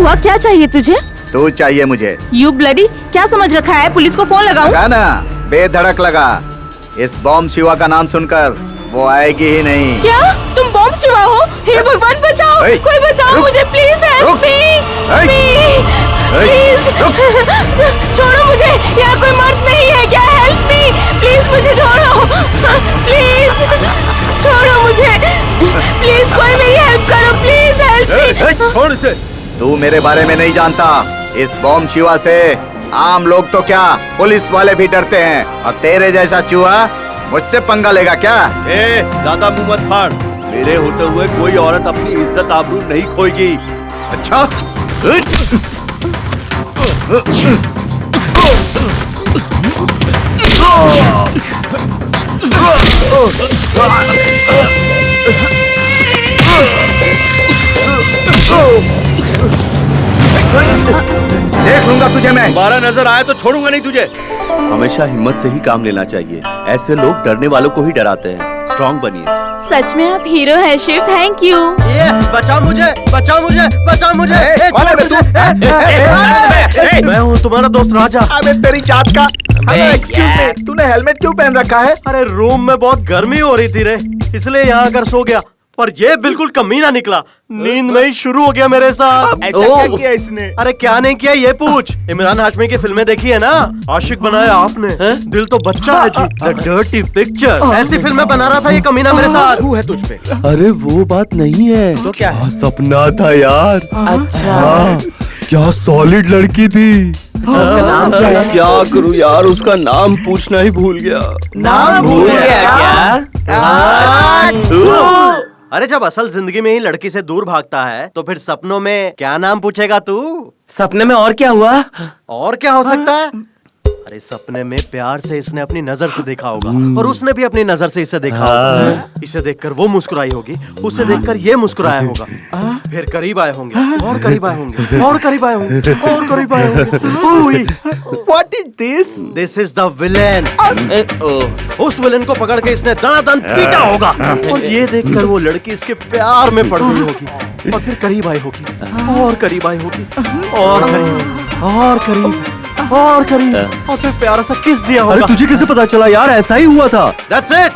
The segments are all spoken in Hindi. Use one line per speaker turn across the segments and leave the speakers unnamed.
हुआ? क्या चाहिए तुझे?
तू चाहिए मुझे।
यू ब्लडी, क्या समझ रखा है? पुलिस को फोन लगाऊं?
लगा ना, बेधड़क लगा। इस बॉम्ब शिवा का नाम सुनकर वो आएगी ही नहीं।
क्या तुम बॉम्ब शिवा हो? हे भगवान बचाओ, कोई बचाओ मुझे, प्लीज हेल्प मी, प्लीज छोड़ो मुझे, यहाँ कोई मर्द नहीं है क्या? हेल्प मी प्लीज, मुझे छोड़ो, प्लीज छोड़ो मुझे, प्लीज कोई मेरी हेल्प करो, प्लीज हेल्प मी।
छोड़ इसे।
तू मेरे बारे में नहीं जानता। इस बॉम्ब शिवा से आम लोग तो क्या, पुलिस वाले भी डरते हैं, और तेरे जैसा चूहा मुझसे पंगा लेगा क्या?
ज्यादा मुंह मत फाड़। मेरे होते हुए कोई औरत अपनी इज्जत आबरू नहीं खोएगी।
अच्छा? देख लूंगा तुझे मैं।
दोबारा नजर आया तो छोड़ूंगा नहीं तुझे। हमेशा हिम्मत से ही काम लेना चाहिए। ऐसे लोग डरने वालों को ही डराते हैं। स्ट्रॉन्ग बनिए।
सच में आप हीरो हैं शिव, थैंक यू।
बचाओ मुझे, बचाओ मुझे, बचाओ मुझे।
कौन है बे तू?
मैं हूँ तुम्हारा दोस्त राजा।
अबे तेरी जात का। एक्सक्यूज मी, तूने हेलमेट क्यों पहन रखा है?
अरे रूम में बहुत गर्मी हो रही थी रे, इसलिए यहाँ आकर सो गया। पर ये बिल्कुल कमीना निकला, नींद में ही शुरू हो गया मेरे साथ।
ऐसा क्या किया इसने?
अरे क्या नहीं किया ये पूछ। इमरान हाशमी की फिल्में देखी है ना? आशिक बनाया आपने, दिल तो बच्चा है जी। द डर्टी पिक्चर, ऐसी फिल्में बना रहा था ये कमीना मेरे साथ।
तू है तुझ पे।
अरे वो बात नहीं है
तो क्या है?
सपना था यार।
अच्छा।
क्या सॉलिड लड़की थी।
उसका नाम क्या है?
क्या करूँ यार, उसका नाम पूछना ही भूल गया।
नाम भूल गया
क्या? अरे जब असल जिंदगी में ही लड़की से दूर भागता है तो फिर सपनों में क्या नाम पूछेगा तू?
सपने में और क्या हुआ?
और क्या हो सकता है? अरे सपने में प्यार से इसने अपनी नजर से देखा होगा, और उसने भी अपनी नजर से इसे देखा होगा। इसे देखकर वो मुस्कुराई होगी, उसे देखकर ये मुस्कुराया होगा। फिर करीब आए होंगे, और करीब आए होंगे, और करीब आए होंगे, और करीब आए होंगे।
What is this?
This is the villain. उस विलेन को पकड़ के इसने दनादन पीटा होगा, और ये देखकर वो लड़की इसके प्यार में पड़ गई होगी, और फिर करीब आई होगी, और करीब आई होगी, और करीब, और करीब, और करीब, और फिर प्यारा सा किस दिया होगा।
तुझे कैसे पता चला यार? ऐसा ही हुआ था।
That's it.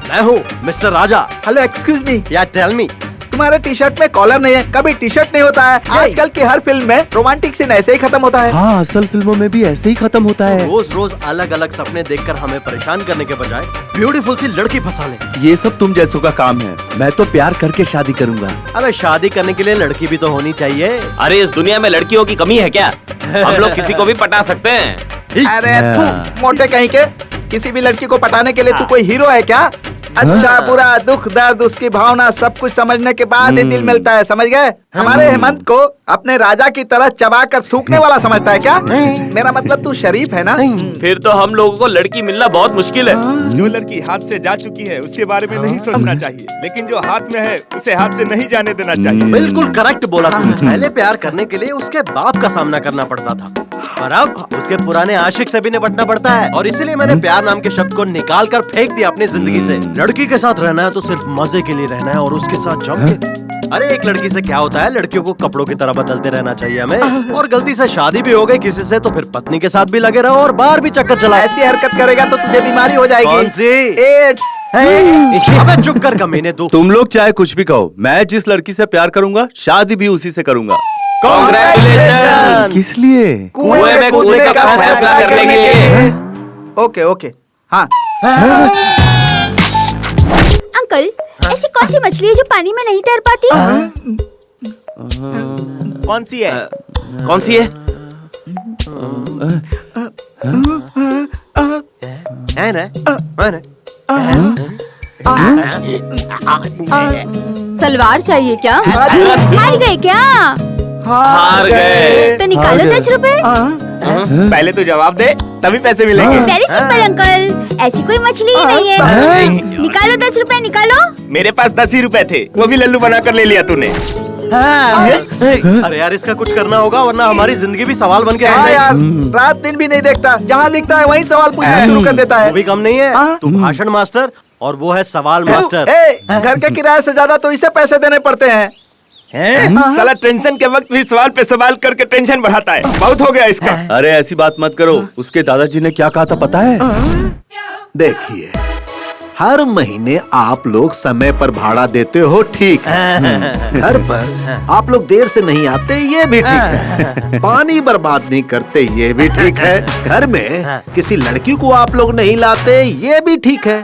मैं हूँ मिस्टर राजा।
हेलो एक्सक्यूज मी,
या टेल मी।
तुम्हारे टी शर्ट में कॉलर नहीं है, कभी टी शर्ट नहीं होता है। आजकल की हर फिल्म में रोमांटिक सीन ऐसे ही खत्म होता है।
हाँ, असल फिल्मों में भी ऐसे ही खत्म होता है।
रोज रोज अलग अलग सपने देखकर हमें परेशान करने के बजाय ब्यूटीफुल सी लड़की फंसा ले।
ये सब तुम जैसों का काम है। मैं तो प्यार करके शादी करूंगा।
अबे शादी करने के लिए लड़की भी तो होनी चाहिए।
अरे इस दुनिया में लड़कियों की कमी है क्या? हम लोग किसी को भी पटा सकते हैं।
अरे तू मोटे कहीं के, किसी भी लड़की को पटाने के लिए तू कोई हीरो है क्या? अच्छा बुरा दुख दर्द उसकी भावना सब कुछ समझने के बाद ही दिल मिलता है, समझ गए? हमारे हेमंत को अपने राजा की तरह चबा कर थूकने वाला समझता है क्या? मेरा मतलब तू शरीफ है ना?
फिर तो हम लोगों को लड़की मिलना बहुत मुश्किल है।
जो लड़की हाथ से जा चुकी है उसके बारे में नहीं सोचना चाहिए, लेकिन जो हाथ में है उसे हाथ से नहीं जाने देना चाहिए।
बिल्कुल करेक्ट बोला तुमने। पहले प्यार करने के लिए उसके बाप का सामना करना पड़ता था, और अब उसके पुराने आशिक से भी निपटना पड़ता है। और इसीलिए मैंने प्यार नाम के शब्द को निकाल कर फेंक दिया अपनी जिंदगी से। लड़की के साथ रहना है तो सिर्फ मजे के लिए रहना है, और उसके साथ जम के। अरे एक लड़की से क्या होता है, लड़कियों को कपड़ों की तरह बदलते रहना चाहिए हमें। और गलती से शादी भी हो गई किसी से तो फिर पत्नी के साथ भी लगे रहो और बाहर भी चक्कर चला।
ऐसी हरकत करेगा तो तुझे बीमारी हो जाएगी।
कौन सी?
एड्स।
अबे चुप कर कमीने तू।
तुम लोग चाहे कुछ भी कहो, मैं जिस लड़की से प्यार करूंगा शादी भी उसी से करूंगा।
कांग्रेचुलेशन।
किस लिए?
कुएं में कूदने का फैसला करने के लिए।
ओके ओके, हाँ।
अंकल, ऐसी कौन सी मछली है जो पानी में नहीं तैर पाती?
कौन सी है?
कौन सी है?
है ना? है ना?
सलवार चाहिए क्या?
हार गए क्या?
हार गए।
तो निकालो 10 रुपए।
पहले तो जवाब दे, तभी पैसे मिलेंगे।
वेरी सिंपल अंकल, ऐसी कोई मछली ही नहीं है। निकालो 10 रुपए, निकालो।
मेरे पास 10 ही रुपए थे, वो भी लल्लू बनाकर ले लिया तूने।
अरे यार इसका कुछ करना होगा वरना हमारी जिंदगी भी सवाल बन के
हाँ यार, रात दिन भी नहीं देखता, जहाँ दिखता है वहीं सवाल पूछना शुरू कर देता है।
वो भी कम नहीं है, तू भाषण मास्टर और वो है सवाल मास्टर।
घर के किराए से ज्यादा तो इसे पैसे देने पड़ते हैं।
साला टेंशन के वक्त भी सवाल पे सवाल करके टेंशन बढ़ाता है। बहुत हो गया इसका।
अरे ऐसी बात मत करो, उसके दादाजी ने क्या कहा था पता है?
देखिए, हर महीने आप लोग समय पर भाड़ा देते हो, ठीक है। घर पर आप लोग देर से नहीं आते, ये भी ठीक है। पानी बर्बाद नहीं करते, ये भी ठीक है। घर में किसी लड़की को आप लोग नहीं लाते, ये भी ठीक है।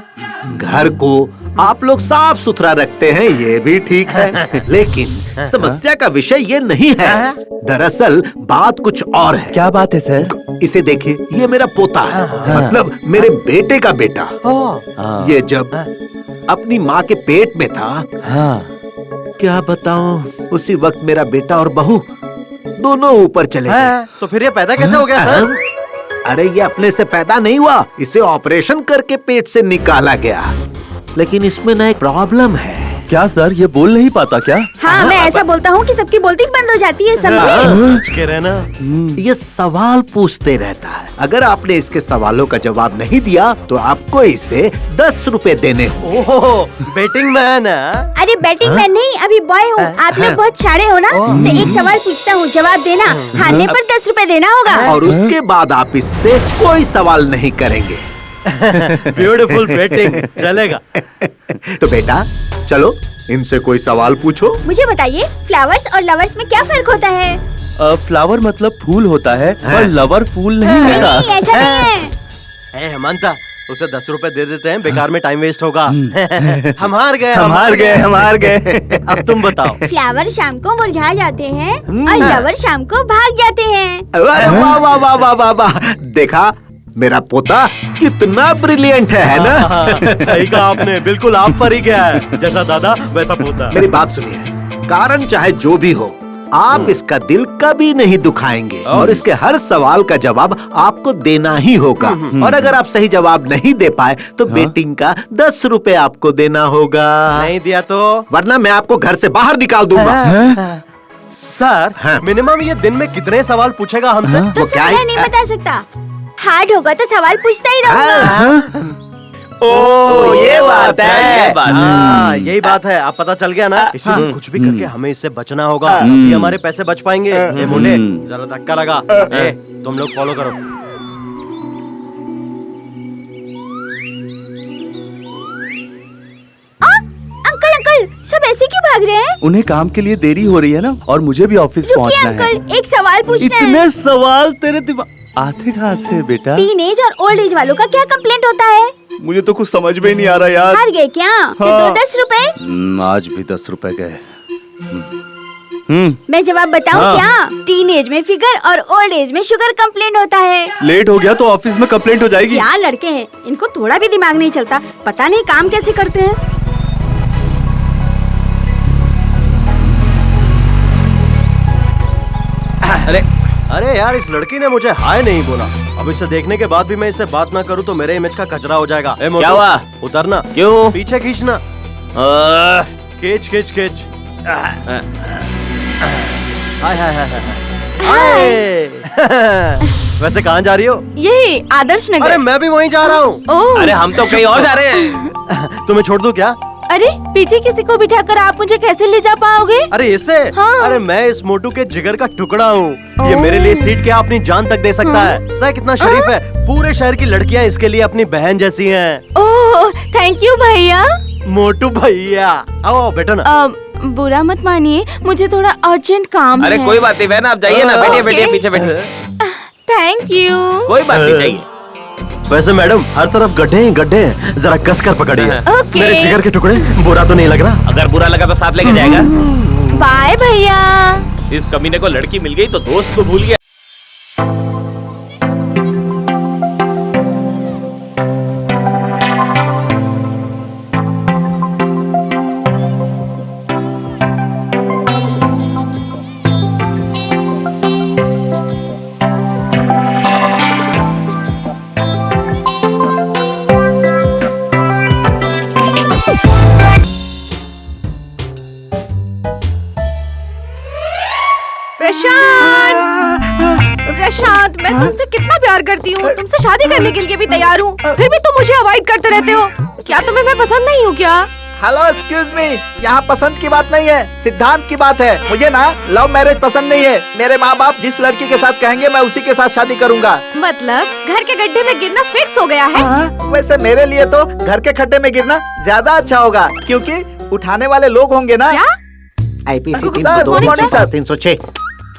घर को आप लोग साफ सुथरा रखते हैं, ये भी ठीक है। लेकिन समस्या का विषय ये नहीं है। दरअसल बात कुछ और है।
क्या बात है सर?
इसे देखिए, ये मेरा पोता है, मतलब मेरे बेटे का बेटा। ये जब अपनी माँ के पेट में था, क्या बताऊं, उसी वक्त मेरा बेटा और बहू दोनों ऊपर चले गए।
तो फिर ये पैदा कैसे हो गया सर?
अरे ये अपने से पैदा नहीं हुआ, इसे ऑपरेशन करके पेट से निकाला गया। लेकिन इसमें ना एक प्रॉब्लम है।
क्या सर, ये बोल नहीं पाता क्या?
हाँ, मैं ऐसा बोलता हूँ कि सबकी बोलती बंद हो जाती है, समझे?
कह रहे ना,
ये सवाल पूछते रहता है। अगर आपने इसके सवालों का जवाब नहीं दिया तो आपको इसे 10 रुपए देने हो।
ओहो, बेटिंग मैन है।
अरे बैटिंग मैन नहीं, अभी बॉय हूँ। आप लोग बहुत सारे हो ना, तो एक सवाल पूछता हूँ, जवाब देना, हारने पर 10 रुपए देना होगा।
और उसके बाद आप इससे कोई सवाल नहीं करेंगे।
ब्यूटीफुल बेटिंग, चलेगा।
तो बेटा चलो, इनसे कोई सवाल पूछो।
मुझे बताइए, फ्लावर्स और लवर्स में क्या फर्क होता है?
फ्लावर मतलब फूल होता है, और लवर फूल नहीं होता।
नहीं, ऐसा नहीं है।
हेमंता, उसे 10 रुपए दे देते हैं, बेकार में टाइम वेस्ट होगा। हम हार गए। अब तुम बताओ।
फ्लावर शाम को मुरझा जाते हैं और लवर शाम को भाग जाते हैं।
अरे वाह वाह वाह वाह वाह वाह, देखा मेरा पोता कितना ब्रिलियंट है ना?
सही कहा आपने, बिल्कुल आप पर ही गया है। जैसा दादा वैसा पोता।
मेरी बात सुनिए, कारण चाहे जो भी हो, आप इसका दिल कभी नहीं दुखाएंगे और इसके हर सवाल का जवाब आपको देना ही होगा। और अगर आप सही जवाब नहीं दे पाए तो बेटिंग का 10 रुपए आपको देना होगा।
नहीं दिया तो?
वरना मैं आपको घर से बाहर निकाल दूंगा।
सर, मिनिमम ये दिन में कितने सवाल पूछेगा हमसे?
तो
क्या
समय नहीं बता सकता। हार्ड होगा तो सवाल पूछता ही रहूंगा।
ओ,
ये बात है। ये बात
हाँ, यही बात है। अब पता चल गया ना, इसीलिए कुछ भी करके हमें इससे बचना होगा, तभी हमारे पैसे बच पाएंगे। ये मुंडे, जरा धक्का लगा। तुम लोग फॉलो करो।
अंकल, सब ऐसे क्यों भाग रहे हैं?
उन्हें काम के लिए देरी हो रही है ना, और मुझे भी ऑफिस
रुकिए
पहुंचना है।
अंकल, एक सवाल पूछना है।
इतने सवाल तेरे दिमाग आते कहाँ से बेटा?
टीनेज और ओल्ड एज वालों का क्या कंप्लेंट होता है?
मुझे तो कुछ समझ में ही नहीं आ रहा यार।
हार गए क्या? तो दो 10 रुपए।
आज भी 10 रुपए गए।
मैं जवाब बताऊं क्या? टीनेज में फिगर और ओल्ड एज में शुगर कंप्लेंट होता है।
लेट हो गया तो ऑफिस में कंप्लेंट हो जाएगी।
क्या लड़के हैं, इनको थोड़ा भी दिमाग नहीं चलता। पता नहीं काम कैसे करते हैं।
अरे यार, इस लड़की ने मुझे हाय नहीं बोला। अब इसे देखने के बाद भी मैं इससे बात ना करूं तो मेरे इमेज का कचरा हो जाएगा।
क्या हुआ?
उतरना।
क्यों?
पीछे खींचना। खींच खींच खींच। हाय हाय हाय हाय। वैसे कहाँ जा रही हो?
यही आदर्श नगर।
अरे मैं भी वहीं जा रहा हूँ।
अरे हम तो कहीं और जा रहे हैं।
तुम्हें छोड़ दूं क्या?
अरे पीछे किसी को बिठाकर आप मुझे कैसे ले जा पाओगे?
अरे इससे?
हाँ।
अरे मैं इस मोटू के जिगर का टुकड़ा हूँ। ये मेरे लिए सीट क्या अपनी जान तक दे सकता है। पता है कितना शरीफ है? पूरे शहर की लड़कियाँ इसके लिए अपनी बहन जैसी हैं।
ओह, थैंक यू भैया।
मोटू भैया, आओ बैठो ना।
बुरा मत मानिए, मुझे थोड़ा अर्जेंट काम है।
अरे कोई बात नहीं बहन, आप जाइए ना। बैठिए बैठिए, पीछे बैठिए।
Thank you.
कोई बात नहीं, जाइए।
वैसे मैडम, हर तरफ गड्ढे ही गड्ढे हैं, जरा कस कर पकड़िए।
ओके।
मेरे जिगर के टुकड़े, बुरा तो नहीं लग रहा?
अगर बुरा लगा तो साथ लेके जाएगा।
बाय भैया।
इस कमीने को लड़की मिल गई तो दोस्त को भूल गया।
प्रशांत, मैं तुमसे कितना प्यार करती हूँ, तुमसे शादी करने के लिए भी तैयार हूँ, फिर भी तुम मुझे अवॉइड करते रहते हो। क्या तुम्हें मैं पसंद नहीं हूँ क्या?
हेलो एक्सक्यूज मी, यहाँ पसंद की बात नहीं है, सिद्धांत की बात है। मुझे ना लव मैरिज पसंद नहीं है। मेरे माँ बाप जिस लड़की के साथ कहेंगे मैं उसी के साथ शादी करूँगा।
मतलब घर के गड्ढे में गिरना फिक्स हो गया है?
वैसे मेरे लिए तो घर के खड्डे में गिरना ज्यादा अच्छा होगा, क्योंकि उठाने वाले लोग होंगे ना।
क्या?
IPC
sir, good morning sir.
306।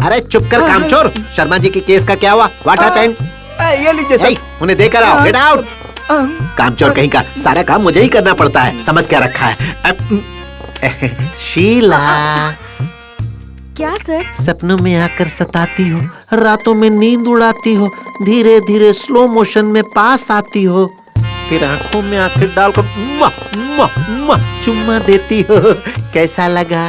अरे चुप कर कामचोर, शर्मा जी के केस का क्या हुआ? What happened?
ये लीजिए सर।
उन्हें देकर आओ, गेट आउट। कामचोर कहीं का, सारा काम मुझे ही करना पड़ता है, समझ क्या रखा है। शीला,
क्या सर?
सपनों में आकर सताती हो, रातों में नींद उड़ाती हो, धीरे धीरे स्लो मोशन में पास आती हो, फिर आंखों में आंखें डालकर चुम्मा देती हो। कैसा लगा?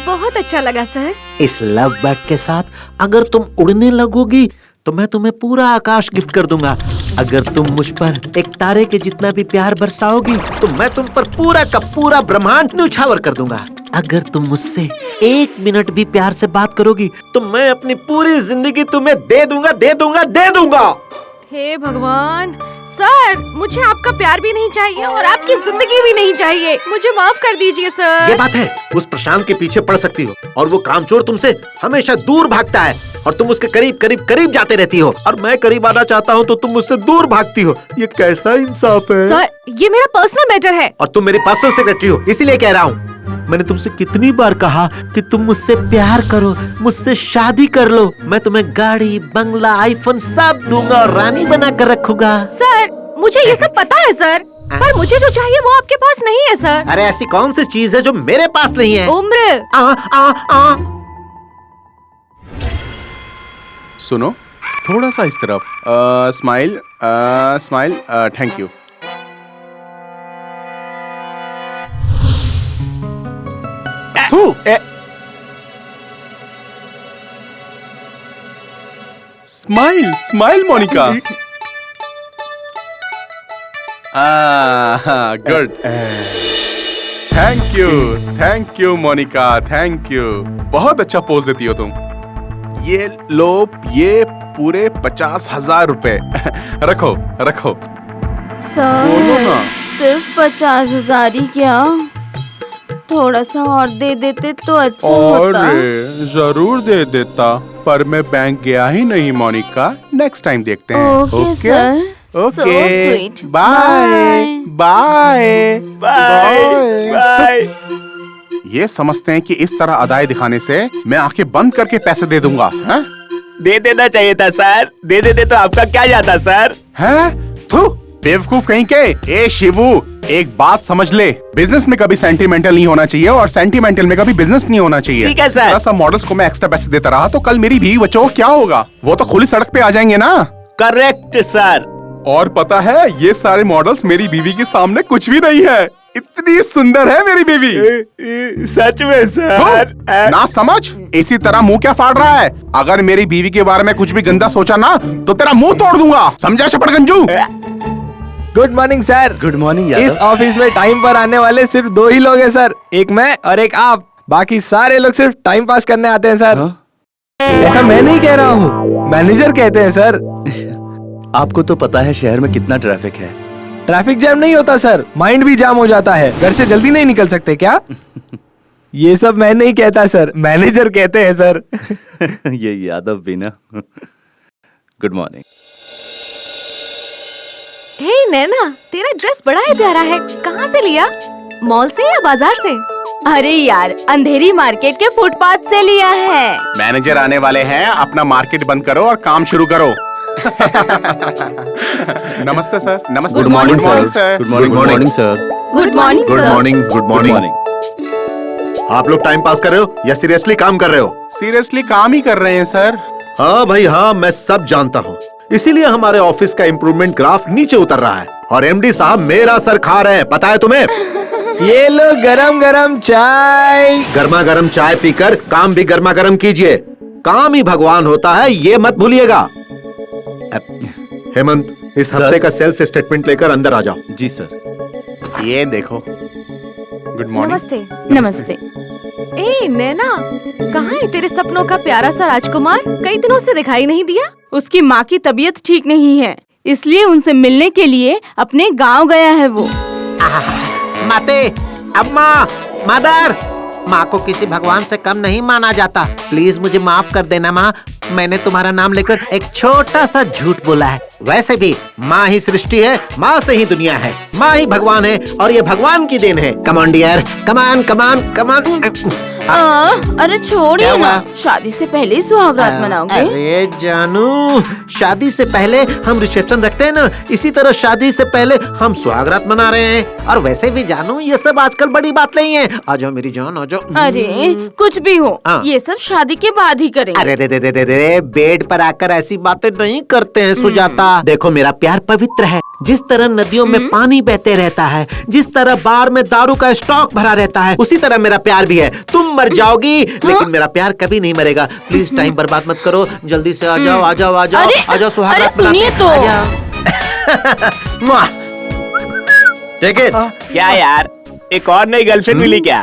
बहुत अच्छा लगा सर।
इस लव बर्ड के साथ अगर तुम उड़ने लगोगी तो मैं तुम्हें पूरा आकाश गिफ्ट कर दूंगा। अगर तुम मुझ पर एक तारे के जितना भी प्यार बरसाओगी तो मैं तुम पर पूरा का पूरा ब्रह्मांड न्यौछावर कर दूंगा। अगर तुम मुझसे 1 मिनट भी प्यार से बात करोगी तो मैं अपनी पूरी जिंदगी तुम्हें दे दूंगा, दे दूंगा, दे दूंगा।
हे भगवान सर, मुझे आपका प्यार भी नहीं चाहिए और आपकी जिंदगी भी नहीं चाहिए। मुझे माफ कर दीजिए सर।
ये बात है, उस प्रशांत के पीछे पड़ सकती हो और वो कामचोर तुमसे हमेशा दूर भागता है और तुम उसके करीब करीब करीब जाते रहती हो, और मैं करीब आना चाहता हूँ तो तुम मुझसे दूर भागती हो। ये कैसा इंसाफ है?
सर, ये मेरा पर्सनल मैटर है।
और तुम मेरी पर्सनल सेक्रेटरी हो, इसीलिए कह रहा हूँ। मैंने तुमसे कितनी बार कहा कि तुम मुझसे प्यार करो, मुझसे शादी कर लो। मैं तुम्हें गाड़ी, बंगला, आईफोन सब दूंगा और रानी बना कर रखूंगा।
सर, मुझे ये सब पता है सर, पर मुझे जो चाहिए वो आपके पास नहीं है सर।
अरे ऐसी कौन सी चीज है जो मेरे पास नहीं है?
उम्र।
सुनो, थोड़ा सा इस तरफ। Smile, smile, thank you. Smile, smile Monika. Good. Thank you Monika, thank you. बहुत अच्छा पोज देती हो तुम। ये लो, ये पूरे 50,000 रुपए। रखो रखो। बोलो ना।
सिर्फ 50,000 ही क्या? थोड़ा सा और दे देते तो अच्छा होता।
अरे जरूर दे देता, पर मैं बैंक गया ही नहीं मोनिका। नेक्स्ट टाइम देखते हैं।
Okay sir.
Okay, bye bye bye. ये समझते हैं कि इस तरह अदाएं दिखाने से मैं आंखें बंद करके पैसे दे दूंगा। है?
दे देना चाहिए था सर, दे देते तो आपका क्या जाता सर।
हैं? थू, बेवकूफ कहीं के। ए शिवू, एक बात समझ ले, बिजनेस में कभी सेंटिमेंटल नहीं होना चाहिए और सेंटिमेंटल में कभी बिजनेस नहीं होना चाहिए।
ठीक है सर।
सब मॉडल्स को मैं एक्स्ट्रा पैसे देता रहा तो कल मेरी बीवी बच्चों को क्या होगा? वो तो खुली सड़क पे आ जाएंगे ना।
Correct sir.
और पता है, ये सारे मॉडल्स मेरी बीवी के सामने कुछ भी नहीं है। इतनी सुंदर है मेरी बीवी।
सच में सर।
ना समझ, इसी तरह मुंह क्या फाड़ रहा है? अगर मेरी बीवी के बारे में कुछ भी गंदा सोचा ना तो तेरा मुंह तोड़ दूंगा, समझा शपड़गंजू?
Good morning sir.
Good morning.
इस ऑफिस में टाइम पर आने वाले सिर्फ 2 ही लोग हैं सर, एक मैं और एक आप। बाकी सारे लोग सिर्फ टाइम पास करने आते हैं सर। ऐसा मैं नहीं कह रहा हूँ, मैनेजर कहते हैं सर।
आपको तो पता है शहर में कितना ट्रैफिक है।
ट्रैफिक जैम नहीं होता सर, माइंड भी जाम हो जाता है। घर से जल्दी नहीं निकल सकते क्या? ये सब मैं नहीं कहता सर, मैनेजर कहते हैं सर।
ये यादव भी ना। Good morning.
हे नैना, तेरा ड्रेस बड़ा ही प्यारा है। कहाँ से लिया? मॉल से या बाजार से?
अरे यार, अंधेरी मार्केट के फुटपाथ से लिया है।
मैनेजर आने वाले हैं, अपना मार्केट बंद करो और काम शुरू करो। नमस्ते सर। नमस्ते।
Good morning sir.
Sir.
Good morning sir.
Good morning
good
sir.
Morning, good morning. आप लोग टाइम पास कर रहे हो या सीरियसली काम कर रहे हो?
सीरियसली काम ही कर रहे हैं सर।
हाँ भाई हाँ, मैं सब जानता हूँ। इसीलिए हमारे ऑफिस का इम्प्रूवमेंट ग्राफ नीचे उतर रहा है और एमडी साहब मेरा सर खा रहे हैं, पता है तुम्हें?
ये लो गरम गरम चाय।
गर्मा गर्म चाय पीकर काम भी गर्मा गर्म कीजिए। काम ही भगवान होता है, ये मत भूलिएगा। हेमंत, इस हफ्ते का सेल्स स्टेटमेंट लेकर अंदर आ जाओ।
जी सर।
ये देखो। Good morning.
नमस्ते।
नमस्ते।
ए नैना, कहाँ है तेरे सपनों का प्यारा सा राजकुमार? कई दिनों से दिखाई नहीं दिया।
उसकी माँ की तबीयत ठीक नहीं है, इसलिए उनसे मिलने के लिए अपने गांव गया है वो।
माते, अम्मा, मदर। माँ को किसी भगवान से कम नहीं माना जाता। प्लीज मुझे माफ कर देना माँ, मैंने तुम्हारा नाम लेकर एक छोटा सा झूठ बोला है। वैसे भी माँ ही सृष्टि है, माँ से ही दुनिया है, माँ ही भगवान है और ये भगवान की देन है। कम ऑन डियर, कमान कमान कमान।
अरे छोड़िए ना, शादी से पहले ही सुहागरात मनाओगे?
अरे जानू, शादी से पहले हम रिसेप्शन रखते हैं ना, इसी तरह शादी से पहले हम सुहागरात मना रहे हैं। और वैसे भी जानू, ये सब आजकल बड़ी बात नहीं है। आ जाओ मेरी जान, आ जाओ।
अरे कुछ भी हो, ये सब शादी के बाद ही करेंगे।
अरे रे रे रे रे, बेड पर आकर ऐसी बातें नहीं करते हैं सुजाता। देखो मेरा प्यार पवित्र है, जिस तरह नदियों में पानी बहते रहता है, जिस तरह बार में दारू का स्टॉक भरा रहता है, उसी तरह मेरा प्यार भी है। तुम मर जाओगी लेकिन मेरा प्यार कभी नहीं मरेगा। प्लीज टाइम बर्बाद मत करो, जल्दी से आ जाओ आ जाओ आ जाओ आ जाओ, सुहागरात मनाते हैं।
तो
टेक इट।
क्या यार, एक और नई गर्लफ्रेंड मिली क्या?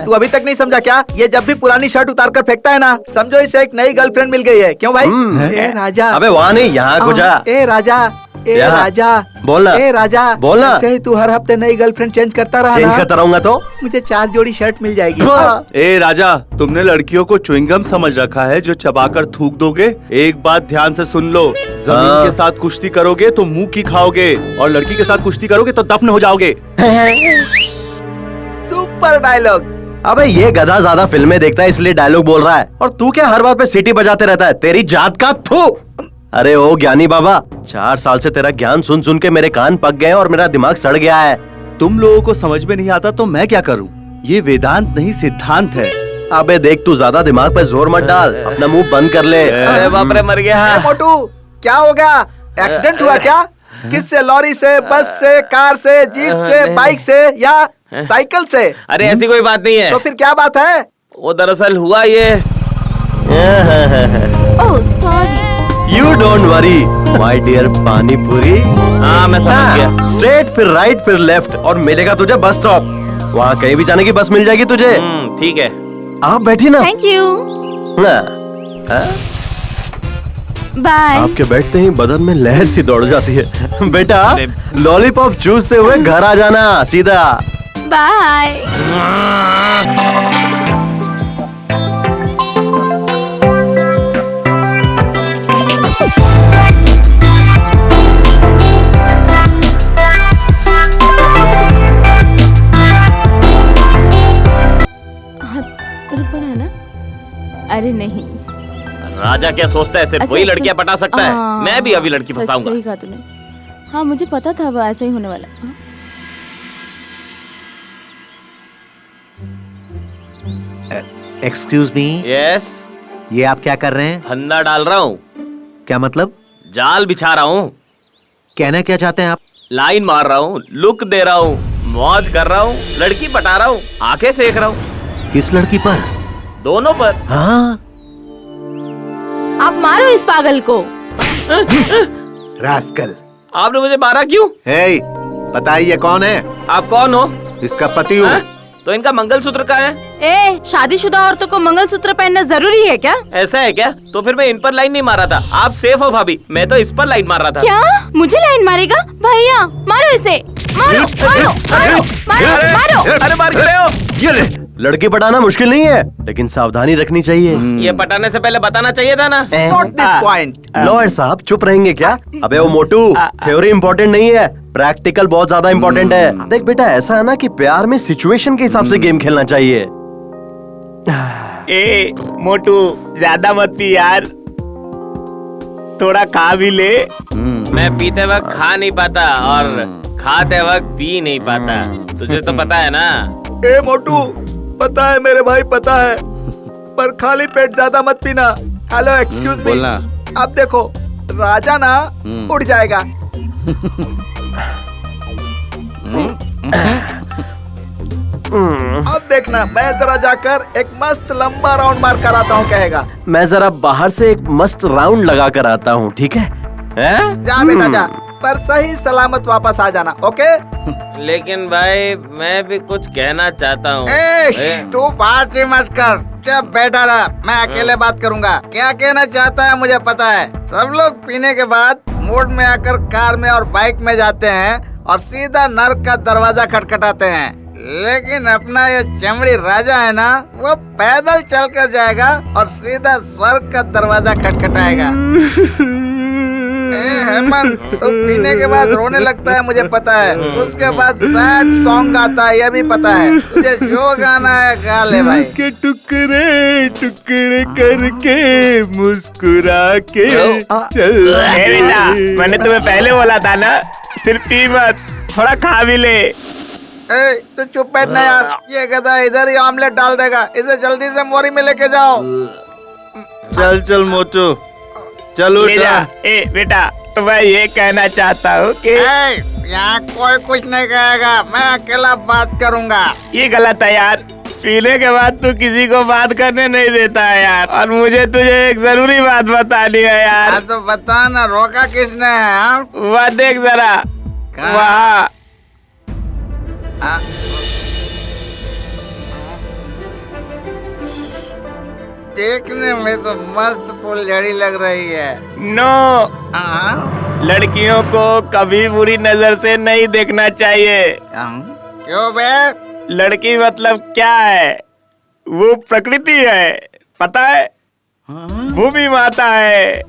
तू अभी तक नहीं समझा क्या? ये जब भी पुरानी शर्ट उतार कर फेंकता है ना, समझो इसे एक नई गर्लफ्रेंड मिल गई है। क्यों भाई? ए राजा।
अबे वहाँ नहीं, यहाँ को जा।
ए राजा, ए राजा,
बोलना।
ए राजा,
बोलना।
ऐसे ही तू हर हफ्ते नई गर्लफ्रेंड चेंज करता रहा
चेंज
ना,
करता रहूंगा तो
मुझे 4 जोड़ी शर्ट मिल जाएगी।
ए राजा, तुमने लड़कियों को च्युइंगम समझ रखा है जो चबाकर थूक दोगे। एक बात ध्यान से सुन लो, जमीन के साथ कुश्ती करोगे तो मुंह की खाओगे, और लड़की के साथ कुश्ती करोगे तो दफन हो जाओगे।
Super dialogue.
अबे ये गधा ज्यादा फिल्में देखता है इसलिए डायलॉग बोल रहा है, और तू क्या हर बात पे सीटी बजाते रहता है? तेरी जात का थू। अरे ओ ज्ञानी बाबा, 4 साल से तेरा ज्ञान सुन सुन के मेरे कान पक गए और मेरा दिमाग सड़ गया है।
तुम लोगों को समझ में नहीं आता तो मैं क्या करूं? ये वेदांत नहीं सिद्धांत है।
अबे देख, तू ज्यादा दिमाग पे जोर मत डाल, अपना मुंह बंद कर ले।
अरे बाप रे, मर गया।
मोटू, क्या हो गया? एक्सीडेंट हुआ क्या? किससे? लॉरी से, बस से, कार से, जीप से, बाइक से या साइकिल से?
अरे ऐसी कोई बात नहीं है।
तो फिर क्या बात है?
वो दरअसल हुआ ये।
Oh sorry.
You don't worry my dear pani puri.
हाँ मैं समझ गया।
स्ट्रेट फिर राइट फिर लेफ्ट और मिलेगा तुझे बस स्टॉप। वहाँ कहीं भी जाने की बस मिल जाएगी तुझे।
ठीक है,
आप बैठिए ना।
Thank you. बाय।
आपके बैठते ही बदन में लहर सी दौड़ जाती है। बेटा लॉलीपॉप चूसते हुए घर आ जाना सीधा।
बाय। है ना? अरे नहीं,
राजा क्या सोचता है सिर्फ वही लड़कियां पटा सकता है? मैं भी अभी लड़की फंसाऊंगा।
सही कहा तूने। हाँ मुझे पता था वो ऐसा ही होने वाला।
Excuse me.
यस।
ये आप क्या कर रहे हैं?
फंदा डाल रहा हूँ।
क्या मतलब?
जाल बिछा रहा हूँ।
कहना क्या चाहते हैं आप?
लाइन मार रहा हूँ, लुक दे रहा हूँ, मौज कर रहा हूँ, लड़की पटा रहा हूँ, आंखें सेक रहा हूँ।
किस लड़की पर?
दोनों पर।
हाँ?
आप मारो इस पागल को।
रास्कल।
आपने मुझे मारा क्यों?
हे, बताइए कौन है?
आप कौन हो?
इसका पति हूँ।
तो इनका मंगलसूत्र कहाँ है?
ए, शादीशुदा औरतों को मंगलसूत्र पहनना जरूरी है क्या?
ऐसा है क्या? तो फिर मैं इन पर लाइन नहीं मारा था। आप सेफ हो भाभी, मैं तो इस पर लाइन मार रहा था।
क्या? मुझे लाइन मारेगा? भैया मारो इसे, मारो मारो मारो मारो मारो।
अरे मार रहे हो?
ये ले। लड़की पटाना मुश्किल नहीं है, लेकिन सावधानी रखनी चाहिए।
ये पटाने से पहले बताना चाहिए था ना।
Note this point.
लॉयर साहब चुप रहेंगे क्या? अबे वो मोटू, थ्योरी इम्पोर्टेंट नहीं है, प्रैक्टिकल बहुत ज्यादा इम्पोर्टेंट है। देख बेटा, ऐसा है ना कि प्यार में सिचुएशन के हिसाब से गेम खेलना चाहिए।
ए मोटू, ज्यादा मत पी यार, थोड़ा खा भी ले। मैं पीते वक्त खा नहीं पाता और खाते वक्त पी नहीं पाता, तुझे तो पता है ना।
ए मोटू, पता है मेरे भाई, पता है, पर खाली पेट ज्यादा मत पीना। Hello excuse me. अब देखो, राजा ना उड़ जाएगा। अब देखना, मैं जरा जाकर एक मस्त लंबा राउंड मार कर आता हूँ, कहेगा।
मैं जरा बाहर से एक मस्त राउंड लगा कर आता हूँ, ठीक है?
जा बेटा जा, पर सही सलामत वापस आ जाना, ओके?
लेकिन भाई मैं भी कुछ कहना चाहता हूँ।
तू बात ही मत कर, जब बैठा रहा, मैं अकेले बात करूंगा। क्या कहना चाहता है मुझे पता है। सब लोग पीने के बाद मूड में आकर कार में और बाइक में जाते हैं और सीधा नर्क का दरवाजा खटखटाते हैं। लेकिन अपना ये चमड़ी राजा है ना, वो पैदल चलकर जाएगा और सीधा स्वर्ग का दरवाजा खटखटाएगा। हेमंत, तू पीने के बाद रोने लगता है, मुझे पता है। उसके बाद सैड सॉन्ग गाता है, ये भी पता है। तुझे जो गाना है गा ले भाई।
के टुकड़े टुकड़े करके मुस्कुरा के चल।
बेटा, मैंने तुम्हें पहले बोला था ना, सिर्फ पी मत, थोड़ा खा भी ले।
तू चुप बैठ ना यार, ये गधा इधर ही ऑमलेट डाल देगा। इसे जल्दी से मोरी में लेके जाओ।
चल चल मोटू, चलो
बेटा, तो मैं ये कहना चाहता हूँ कि
यहाँ कोई कुछ नहीं कहेगा, मैं अकेला बात करूँगा।
ये गलत है यार। पीने के बाद तू किसी को बात करने नहीं देता है यार, और मुझे तुझे एक जरूरी बात बतानी है यार।
तो बता ना, रोका किसने है?
वह देख जरा, वहाँ।
देखने में तो मस्त फुलझड़ी लग रही है।
नो, लड़कियों को कभी बुरी नजर से नहीं देखना चाहिए।
क्यों बे?
लड़की मतलब क्या है? वो प्रकृति है, पता है? भूमि माता है,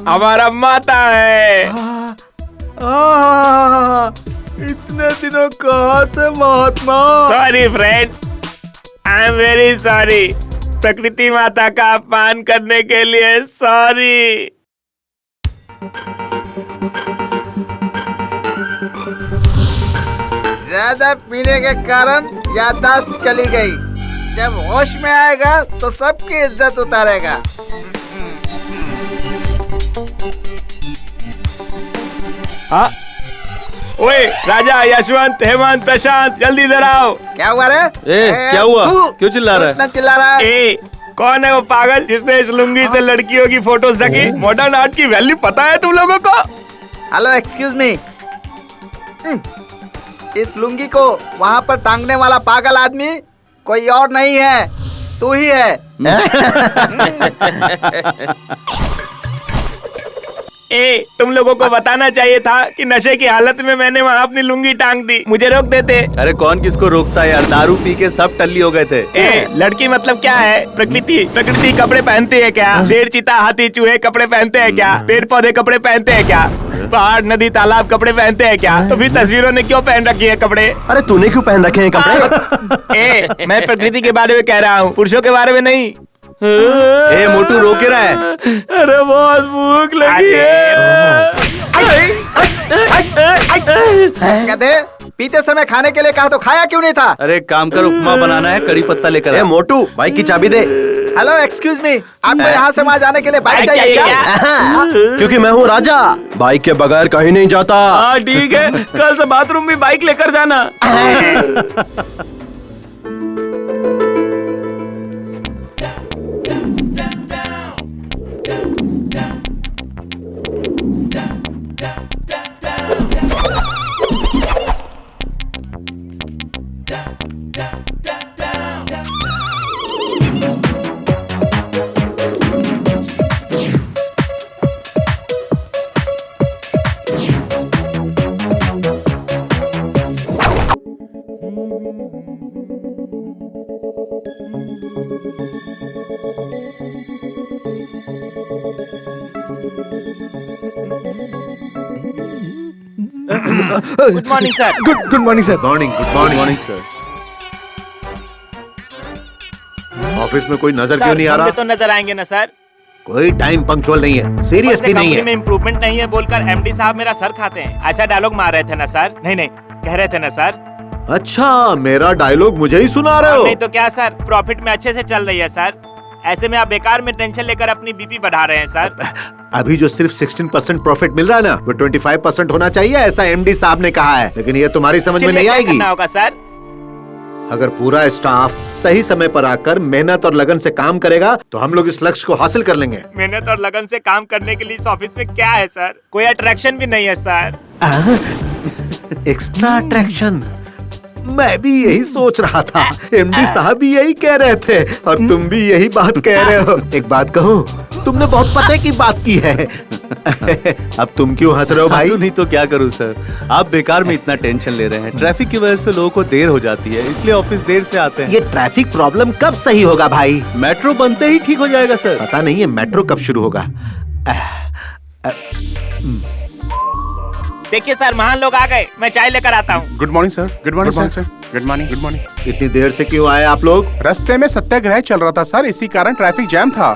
हमारा माता है।
इतने दिनों कहाँ थे महात्मा?
Sorry friends, I am very sorry. प्रकृति माता का अपमान करने के लिए सॉरी।
ज्यादा पीने के कारण याददाश्त चली गई। जब होश में आएगा तो सबकी इज्जत उतारेगा।
हाँ? ओए राजा, यशवंत, हेमंत, प्रशांत, जल्दी इधर आओ।
क्या हुआ रे?
क्या हुआ? क्यों चिल्ला रहा है?
इतना चिल्ला रहा है?
कौन है वो पागल जिसने इस लुंगी से लड़कियों की फोटोज रखी? मॉडर्न आर्ट की वैल्यू पता है तुम लोगों को?
Hello, excuse me. इस लुंगी को वहाँ पर टांगने वाला पागल आदमी कोई और नहीं है, तू ही है।
तुम लोगों को बताना चाहिए था कि नशे की हालत में मैंने वहाँ अपनी लुंगी टांग दी, मुझे रोक देते।
अरे कौन किसको रोकता है यार, दारू पी के सब टल्ली हो गए थे।
लड़की मतलब क्या है? प्रकृति। प्रकृति कपड़े पहनती है क्या? शेर, चीता, हाथी, चूहे कपड़े पहनते हैं क्या? पेड़ पौधे कपड़े पहनते हैं क्या? पहाड़, नदी, तालाब कपड़े पहनते हैं क्या? तो फिर तस्वीरों ने क्यों पहन रखी है कपड़े?
अरे तूने क्यों पहन रखे हैं कपड़े?
मैं प्रकृति के बारे में कह रहा हूँ, पुरुषों के बारे में नहीं।
मोटू रो के रहा है।
अरे बहुत भूख लगी है।
गधे, पीते समय खाने के लिए कहा तो खाया क्यों नहीं था?
अरे काम कर, उपमा बनाना है, कड़ी पत्ता लेकर आ।
मोटू, बाइक की चाबी दे।
हेलो, एक्सक्यूज मी, आपको यहाँ से वहाँ जाने के लिए बाइक चाहिए क्या?
क्योंकि मैं हूँ राजा, बाइक के बगैर कहीं नहीं जाता।
हाँ ठीक है, कल से बाथरूम में बाइक लेकर जाना। Good morning sir.
Good morning sir.
Morning sir. Office में कोई नजर क्यों नहीं आ रहा?
तो नजर आएंगे ना सर।
कोई टाइम पंक्चुअल नहीं है, सीरियसली नहीं है।
में इम्प्रूवमेंट नहीं है बोलकर एमडी साहब मेरा सर खाते हैं, ऐसा डायलॉग मार रहे थे ना सर? नहीं, कह रहे थे ना सर?
अच्छा, मेरा डायलॉग मुझे ही सुना रहे हो?
नहीं तो क्या सर, प्रॉफिट में अच्छे से चल रही है सर। ऐसे में आप बेकार में टेंशन लेकर अपनी बीपी बढ़ा रहे हैं सर।
अभी जो सिर्फ 16% प्रॉफिट मिल रहा है ना, वो 25% होना चाहिए, ऐसा एमडी साहब ने कहा है। लेकिन ये तुम्हारी समझ में नहीं आएगी।
होगा सर,
अगर पूरा स्टाफ सही समय पर आकर मेहनत और लगन से काम करेगा तो हम लोग इस लक्ष्य को हासिल कर लेंगे।
मेहनत और लगन से काम करने के लिए इस ऑफिस में क्या है सर? कोई अट्रैक्शन भी नहीं है सर।
Extra attraction? मैं भी यही सोच रहा था। एमडी साहब भी यही कह रहे थे और तुम भी यही बात कह रहे हो। एक बात कहूँ, तुमने बहुत पते की बात की है। अब तुम क्यों हंस रहे हो भाई?
नहीं तो क्या करूं सर, आप बेकार में इतना टेंशन ले रहे हैं। ट्रैफिक की वजह से लोगों को देर हो जाती है, इसलिए ऑफिस देर से आते हैं।
ये ट्रैफिक प्रॉब्लम कब सही होगा भाई?
मेट्रो बनते ही ठीक हो जाएगा सर।
पता नहीं है मेट्रो कब शुरू होगा।
देखिए सर, महान लोग आ गए, मैं चाय लेकर आता हूँ।
Good morning sir. Good morning sir. Good morning. Good morning.
इतनी देर से क्यों आए आप लोग?
रास्ते में सत्याग्रह चल रहा था सर, इसी कारण ट्रैफिक जैम था,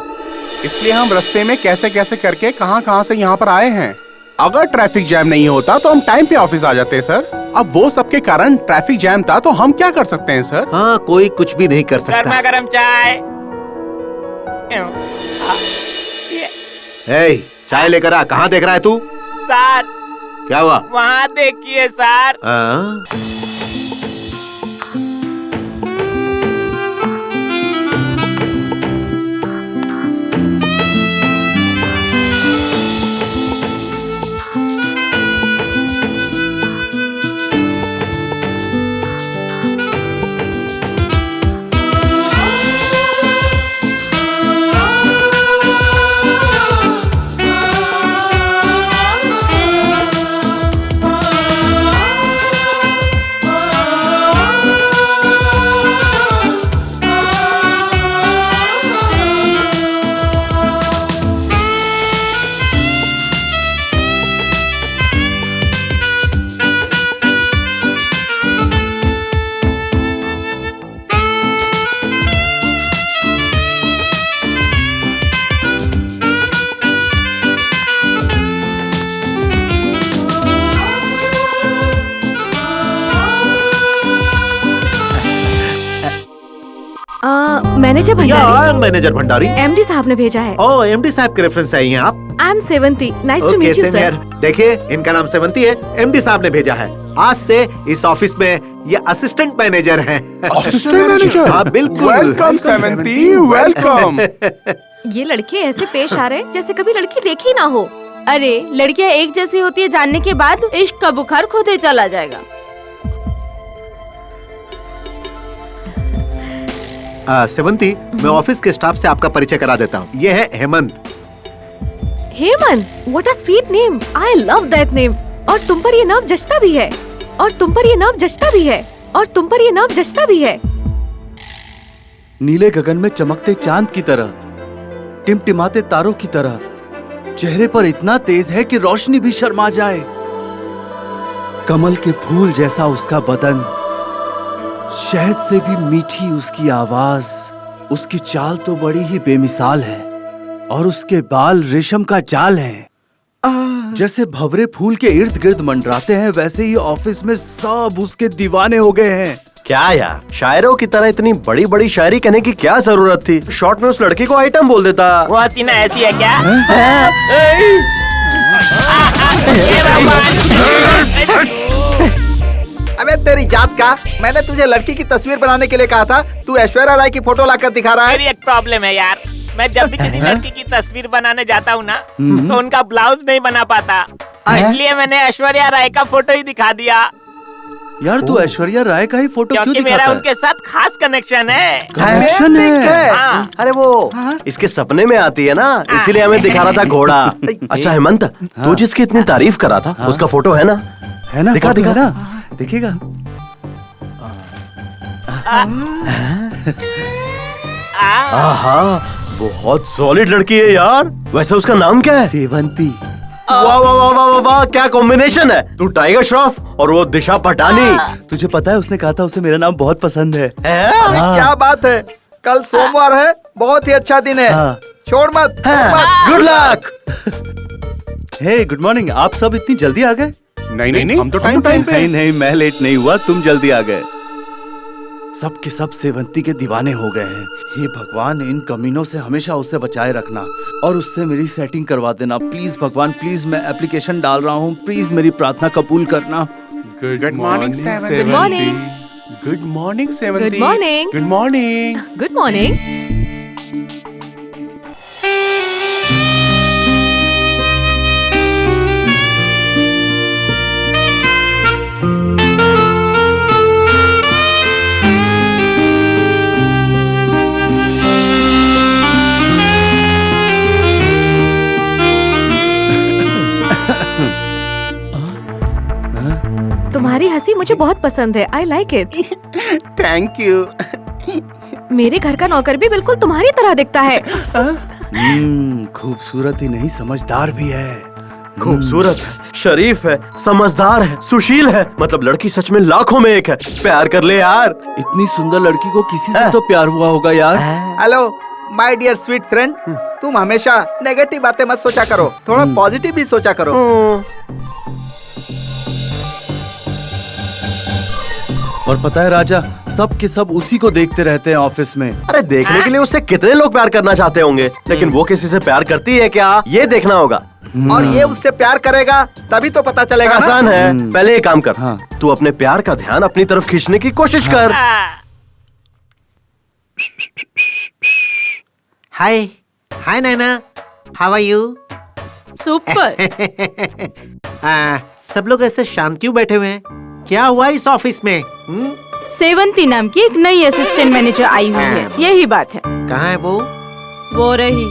इसलिए हम रास्ते में कैसे कैसे करके कहां से यहाँ पर आए हैं। अगर ट्रैफिक जैम नहीं होता तो हम टाइम पे ऑफिस आ जाते सर। अब वो सबके कारण ट्रैफिक जैम था, तो हम क्या कर सकते हैं सर?
हाँ, कोई कुछ भी नहीं कर सकता।
गर्मा गर्म चाय।
चाय लेकर आ। कहाँ देख रहा है तू?
सर
क्या हुआ?
वहाँ देखिए sir.
Manager Bhandari.
Manager Bhandari
MD साहब ने भेजा है।
ओह, एमडी साहब के रेफरेंस आई हैं आप?
I am Sevanti. Nice to meet you sir.
देखिए, इनका नाम सेवंती है, एमडी साहब ने भेजा है। आज से इस ऑफिस में ये असिस्टेंट मैनेजर हैं।
Assistant manager?
हाँ बिल्कुल।
Welcome Sevanti, welcome.
ये लड़के ऐसे पेश आ रहे हैं जैसे कभी लड़की देखी ना हो।
अरे लड़कियां एक जैसी होती है जानने के बाद इश्क का बुखार खुद ही चला जाएगा।
सेवंती, मैं ऑफिस के स्टाफ से आपका परिचय करा देता हूँ। ये है Hemant.
Hemant, what a sweet name. I love that name. और तुम पर ये नाम जचता भी है। और तुम पर ये नाम जचता भी है। और तुम पर ये नाम जचता भी है।
नीले गगन में चमकते चांद की तरह, टिमटिमाते तारों की तरह, चेहरे पर इतना तेज है कि रोशनी भी शर्मा जाए। कमल के फूल जैसा उसका बदन, शहद से भी मीठी उसकी आवाज, उसकी चाल तो बड़ी ही बेमिसाल है। और उसके बाल रेशम का जाल हैं। जैसे भंवरे फूल के इर्द गिर्द मंडराते हैं, वैसे ही ऑफिस में सब उसके दीवाने हो गए हैं।
क्या यार, शायरों की तरह इतनी बड़ी बड़ी शायरी कहने की क्या जरूरत थी? शॉर्ट में उस लड़की को आइटम बोल देता।
वो हसीना ऐसी है क्या?
अबे तेरी जात का, मैंने तुझे लड़की की तस्वीर बनाने के लिए कहा था, तू ऐश्वर्या राय की फोटो लाकर दिखा रहा है।
मेरी एक प्रॉब्लम है यार, मैं जब भी किसी लड़की की तस्वीर बनाने जाता हूँ ना, तो उनका ब्लाउज नहीं बना पाता, इसलिए मैंने ऐश्वर्या राय का फोटो ही दिखा दिया।
यार तू ऐश्वर्या राय का ही फोटो क्यों
क्योंकि
दिखाता
मेरा
है?
उनके साथ खास कनेक्शन है।
कनेक्शन है?
हाँ।
अरे वो इसके सपने में आती है ना, इसीलिए हमें दिखा रहा था घोड़ा। अच्छा हेमंत, तू जिसकी इतनी तारीफ कर रहा था, उसका फोटो है ना?
है ना?
दिखा
फोटो
दिखा
है ना? दिखेगा।
आहा, बहुत सॉलिड लड़की है यार। वैसे उसका नाम क्या है?
सेवंती।
वाह वाह वाह वाह वाह वाह, क्या कॉम्बिनेशन है। तू टाइगर श्रॉफ और वो दिशा पटानी।
तुझे पता है उसने कहा था उसे मेरा नाम बहुत पसंद है।
क्या बात है, कल सोमवार है, बहुत ही अच्छा दिन है। छोड़ मत।
Good luck.
Hey good morning. आप सब इतनी जल्दी आ गए?
नहीं, हम तो टाइम पे।
नहीं, मैं लेट नहीं हुआ, तुम जल्दी आ गए। सब के सब सेवंती के दीवाने हो गए हैं। हे भगवान, इन कमीनों से हमेशा उसे बचाए रखना और उससे मेरी सेटिंग करवा देना प्लीज। भगवान प्लीज, मैं एप्लीकेशन डाल रहा हूँ, प्लीज मेरी प्रार्थना कबूल करना।
Good morning Sevanti.
Good morning.
Good morning Sevanti.
Good morning.
Good morning.
Good morning. मुझे बहुत पसंद है। I like it.
Thank you.
मेरे घर का नौकर भी बिल्कुल तुम्हारी तरह दिखता है।
खूबसूरत ही नहीं, समझदार भी है।
खूबसूरत है, शरीफ है, समझदार है, सुशील है, मतलब लड़की सच में लाखों में एक है। प्यार कर ले यार।
इतनी सुंदर लड़की को किसी से तो प्यार हुआ होगा यार।
Hello my dear sweet friend, तुम हमेशा नेगेटिव बातें मत सोचा करो, थोड़ा पॉजिटिव भी सोचा करो।
और पता है राजा, सब के सब उसी को देखते रहते हैं ऑफिस में।
अरे देखने के लिए उससे कितने लोग प्यार करना चाहते होंगे, लेकिन वो किसी से प्यार करती है क्या, ये देखना होगा।
और ये उससे प्यार करेगा तभी तो पता चलेगा।
आसान है, पहले एक काम कर। तू अपने प्यार का ध्यान अपनी तरफ खींचने की कोशिश कर।
हाय हाय नैना, हाउ आर यू?
सुपर।
सब लोग ऐसे शांत क्यों बैठे हुए हैं? क्या हुआ इस ऑफिस में?
सेवंती नाम की एक नई असिस्टेंट मैनेजर आई हुई है, यही बात है।
कहाँ है वो?
वो रही।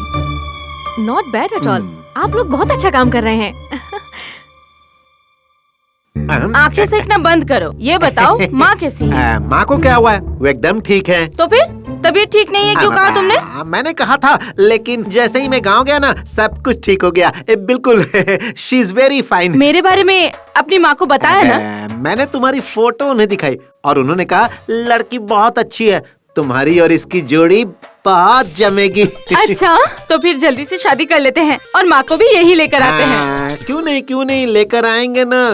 नॉट बैड एट ऑल, आप लोग बहुत अच्छा काम कर रहे हैं। आंखें सेकना बंद करो, ये बताओ माँ कैसी है?
माँ को क्या हुआ है? वो एकदम ठीक है।
तो फिर तबीयत ठीक नहीं है क्यों कहा तुमने?
मैंने कहा था, लेकिन जैसे ही मैं गांव गया ना, सब कुछ ठीक हो गया। बिल्कुल। She is very fine.
मेरे बारे में अपनी माँ को बताया ना?
मैंने तुम्हारी फोटो उन्हें दिखाई और उन्होंने कहा लड़की बहुत अच्छी है, तुम्हारी और इसकी जोड़ी बहुत जमेगी।
अच्छा, तो फिर जल्दी से शादी कर लेते हैं और माँ को भी यही लेकर आते हैं।
क्यों नहीं लेकर आएंगे ना,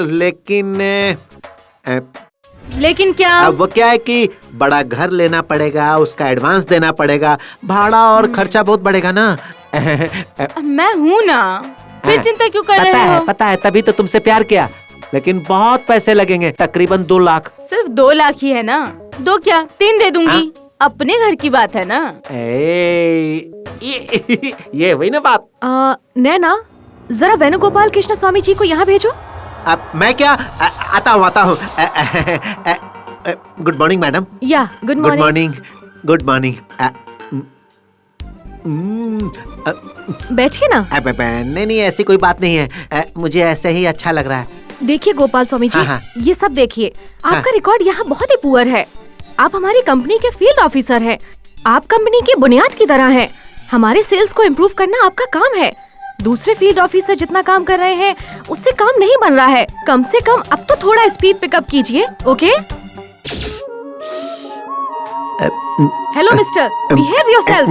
लेकिन
क्या?
अब वो क्या है कि बड़ा घर लेना पड़ेगा, उसका एडवांस देना पड़ेगा, भाड़ा और खर्चा बहुत बढ़ेगा ना।
मैं हूँ ना, फिर चिंता क्यों कर रहे हो?
पता है, तभी तो तुमसे प्यार किया, लेकिन बहुत पैसे लगेंगे, तकरीबन 2 लाख।
सिर्फ 2 लाख ही है ना? 2 क्या 3 दे दूंगी। अपने घर की बात है ना।
ये वही ना बात।
नैना, जरा वेणुगोपाल कृष्ण स्वामी जी को यहाँ भेजो।
अब मैं क्या? आता हूँ। Good morning madam.
या गुड मॉर्निंग।
Good morning.
बैठिए ना।
नहीं, ऐसी कोई बात नहीं है, मुझे ऐसे ही अच्छा लग रहा है।
देखिए गोपाल स्वामी जी, ये सब देखिए, आपका रिकॉर्ड यहाँ बहुत ही पुअर है। आप हमारी कंपनी के फील्ड ऑफिसर हैं। आप कंपनी की बुनियाद की तरह हैं। हमारे सेल्स को इम्प्रूव करना आपका काम है। दूसरे फील्ड ऑफिसर जितना काम कर रहे हैं उससे काम नहीं बन रहा है। कम से कम अब तो थोड़ा स्पीड पिकअप कीजिए, okay? Hello mister, behave yourself.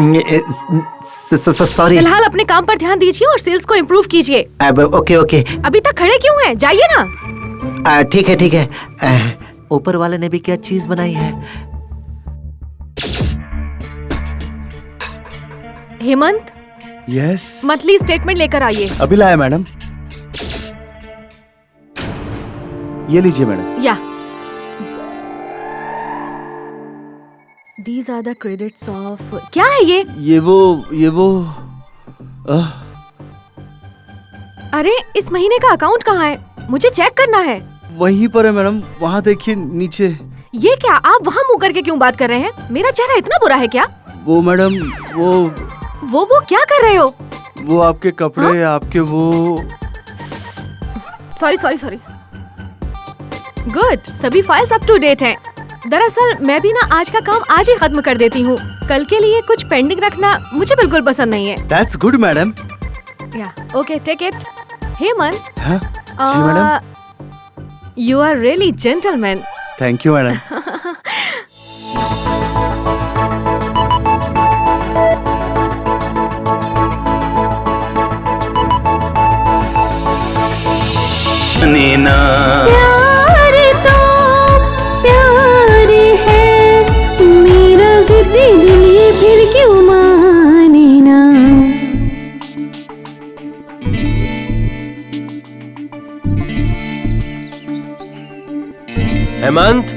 Sorry.
फिलहाल अपने काम पर ध्यान दीजिए और सेल्स को इम्प्रूव कीजिए।
ओके।
अभी तक खड़े क्यों हैं? जाइए ना।
ठीक है। ऊपर वाले ने भी क्या चीज बनाई है?
हेमंत,
यस,
मंथली स्टेटमेंट लेकर आइए।
अभी लाया मैडम। ये लीजिए मैडम।
या These are the credits of क्या है ये?
ये वो
अरे इस महीने का अकाउंट कहाँ है? मुझे चेक करना है।
वहीं पर है मैडम, वहाँ देखिए नीचे।
ये क्या, आप वहाँ मुँह करके क्यों बात कर रहे हैं? मेरा चेहरा इतना बुरा है क्या?
वो मैडम,
वो क्या कर रहे हो?
वो आपके कपड़े, आपके वो।
सॉरी। गुड, सभी फाइल्स अप टू डेट हैं। दरअसल मैं भी ना आज का काम आज ही खत्म कर देती हूँ। कल के लिए कुछ पेंडिंग रखना मुझे बिल्कुल पसंद नहीं है।
That's good madam.
या ओके, टेक इट। हेमंत।
जी madam.
You are really gentleman.
Thank you madam.
Neena
प्यार तो प्यार है मेरा, जिंदगी फिर क्यों माने ना।
हेमंत,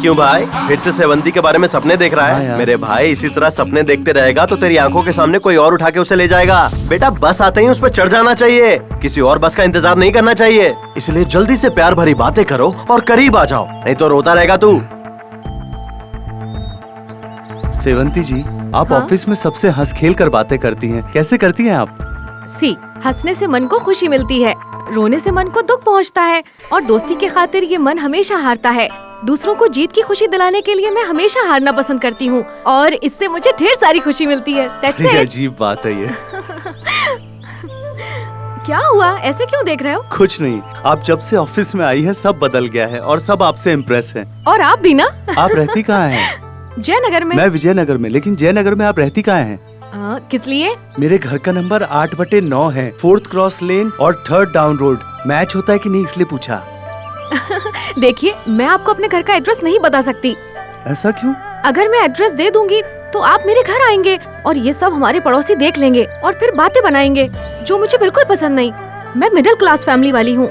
क्यों भाई फिर से सेवंती के बारे में सपने देख रहा है? मेरे भाई इसी तरह सपने देखते रहेगा तो तेरी आंखों के सामने कोई और उठा के उसे ले जाएगा। बेटा बस आते ही उस पर चढ़ जाना चाहिए, किसी और बस का इंतजार नहीं करना चाहिए। इसलिए जल्दी से प्यार भरी बातें करो और करीब आ जाओ, नहीं तो रोता रहेगा तू।
सेवंती जी, आप ऑफिस में सबसे हंस खेल कर बातें करती हैं, कैसे करती हैं आप?
सी, हंसने से मन को खुशी मिलती है, रोने से मन को दुख पहुंचता है, और दोस्ती के खातिर ये मन हमेशा हारता है। दूसरों को जीत की खुशी दिलाने के लिए मैं हमेशा हारना पसंद करती हूँ, और इससे मुझे ढेर सारी खुशी मिलती है। That's it।
अजीब बात है ये।
क्या हुआ, ऐसे क्यों देख रहे हो?
कुछ नहीं, आप जब से ऑफिस में आई है सब बदल गया है और सब आपसे इम्प्रेस हैं।
और आप भी ना।
आप रहती कहाँ हैं?
जयनगर में।
मैं विजयनगर में, लेकिन जयनगर में आप रहती कहाँ हैं?
किस लिए?
मेरे घर का नंबर 8/9 है, 4th क्रॉस लेन और 3rd डाउन रोड। मैच होता है कि नहीं इसलिए पूछा।
देखिए, मैं आपको अपने घर का एड्रेस नहीं बता सकती।
ऐसा क्यों?
अगर मैं एड्रेस दे दूंगी तो आप मेरे घर आएंगे और ये सब हमारे पड़ोसी देख लेंगे और फिर बातें बनाएंगे, जो मुझे बिल्कुल पसंद नहीं। मैं मिडिल क्लास फैमिली वाली हूँ।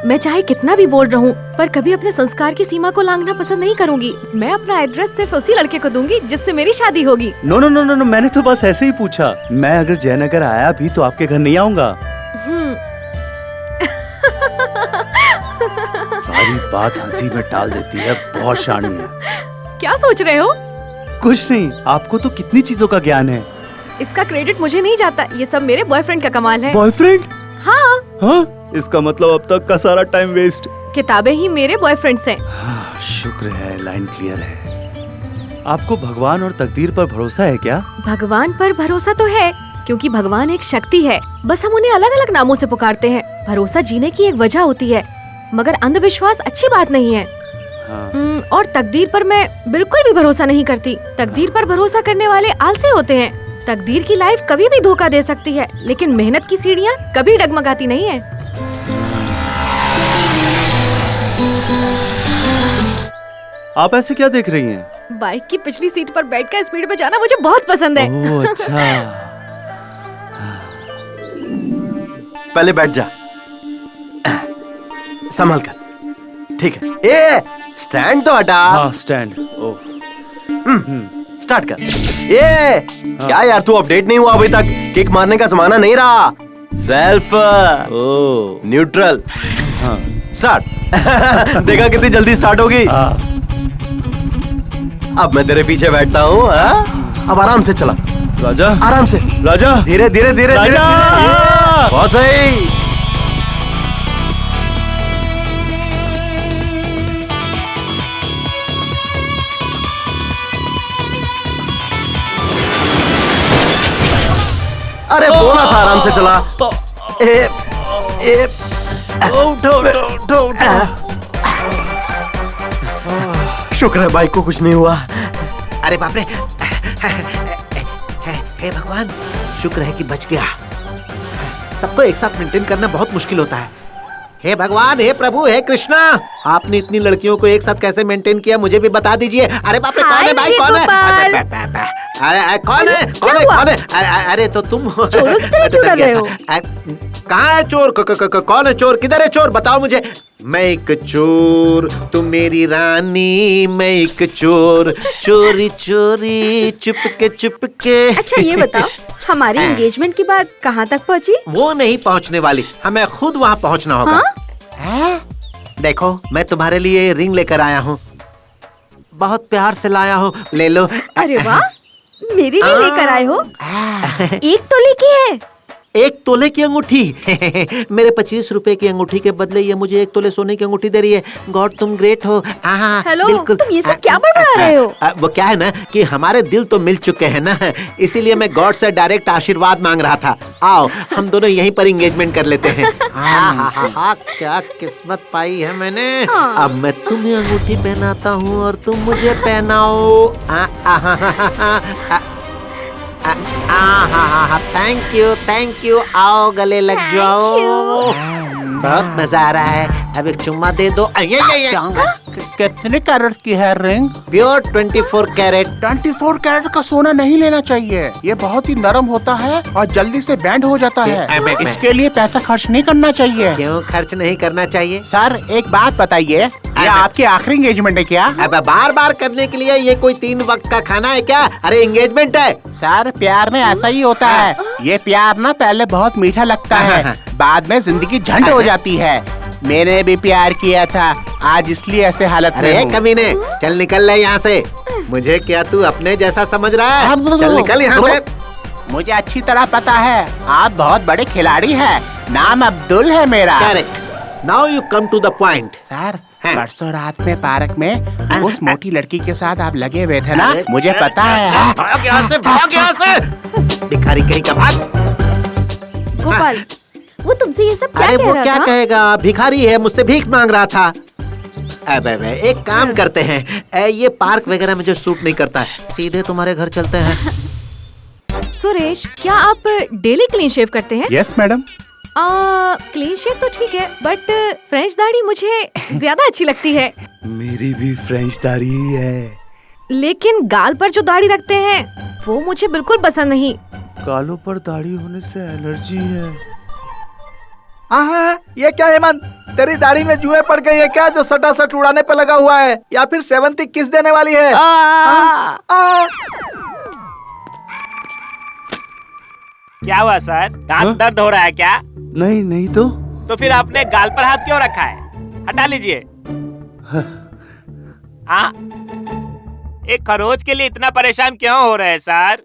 मैं चाहे कितना भी बोल रहूं, पर कभी अपने संस्कार की सीमा को लांघना पसंद नहीं करूंगी। मैं अपना एड्रेस सिर्फ उसी लड़के को दूंगी जिससे मेरी शादी होगी।
नो नो नो नो, मैंने तो बस ऐसे ही पूछा। मैं अगर जयनगर आया भी तो आपके घर नहीं आऊंगा। सारी बात हंसी में टाल देती है, बहुत शानी है।
क्या सोच रहे हो?
कुछ नहीं, आपको तो कितनी चीजों का ज्ञान है।
इसका क्रेडिट मुझे नहीं जाता, ये सब मेरे बॉयफ्रेंड का कमाल है।
बॉयफ्रेंड?
हाँ।
हाँ? इसका मतलब अब तक का सारा टाइम वेस्ट।
किताबें ही मेरे बॉयफ्रेंड्स हैं।
शुक्र है, लाइन क्लियर है। आपको भगवान और तकदीर पर भरोसा है क्या?
भगवान पर भरोसा तो है, क्योंकि भगवान एक शक्ति है, बस हम उन्हें अलग अलग नामों से पुकारते हैं। भरोसा जीने की एक वजह होती है, मगर अंधविश्वास अच्छी बात नहीं है।
हाँ।
और तकदीर पर मैं बिल्कुल भी भरोसा नहीं करती। तकदीर पर भरोसा करने वाले आलसी होते हैं। तकदीर की लाइफ कभी भी धोखा दे सकती है, लेकिन मेहनत की सीढ़ियाँ कभी डगमगाती नहीं है।
आप ऐसे क्या देख रही हैं?
बाइक की पिछली सीट पर बैठकर स्पीड में जाना मुझे बहुत पसंद है।
ओह अच्छा।
पहले बैठ जा, संभल कर। ठीक है। ए, स्टैंड तो हटा।
हाँ, स्टैंड। ओह।
स्टार्ट कर। ये क्या यार, तू अपडेट नहीं हुआ अभी तक? किक मारने का जमाना नहीं रहा। Self neutral.
हाँ।
स्टार्ट। देखा कितनी जल्दी स्टार्ट होगी। अब मैं तेरे पीछे बैठता हूँ। अब आराम से चला
राजा,
आराम से।
राजा,
धीरे धीरे धीरे धीरे। बहुत सही। अरे बोला था आराम से चला। उठो। शुक्र है बाइक को कुछ नहीं हुआ।
अरे बाप रे, हे भगवान, शुक्र है कि बच गया। सबको एक साथ मेंटेन करना बहुत मुश्किल होता है। हे भगवान, हे प्रभु, हे कृष्णा, आपने इतनी लड़कियों को एक साथ कैसे मेंटेन किया, मुझे भी बता दीजिए। अरे बाप रे, कौन है भाई, कौन है? अरे कौन है, कौन है, कौन है? अरे तो तुम
चोरों की तरह क्यों डर रहे हो?
कहाँ है चोर? कौन है चोर? किधर है चोर? बताओ मुझे। मैं एक चोर, तुम मेरी रानी। मैं एक चोर, चोरी चोरी चुपके।
अच्छा ये बताओ, हमारी एंगेजमेंट की बात कहाँ तक पहुँची?
वो नहीं पहुँचने वाली, हमें खुद वहाँ पहुँचना होगा।
हाँ?
देखो, मैं तुम्हारे लिए रिंग लेकर आया हूँ, बहुत प्यार से लाया हूँ, ले लो।
अरे वाह, मेरे लिए लेकर आए हो? 1 तोले की है?
1 तोले की अंगूठी। मेरे 25 रुपए की अंगूठी के बदले ये मुझे 1 तोले सोने की अंगूठी दे रही है। गॉड, तुम ग्रेट हो।
हेलो,
बिल्कुल।
तुम ये सब क्या बड़बड़ा रहे हो?
वो क्या है ना कि हमारे दिल तो मिल चुके हैं ना, इसीलिए मैं गॉड से डायरेक्ट आशीर्वाद मांग रहा था। आओ, हम दोनों यहीं पर एंगेजमेंट कर लेते हैं। क्या किस्मत पाई है मैंने। अब मैं तुम्हें अंगूठी पहनाता हूँ और तुम मुझे पहनाओ। Thank you. आओ, गले लग जाओ। बहुत मजा आ रहा है। अब एक चुम्मा दे दो।
कितने कैरेट की है रिंग?
Pure 24 carat.
24 कैरेट का सोना नहीं लेना चाहिए, ये बहुत ही नरम होता है और जल्दी से बैंड हो जाता है। इसके लिए पैसा खर्च नहीं करना चाहिए।
क्यों खर्च नहीं करना चाहिए?
सर एक बात बताइए, ये आपकी आखिरी एंगेजमेंट है क्या?
अब बार बार करने के लिए ये कोई 3 वक्त का खाना है क्या? अरे एंगेजमेंट है।
सर प्यार में ऐसा ही होता है, ये प्यार ना पहले बहुत मीठा लगता है, बाद में जिंदगी झंड हो जाती है। मैंने भी प्यार किया था, आज इसलिए ऐसे हालत में हूँ।
कमीने, चल निकल ले यहाँ से। मुझे क्या तू अपने जैसा समझ रहा है? चल निकल यहाँ से।
मुझे अच्छी तरह पता है, आप बहुत बड़े खिलाड़ी हैं। नाम अब्दुल है मेरा।
Correct. Now you come to the point.
Sir, परसों रात में पार्क में उस मोटी लड़की के साथ आप लगे हुए थे ना, मुझे पता है।
भाग यहाँ से, भाग यहाँ से। भिखारी कहीं का भाग।
गोपाल, वो तुमसे ये सब क्या
अरे
कह
वो
रहा
क्या
था?
कहेगा, भिखारी है, मुझसे भीख मांग रहा था। अबे एक काम करते हैं, ये पार्क वगैरह में जो सूट नहीं करता है, सीधे तुम्हारे घर चलते हैं।
सुरेश, क्या आप डेली क्लीन शेव करते हैं?
Yes madam.
क्लीन शेव तो ठीक है, बट फ्रेंच दाढ़ी मुझे ज्यादा अच्छी लगती है।
मेरी भी फ्रेंच दाढ़ी ही है।
लेकिन गाल पर जो दाढ़ी रखते हैं वो मुझे बिल्कुल पसंद नहीं।
गालों पर दाढ़ी होने से एलर्जी है।
ये क्या हेमंत, तेरी दाढ़ी में जुएं पड़ गई है क्या, जो सटा सट उड़ाने पे लगा हुआ है, या फिर सेवंती किस देने वाली है?
क्या हुआ सर, दांत दर्द हो रहा है क्या?
नहीं नहीं तो
फिर आपने गाल पर हाथ क्यों रखा है? हटा लीजिए। हाँ, एक खरोच के लिए इतना परेशान क्यों हो रहे हैं सर?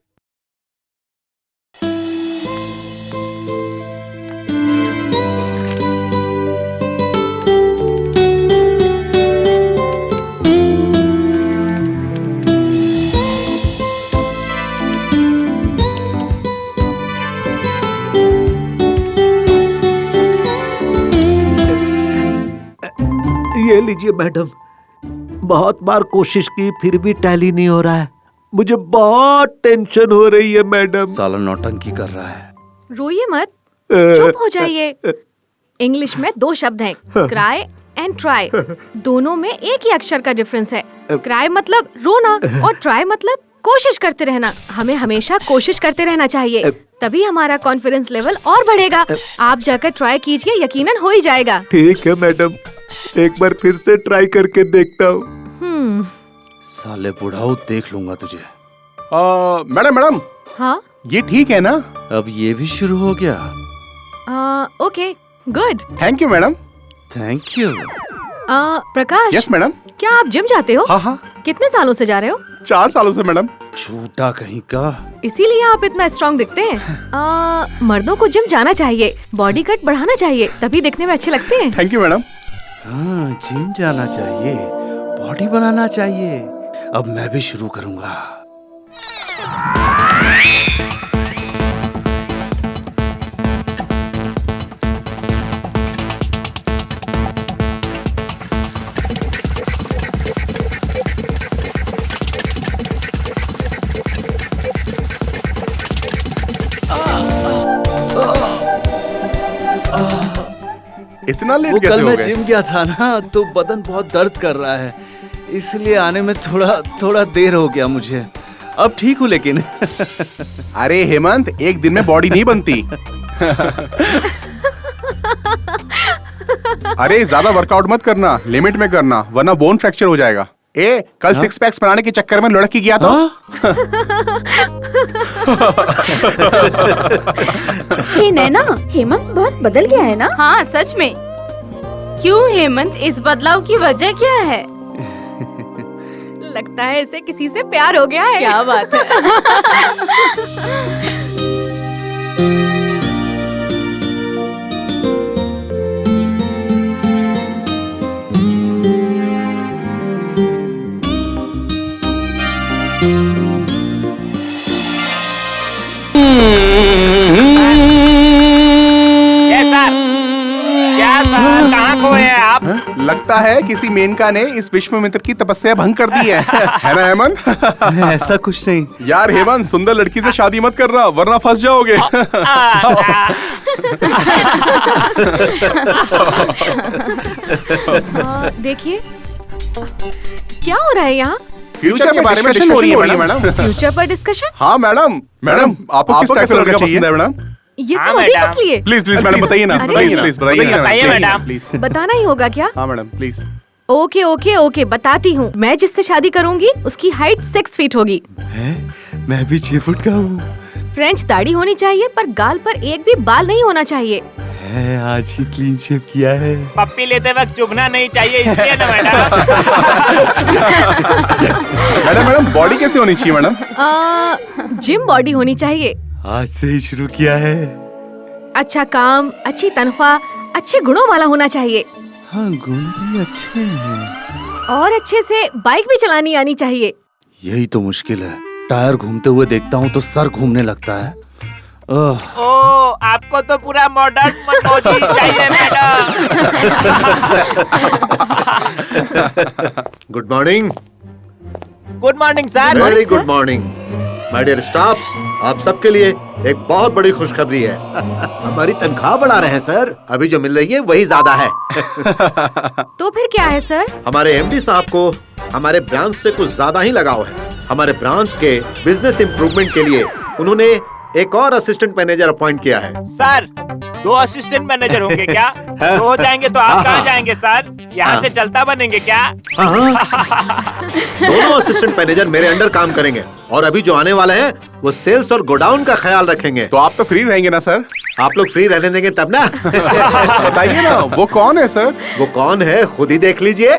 ये लीजिए मैडम, बहुत बार कोशिश की फिर भी टैली नहीं हो रहा है। मुझे बहुत टेंशन हो रही है मैडम।
साला नौटंकी कर रहा है।
रोइए मत, चुप हो जाइए। इंग्लिश में 2 शब्द हैं, क्राई एंड ट्राई। दोनों में एक ही अक्षर का डिफरेंस है। क्राई मतलब रोना और ट्राई मतलब कोशिश करते रहना। हमें हमेशा कोशिश करते रहना चाहिए, तभी हमारा कॉन्फिडेंस लेवल और बढ़ेगा। आप जाकर ट्राई कीजिए, यकीनन हो ही जाएगा।
ठीक है मैडम, एक बार फिर से ट्राई करके देखता हूँ।
साले बुढ़ाऊ, देख लूंगा तुझे।
मैडम मैडम,
हाँ,
ये ठीक है ना?
अब ये भी शुरू हो गया।
Okay, good.
Thank you madam.
Thank you.
Prakash.
Yes madam.
क्या आप जिम जाते हो?
हाँ हाँ।
कितने सालों से जा रहे हो?
4 सालों से मैडम।
झूठा कहीं का।
इसीलिए आप इतना स्ट्रॉन्ग दिखते हैं। मर्दों को जिम जाना चाहिए, बॉडी कट बढ़ाना चाहिए, तभी दिखने में अच्छे लगते हैं।
Thank you madam.
हाँ, जिम जाना चाहिए, बॉडी बनाना चाहिए। अब मैं भी शुरू करूंगा।
इतना लेट
वो
कैसे
कल
हो
मैं
गए?
जिम गया था ना, तो बदन बहुत दर्द कर रहा है, इसलिए आने में थोड़ा देर हो गया मुझे। अब ठीक हूँ लेकिन।
अरे हेमंत, एक दिन में बॉडी नहीं बनती। अरे ज्यादा वर्कआउट मत करना, लिमिट में करना, वरना बोन फ्रैक्चर हो जाएगा। कल 6 पैक्स बनाने के चक्कर में लड़की गया था।
हे नैना, हेमंत बहुत बदल गया है ना?
हाँ, सच में। क्यों हेमंत, इस बदलाव की वजह क्या है? लगता है इसे किसी से प्यार हो गया है। क्या बात है।
कहाँ खोए हैं आप?
लगता है किसी मेनका ने इस विश्वामित्र की तपस्या भंग कर दी है ना हेमंत?
ऐसा कुछ नहीं
यार हेमंत, सुंदर लड़की से शादी मत करना, वरना फंस जाओगे।
देखिए, क्या हो रहा है यहाँ?
फ्यूचर के बारे में डिस्कशन हो रही है मैडम।
फ्यूचर पर डिस्कशन?
हाँ मैडम। मैडम, आपको किस टाइप का लड़का पसंद है मैडम?
ये सब अभी किस लिए?
प्लीज प्लीज मैडम, बताइए ना,
बताइए मैडम।
प्लीज।
बताना ही होगा क्या?
हाँ madam, please.
Okay okay okay, बताती हूँ। मैं जिससे शादी करूंगी उसकी हाइट 6 फीट होगी।
मैं भी 6 फुट का हूँ।
फ्रेंच दाढ़ी होनी चाहिए, पर गाल पर एक भी बाल नहीं होना चाहिए।
आज ही क्लीन शेव किया है।
पप्पी लेते वक्त चुभना नहीं चाहिए, इसलिए ना मैडम।
मैडम बॉडी कैसे होनी चाहिए मैडम?
जिम बॉडी होनी चाहिए।
आज से ही शुरू किया है।
अच्छा काम, अच्छी तनख्वाह, अच्छे गुणों वाला होना चाहिए।
हाँ, गुण भी अच्छे हैं।
और अच्छे से बाइक भी चलानी आनी चाहिए।
यही तो मुश्किल है। टायर घूमते हुए देखता हूँ तो सर घूमने लगता है।
ओ, आपको तो पूरा मॉडर्न मनोजी चाहिए madam.
Good morning.
Good morning sir.
Very good morning my dear staffs. आप सबके लिए एक बहुत बड़ी खुशखबरी है। हमारी तनख्वाह बढ़ा रहे हैं सर। अभी जो मिल रही है वही ज्यादा है।
तो फिर क्या है सर?
हमारे एमडी साहब को हमारे ब्रांच से कुछ ज्यादा ही लगाव है। हमारे ब्रांच के बिजनेस इम्प्रूवमेंट के लिए उन्होंने एक और असिस्टेंट मैनेजर अपॉइंट किया है।
सर, 2 असिस्टेंट मैनेजर होंगे क्या? 2 हो जाएंगे तो आप कहाँ जाएंगे सर? यहाँ से चलता बनेंगे क्या?
दोनों असिस्टेंट मैनेजर मेरे अंडर काम करेंगे और अभी जो आने वाले हैं वो सेल्स और गोडाउन का ख्याल रखेंगे।
तो आप तो फ्री रहेंगे ना सर?
आप लोग फ्री रहने देंगे तब ना।
बताइए ना, वो कौन है सर?
वो कौन है खुद ही देख लीजिए।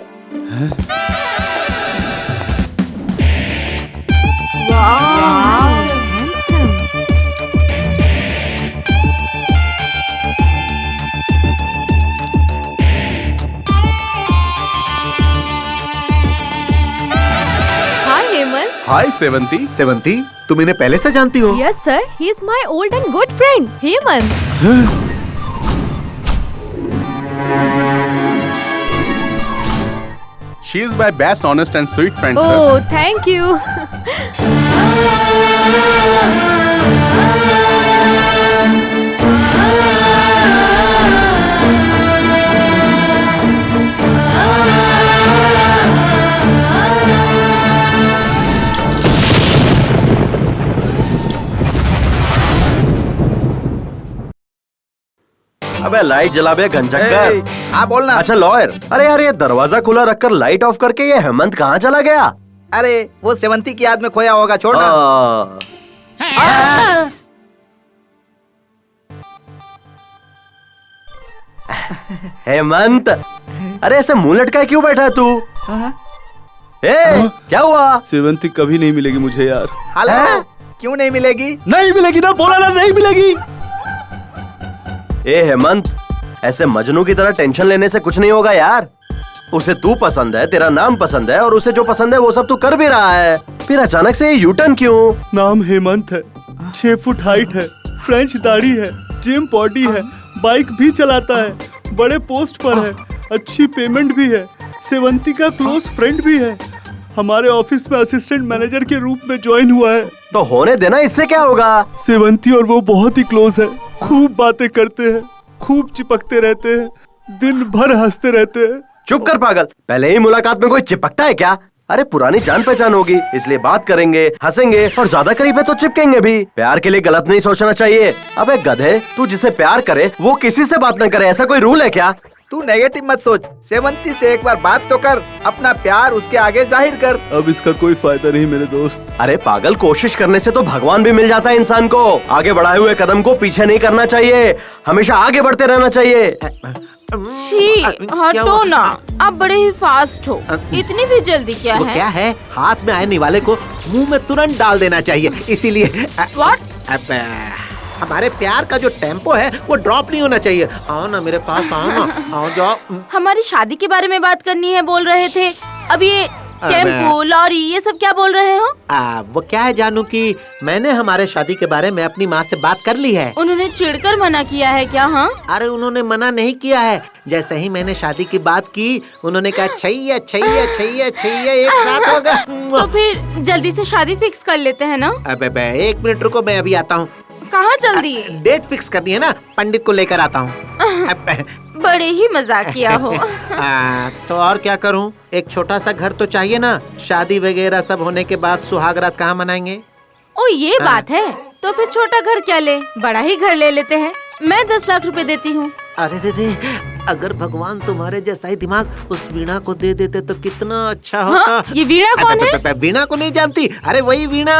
हाय सेवंती।
सेवंती, तुम इन्हें पहले से जानती हो?
Yes sir, he is my old and good friend Hemant.
She is my best, honest and sweet friend, sir.
Oh, thank you.
अबे लाइट जला बे घनचक्कर।
हाँ बोलना।
अच्छा लॉयर, अरे यार ये दरवाजा खुला रखकर लाइट ऑफ करके ये हेमंत कहाँ चला गया?
अरे वो सेवंती की याद में खोया होगा, छोड़ना।
हेमंत, अरे ऐसे मुंह लटका क्यों बैठा है तू? क्या हुआ?
सेवंती कभी नहीं मिलेगी मुझे यार।
हेलो, क्यों नहीं मिलेगी?
नहीं मिलेगी ना, बोला ना नहीं मिलेगी।
ए हेमंत, ऐसे मजनू की तरह टेंशन लेने से कुछ नहीं होगा यार। उसे तू पसंद है, तेरा नाम पसंद है और उसे जो पसंद है वो सब तू कर भी रहा है, फिर अचानक से ये यूटर्न क्यों?
नाम हेमंत है, 6 फुट हाइट है, फ्रेंच दाढ़ी है, जिम बॉडी है, बाइक भी चलाता है, बड़े पोस्ट पर है, अच्छी पेमेंट भी है, सेवंती का क्लोज फ्रेंड भी है, हमारे ऑफिस में असिस्टेंट मैनेजर के रूप में ज्वाइन हुआ है।
तो होने देना, इससे क्या होगा?
सेवंती और वो बहुत ही क्लोज है, खूब बातें करते हैं, खूब चिपकते रहते हैं, दिन भर हंसते रहते हैं।
चुप कर पागल, पहले ही मुलाकात में कोई चिपकता है क्या? अरे पुरानी जान पहचान होगी, इसलिए बात करेंगे, हंसेंगे और ज्यादा करीब है तो चिपकेंगे भी। प्यार के लिए गलत नहीं सोचना चाहिए। अबे गधे, तू जिसे प्यार करे वो किसी से बात न करे, ऐसा कोई रूल है क्या?
तू नेगेटिव मत सोच, सेवंती से एक बार बात तो कर, अपना प्यार उसके आगे जाहिर कर।
अब इसका कोई फायदा नहीं मेरे दोस्त।
अरे पागल, कोशिश करने से तो भगवान भी मिल जाता है इंसान को। आगे बढ़ाए हुए कदम को पीछे नहीं करना चाहिए, हमेशा आगे बढ़ते रहना चाहिए।
छी, हटो ना, आप बड़े ही फास्ट हो, इतनी भी जल्दी क्या
वो
है?
क्या है, हाथ में आने वाले को मुंह में तुरंत डाल देना चाहिए, इसीलिए हमारे प्यार का जो टेम्पो है वो ड्रॉप नहीं होना चाहिए। आओ ना मेरे पास, आओ ना, आओ जाओ।
हमारी शादी के बारे में बात करनी है बोल रहे थे, अब ये टेम्पो, लॉरी, ये सब क्या बोल रहे हो?
वो क्या है जानू कि मैंने हमारे शादी के बारे में अपनी माँ से बात कर ली है।
उन्होंने चिढ़कर मना किया है क्या? हाँ,
अरे उन्होंने मना नहीं किया है, जैसे ही मैंने शादी की बात की उन्होंने कहा छैया छैया छैया छैया एक साथ होगा।
तो फिर जल्दी से शादी फिक्स कर लेते हैं ना?
अबे 1 मिनट रुको, मैं अभी आता हूँ।
कहाँ जल्दी?
डेट फिक्स करनी है ना, पंडित को लेकर आता हूँ।
बड़े ही मजाकिया हो।
तो और क्या करूँ, एक छोटा सा घर तो चाहिए ना, शादी वगैरह सब होने के बाद सुहागरात कहाँ मनाएंगे?
ओ ये बात है, तो फिर छोटा घर क्या ले, बड़ा ही घर ले लेते हैं। मैं 10 लाख रुपए देती हूँ।
अरे रे, अगर भगवान तुम्हारे जैसा ही दिमाग उस वीणा को दे देते तो कितना अच्छा होता।
हाँ, ये वीणा कौन है?
वीणा को नहीं जानती? अरे वही वीणा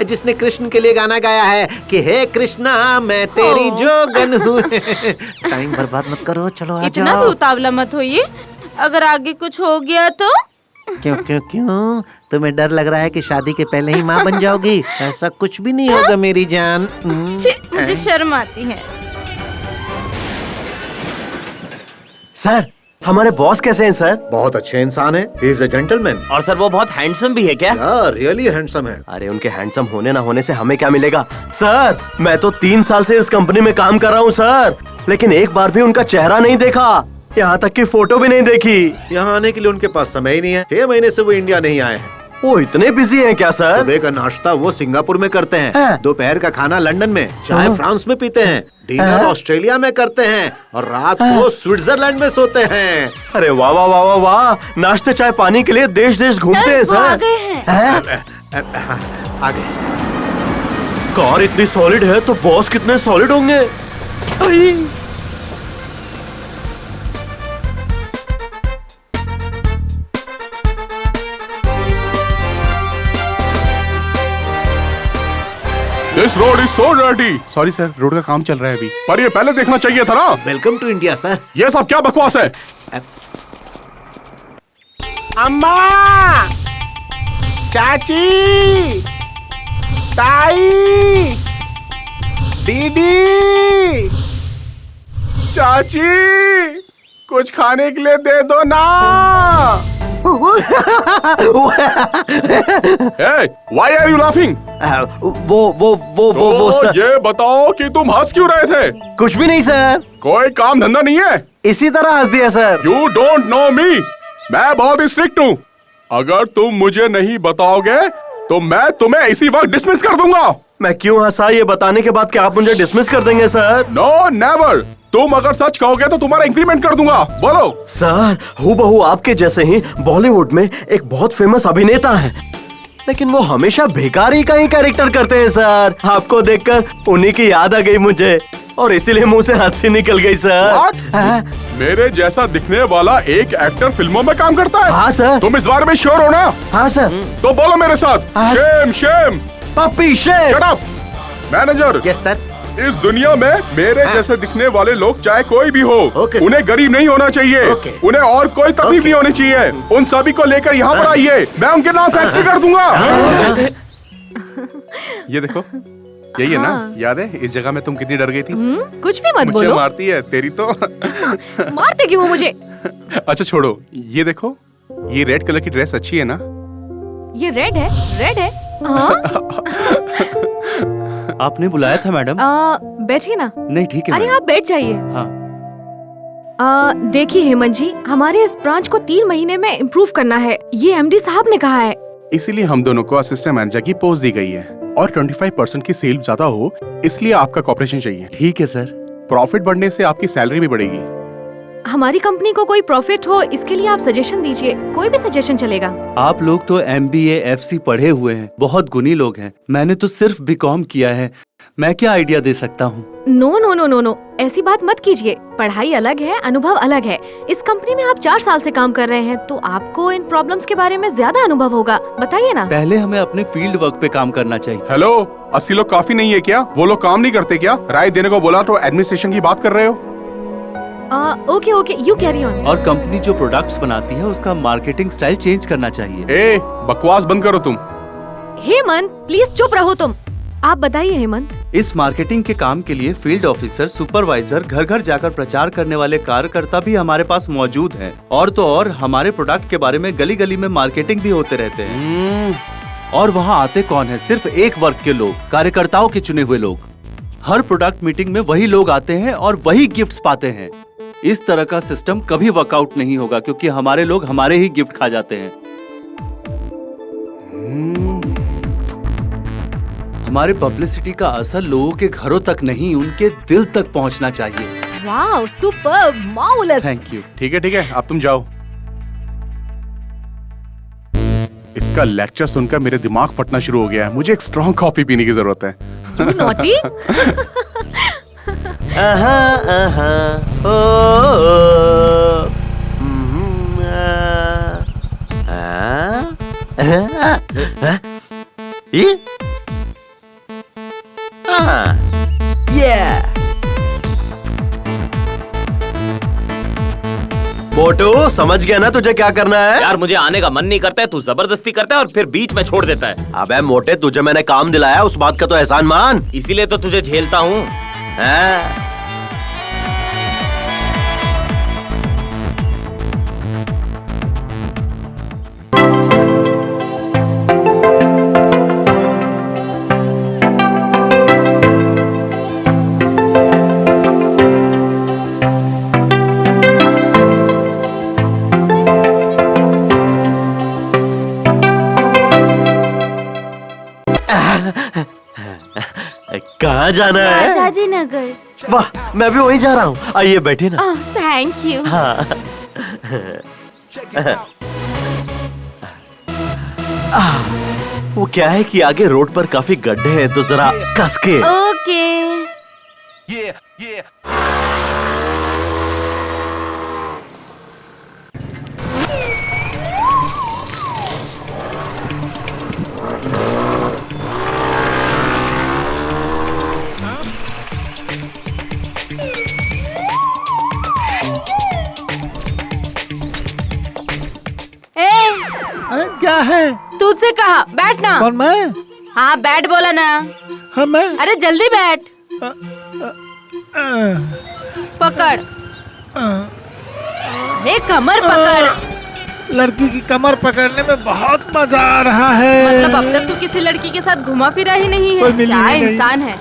जिसने कृष्ण के लिए गाना गाया है कि हे कृष्णा मैं तेरी जोगन हूँ। टाइम बर्बाद मत करो, चलो आ जाओ।
इतना भी उतावला मत होइए, अगर आगे कुछ हो गया तो
क्यों क्यों क्यों? तुम्हें डर लग रहा है कि शादी के पहले ही माँ बन जाओगी? ऐसा कुछ भी नहीं होगा मेरी जान।
छी, मुझे शर्म आती है।
सर, हमारे बॉस कैसे हैं सर?
बहुत अच्छे इंसान है। He is a gentleman.
और सर वो बहुत हैंडसम भी है क्या?
रियली हैंडसम है।
अरे उनके हैंडसम होने ना होने से हमें क्या मिलेगा? सर, मैं तो 3 साल से इस कंपनी में काम कर रहा हूँ सर, लेकिन एक बार भी उनका चेहरा नहीं देखा, यहाँ तक कि फोटो भी नहीं देखी।
यहाँ आने के लिए उनके पास समय ही नहीं है। 6 महीने से वो इंडिया नहीं आए हैं।
वो इतने बिजी हैं क्या सर?
सुबह का नाश्ता वो सिंगापुर में करते हैं, दोपहर का खाना लंदन में, चाय फ्रांस में पीते हैं, डिनर ऑस्ट्रेलिया में करते हैं और रात को स्विट्जरलैंड में सोते हैं।
अरे वाह वाह वाह वाह वाह, नाश्ते चाय पानी के लिए देश देश घूमते हैं
वो आ गए हैं।
आगे।
कार इतनी सॉलिड है तो बॉस कितने सॉलिड होंगे?
This road is so dirty. Sorry sir, road का काम चल रहा है अभी, पर ये पहले देखना चाहिए था ना।
Welcome to India sir.
ये सब क्या बकवास है?
अम्मा, चाची, ताई, दीदी, चाची, कुछ खाने के लिए दे दो ना।
Hey, why are you laughing?
वो सर।
ये बताओ कि तुम हंस क्यों रहे थे?
कुछ भी नहीं सर।
कोई काम धंधा नहीं है?
इसी तरह हंस दिया sir.
You don't know me. मैं बहुत स्ट्रिक्ट हूँ। अगर तुम मुझे नहीं बताओगे तो मैं तुम्हें इसी वक्त डिसमिस कर दूंगा।
मैं क्यों हंसा ये बताने के बाद क्या आप मुझे डिसमिस कर देंगे सर?
No never. तुम अगर सच कहोगे तो तुम्हारा इंक्रीमेंट कर दूंगा। बोलो।
सर, हूबहू आपके जैसे ही बॉलीवुड में एक बहुत फेमस अभिनेता है, लेकिन वो हमेशा भिखारी का ही कैरेक्टर करते हैं सर। आपको देखकर उन्हीं की याद आ गई मुझे और इसीलिए मुंह से हंसी निकल गई सर।
मेरे जैसा दिखने वाला एक एक्टर फिल्मों में काम करता है?
हाँ सर।
तुम इस बारे में श्योर हो ना?
हाँ सर।
तो बोलो मेरे साथ, Shem Shem.
Puppy shame.
Shut up. Manager.
Yes sir.
इस दुनिया में मेरे जैसे दिखने वाले लोग चाहे कोई भी हो, उन्हें गरीब नहीं होना चाहिए, उन्हें और कोई तकलीफ नहीं होनी चाहिए। उन सभी को लेकर यहाँ पर आइए, मैं उनके नाम फैक्ट्री कर दूंगा। ये देखो, यही है ना? याद है इस जगह में तुम कितनी डर गई थी?
कुछ भी मत
मुझे
बोलो।
मारती है तेरी तो।
मार देगी वो मुझे।
अच्छा छोड़ो, ये देखो, ये रेड कलर की ड्रेस अच्छी है ना?
ये रेड है, रेड है। हाँ?
आपने बुलाया था मैडम?
बैठिए ना।
नहीं ठीक है।
अरे आप बैठ जाइए।
हाँ।
देखिए हेमंत जी, हमारे इस ब्रांच को 3 महीने में इम्प्रूव करना है, ये एमडी साहब ने कहा है।
इसीलिए हम दोनों को असिस्टेंट मैनेजर की पोस्ट दी गई है और 25% की सेल ज्यादा हो, इसलिए आपका कॉपरेशन चाहिए।
ठीक है सर।
प्रॉफिट बढ़ने से आपकी सैलरी भी बढ़ेगी।
हमारी कंपनी को कोई प्रॉफिट हो, इसके लिए आप सजेशन दीजिए, कोई भी सजेशन चलेगा।
आप लोग तो MBA FC पढ़े हुए हैं, बहुत गुणी लोग हैं। मैंने तो सिर्फ BCom किया है, मैं क्या आइडिया दे सकता हूँ?
No no no no no, ऐसी बात मत कीजिए। पढ़ाई अलग है, अनुभव अलग है। इस कंपनी में आप 4 साल से काम कर रहे हैं, तो आपको इन प्रॉब्लम्स के बारे में ज्यादा अनुभव होगा। बताइए ना।
पहले हमें अपने फील्ड वर्क पे काम करना चाहिए।
हेलो, 80 लोग काफी नहीं है क्या? वो लोग काम नहीं करते क्या? राय देने को बोला तो एडमिनिस्ट्रेशन की बात कर रहे हो?
Okay okay, you carry on.
और कंपनी जो प्रोडक्ट्स बनाती है उसका मार्केटिंग स्टाइल चेंज करना चाहिए।
ए, बकवास बंद करो तुम।
हेमंत प्लीज चुप रहो तुम। आप बताइए हेमंत।
इस मार्केटिंग के काम के लिए फील्ड ऑफिसर, सुपरवाइजर, घर घर जाकर प्रचार करने वाले कार्यकर्ता भी हमारे पास मौजूद हैं। और तो और हमारे प्रोडक्ट के बारे में गली गली में मार्केटिंग भी होते रहते हैं। और वहाँ आते कौन है? सिर्फ एक वर्ग के लोग, कार्यकर्ताओं के चुने हुए लोग। हर प्रोडक्ट मीटिंग में वही लोग आते हैं और वही गिफ्ट्स पाते हैं। इस तरह का सिस्टम कभी वर्कआउट नहीं होगा, क्योंकि हमारे लोग हमारे ही गिफ्ट खा जाते हैं। हमारे पब्लिसिटी का असर लोगों के घरों तक नहीं, उनके दिल तक पहुंचना चाहिए।
Wow, super, marvellous.
Thank you. ठीक है, अब तुम जाओ। इसका लेक्चर सुनकर मेरे दिमाग फटना शुरू हो गया है। मुझे एक स्ट्रॉन्ग कॉफी पीने की जरूरत है।
नॉटी।
मोटू समझ गया ना तुझे क्या करना है?
यार मुझे आने का मन नहीं करता है, तू जबरदस्ती करता है और फिर बीच में छोड़ देता है।
अबे मोटे, तुझे मैंने काम दिलाया, उस बात का तो एहसान मान।
इसीलिए तो तुझे झेलता हूँ।
कहाँ जाना है?
राजाजी नगर।
वाह, मैं भी वहीं जा रहा हूँ। आइए बैठिए ना।
Thank you.
हाँ। वो क्या है कि आगे रोड पर काफी गड्ढे हैं, तो जरा कस के।
ओके।
क्या है?
तुझसे कहा बैठना।
कौन, मैं?
हाँ बैठ बोला ना।
हाँ मैं।
अरे जल्दी बैठ। पकड़। अरे कमर पकड़।
लड़की की कमर पकड़ने में बहुत मजा आ रहा है।
मतलब अब तक तू किसी लड़की के साथ घुमा फिरा ही नहीं है? क्या इंसान है।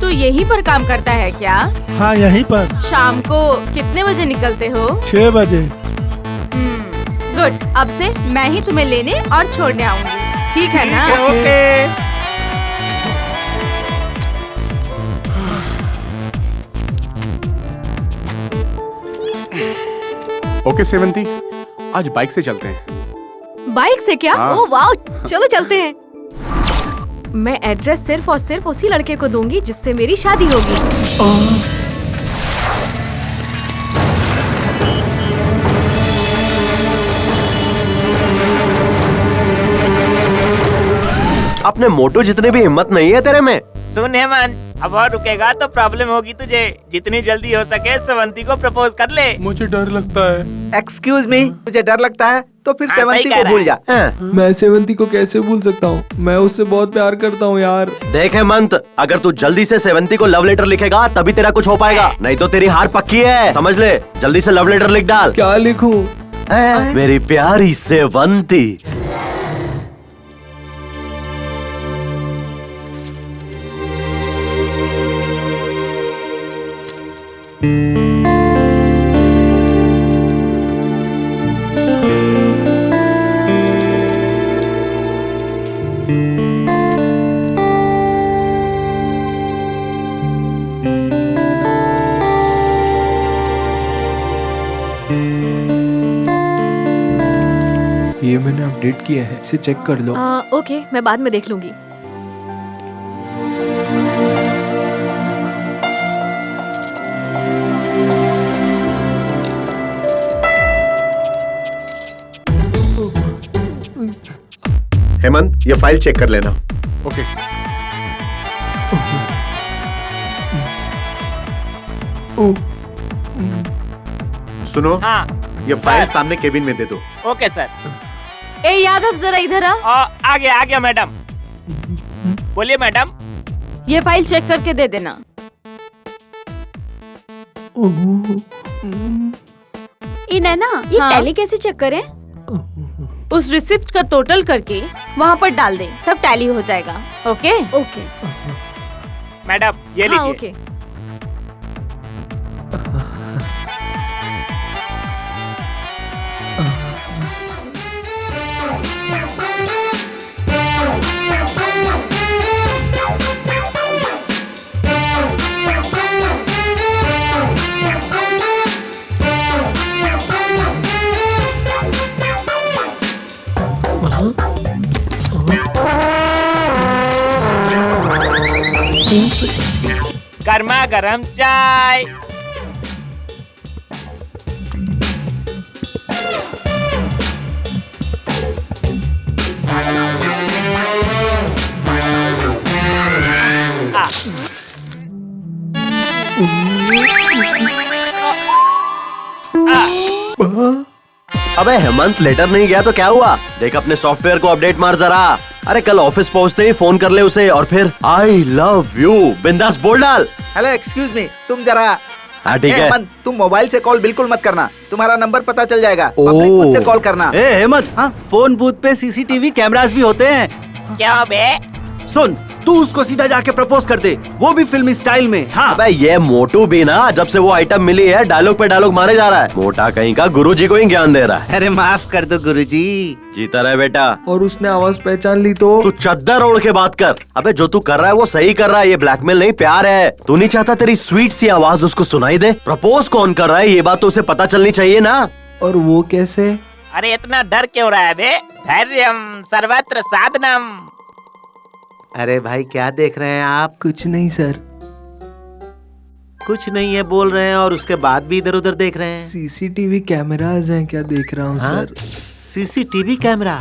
तू यहीं पर काम करता है क्या?
हाँ यहीं पर। शाम
को कितने बजे निकलते हो?
6 बजे।
गुड, अब से मैं ही तुम्हें लेने और छोड़ने आऊंगी, ठीक है ना?
ओके।
ओके सेवंती, आज बाइक से चलते हैं।
बाइक से क्या?
हाँ।
ओह वाह, चलो चलते हैं। मैं एड्रेस सिर्फ और सिर्फ उसी लड़के को दूंगी जिससे मेरी शादी होगी।
अपने मोटू जितने भी हिम्मत नहीं है तेरे में।
सुन हेमंत, अब और रुकेगा तो प्रॉब्लम होगी तुझे। जितनी जल्दी हो सके सेवंती को प्रपोज कर ले।
मुझे डर लगता है।
एक्सक्यूज मी, तुझे डर लगता है तो फिर सेवंती को भूल जा।
मैं सेवंती को कैसे भूल सकता हूँ? मैं उससे बहुत प्यार करता हूँ यार।
देख हेमंत, अगर तू जल्दी से सेवंती को लव लेटर लिखेगा तभी तेरा कुछ हो पाएगा, नहीं तो तेरी हार पक्की है, समझ ले। जल्दी से लव लेटर लिख डाल।
क्या लिखूं?
मेरी प्यारी सेवंती।
ये मैंने अपडेट किया है, इसे चेक कर लो।
ओके, मैं बाद में देख लूंगी।
हेमंत, ये फाइल चेक कर लेना।
ओके।
सुनो,
हाँ
ये फाइल सामने केबिन में दे दो।
Okay sir.
ए यादव, जरा इधर आ।
आ गया मैडम। बोलिए मैडम।
ये फाइल चेक करके दे देना।
ये नैना, ये टैली कैसे चेक करें?
उस रिसिप्ट का टोटल करके वहाँ पर डाल दे, तब टैली हो जाएगा। Okay
okay.
मैडम ये लीजिए।
ओके।
गर्मा गरम चाय।
अबे हेमंत, लेटर नहीं गया तो क्या हुआ? देख अपने सॉफ्टवेयर को अपडेट मार जरा। अरे कल ऑफिस पहुंचते ही फोन कर ले उसे और फिर आई लव यू बिंदास बोल डाल।
हेलो एक्सक्यूज मी, तुम जरा
हाँ ठीक है।
हेमंत, तुम मोबाइल से कॉल बिल्कुल मत करना, तुम्हारा नंबर पता चल जाएगा। पब्लिक खुद से कॉल करना।
ए हेमंत, फोन बूथ पे सीसीटीवी कैमरास भी होते हैं।
क्या बे?
सुन, तू उसको सीधा जाके प्रपोज कर दे, वो भी फिल्मी स्टाइल में। हाँ।
अबे ये मोटू भी ना, जब से वो आइटम मिली है डायलॉग पे डायलॉग मारे जा रहा है। मोटा कहीं का गुरुजी को ही ज्ञान दे रहा है।
अरे माफ कर दो गुरुजी।
जीता रहे बेटा।
और उसने आवाज पहचान ली तो?
तू चद्दर ओढ़ के बात कर। अबे जो तू कर रहा है वो सही कर रहा है, ये ब्लैकमेल नहीं प्यार है। तू नहीं चाहता तेरी स्वीट सी आवाज उसको सुनाई दे? प्रपोज कौन कर रहा है ये बात तो उसे पता चलनी चाहिए ना।
और वो कैसे?
अरे इतना डर क्यों रहा है बे? धैर्यम सर्वत्र साधनम।
अरे भाई क्या देख रहे हैं आप?
कुछ नहीं सर।
कुछ नहीं है बोल रहे हैं और उसके बाद भी इधर उधर देख रहे हैं।
सीसीटीवी कैमराज हैं क्या देख रहा हूँ सर।
CCTV camera?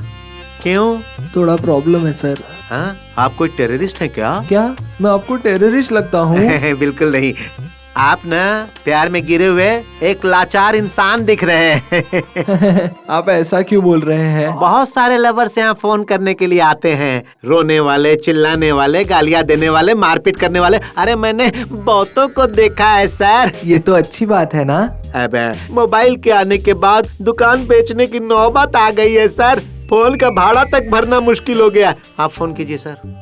क्यों?
थोड़ा प्रॉब्लम है सर।
हाँ? आप कोई टेररिस्ट है क्या?
क्या मैं आपको टेररिस्ट लगता हूँ?
बिल्कुल नहीं, आप ना प्यार में गिरे हुए एक लाचार इंसान दिख रहे हैं।
आप ऐसा क्यों बोल रहे हैं?
बहुत सारे लवर्स यहाँ फोन करने के लिए आते हैं, रोने वाले, चिल्लाने वाले, गालियाँ देने वाले, मारपीट करने वाले। अरे मैंने बहुतों को देखा है सर।
ये तो अच्छी बात है ना।
अबे मोबाइल के आने के बाद दुकान बेचने की नौबत आ गई है सर। फोन का भाड़ा तक भरना मुश्किल हो गया। आप फोन कीजिए सर।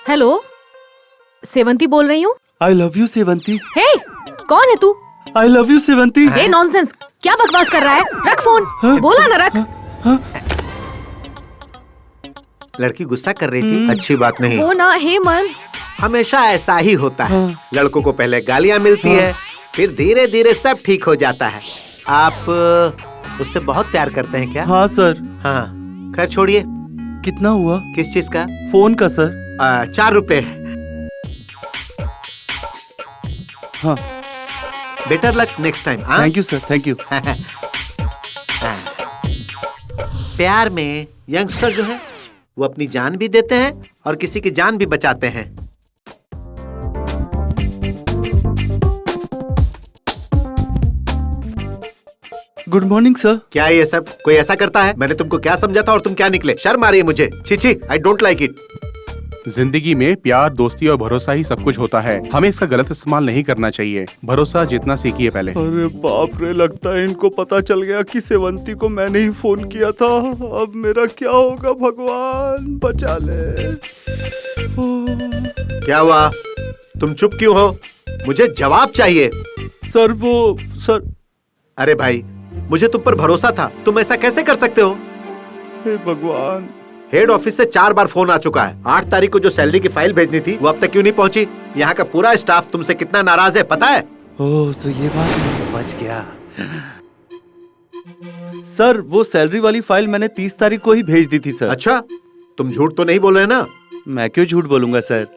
हेलो, सेवंती बोल रही हूँ।
आई लव यू सेवंती।
हे, कौन है तू?
I love you Sevanti.
Hey nonsense, क्या बकवास कर रहा है? रख फोन। बोला ना रख।
लड़की गुस्सा कर रही थी, अच्छी बात नहीं।
वो ना हेमंत,
हमेशा ऐसा ही होता है। लड़कों को पहले गालियाँ मिलती है, फिर धीरे धीरे सब ठीक हो जाता है। आप उससे बहुत प्यार करते हैं क्या?
हाँ सर।
हाँ, खैर छोड़िए।
कितना हुआ?
किस चीज का?
फोन का सर।
4 रुपए।
हाँ।
Better luck next time.
Thank you sir, thank you.
प्यार में यंगस्टर जो है वो अपनी जान भी देते हैं और किसी की जान भी बचाते हैं।
Good morning sir.
क्या ये सब कोई ऐसा करता है? मैंने तुमको क्या समझा था और तुम क्या निकले? शर्म आ रही है मुझे। छी छी, आई डोंट लाइक इट।
जिंदगी में प्यार, दोस्ती और भरोसा ही सब कुछ होता है। हमें इसका गलत इस्तेमाल नहीं करना चाहिए। भरोसा जितना सीखिए पहले।
अरे बाप रे, लगता है इनको पता चल गया कि सेवंती को मैंने ही फोन किया था। अब मेरा क्या होगा? भगवान बचा ले।
क्या हुआ? तुम चुप क्यों हो? मुझे जवाब चाहिए।
सर वो सर।
अरे भाई, मुझे तुम पर भरोसा था, तुम ऐसा कैसे कर सकते हो?
हे भगवान।
हेड ऑफिस से 4 बार फोन आ चुका है। 8 तारीख को जो सैलरी की फाइल भेजनी थी वो अब तक क्यों नहीं पहुंची? यहाँ का पूरा स्टाफ तुमसे कितना नाराज है पता है?
ओह, तो ये बात बच गया। सर वो सैलरी वाली फाइल मैंने 30 तारीख को ही भेज दी थी सर।
अच्छा, तुम झूठ तो नहीं बोल रहे ना?
मैं क्यों झूठ बोलूंगा sir?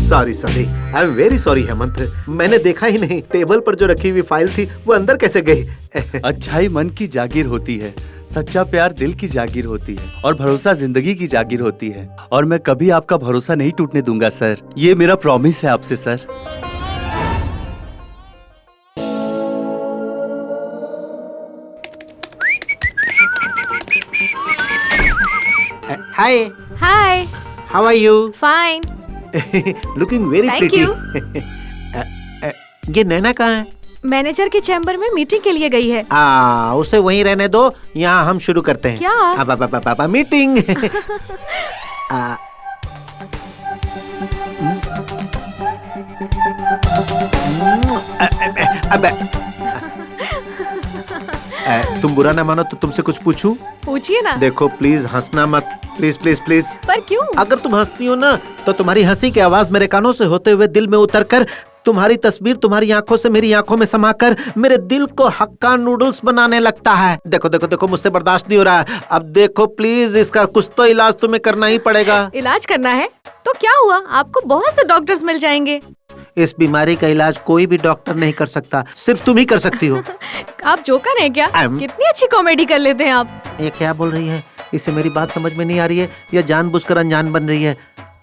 Sorry sorry, I am very sorry Hemant. मैंने देखा ही नहीं, टेबल पर जो रखी हुई फाइल थी वो अंदर कैसे गई?
अच्छाई मन की जागीर होती है, सच्चा प्यार दिल की जागीर होती है और भरोसा जिंदगी की जागीर होती है। और मैं कभी आपका भरोसा नहीं टूटने दूंगा सर। ये मेरा प्रॉमिस है आपसे sir.
Hi.
Hi.
How are you?
Fine.
Looking very
Thank
pretty.
you.
ये नैना कहाँ है?
मैनेजर के चैम्बर में मीटिंग के लिए गई है।
उसे वहीं रहने दो, यहाँ हम शुरू करते हैं।
क्या?
मीटिंग। तुम बुरा ना मानो तो तुमसे कुछ पूछूं?
पूछिए ना।
देखो प्लीज हंसना मत, प्लीज प्लीज प्लीज।
पर क्यों?
अगर तुम हंसती हो ना तो तुम्हारी हंसी की आवाज मेरे कानों से होते हुए दिल में उतरकर तुम्हारी तस्वीर तुम्हारी आंखों से मेरी आंखों में समाकर मेरे दिल को हक्का नूडल्स बनाने लगता है। देखो देखो देखो, मुझसे बर्दाश्त नहीं हो रहा है। अब देखो प्लीज, इसका कुछ तो इलाज तुम्हें करना ही पड़ेगा।
इलाज करना है तो क्या हुआ? आपको बहुत से डॉक्टर्स मिल जाएंगे।
इस बीमारी का इलाज कोई भी डॉक्टर नहीं कर सकता, सिर्फ तुम ही कर सकती हो।
आप जोकर हैं क्या? कितनी अच्छी कॉमेडी कर लेते हैं आप।
ये क्या बोल रही है? इसे मेरी बात समझ में नहीं आ रही है या जानबूझकर अनजान बन रही है।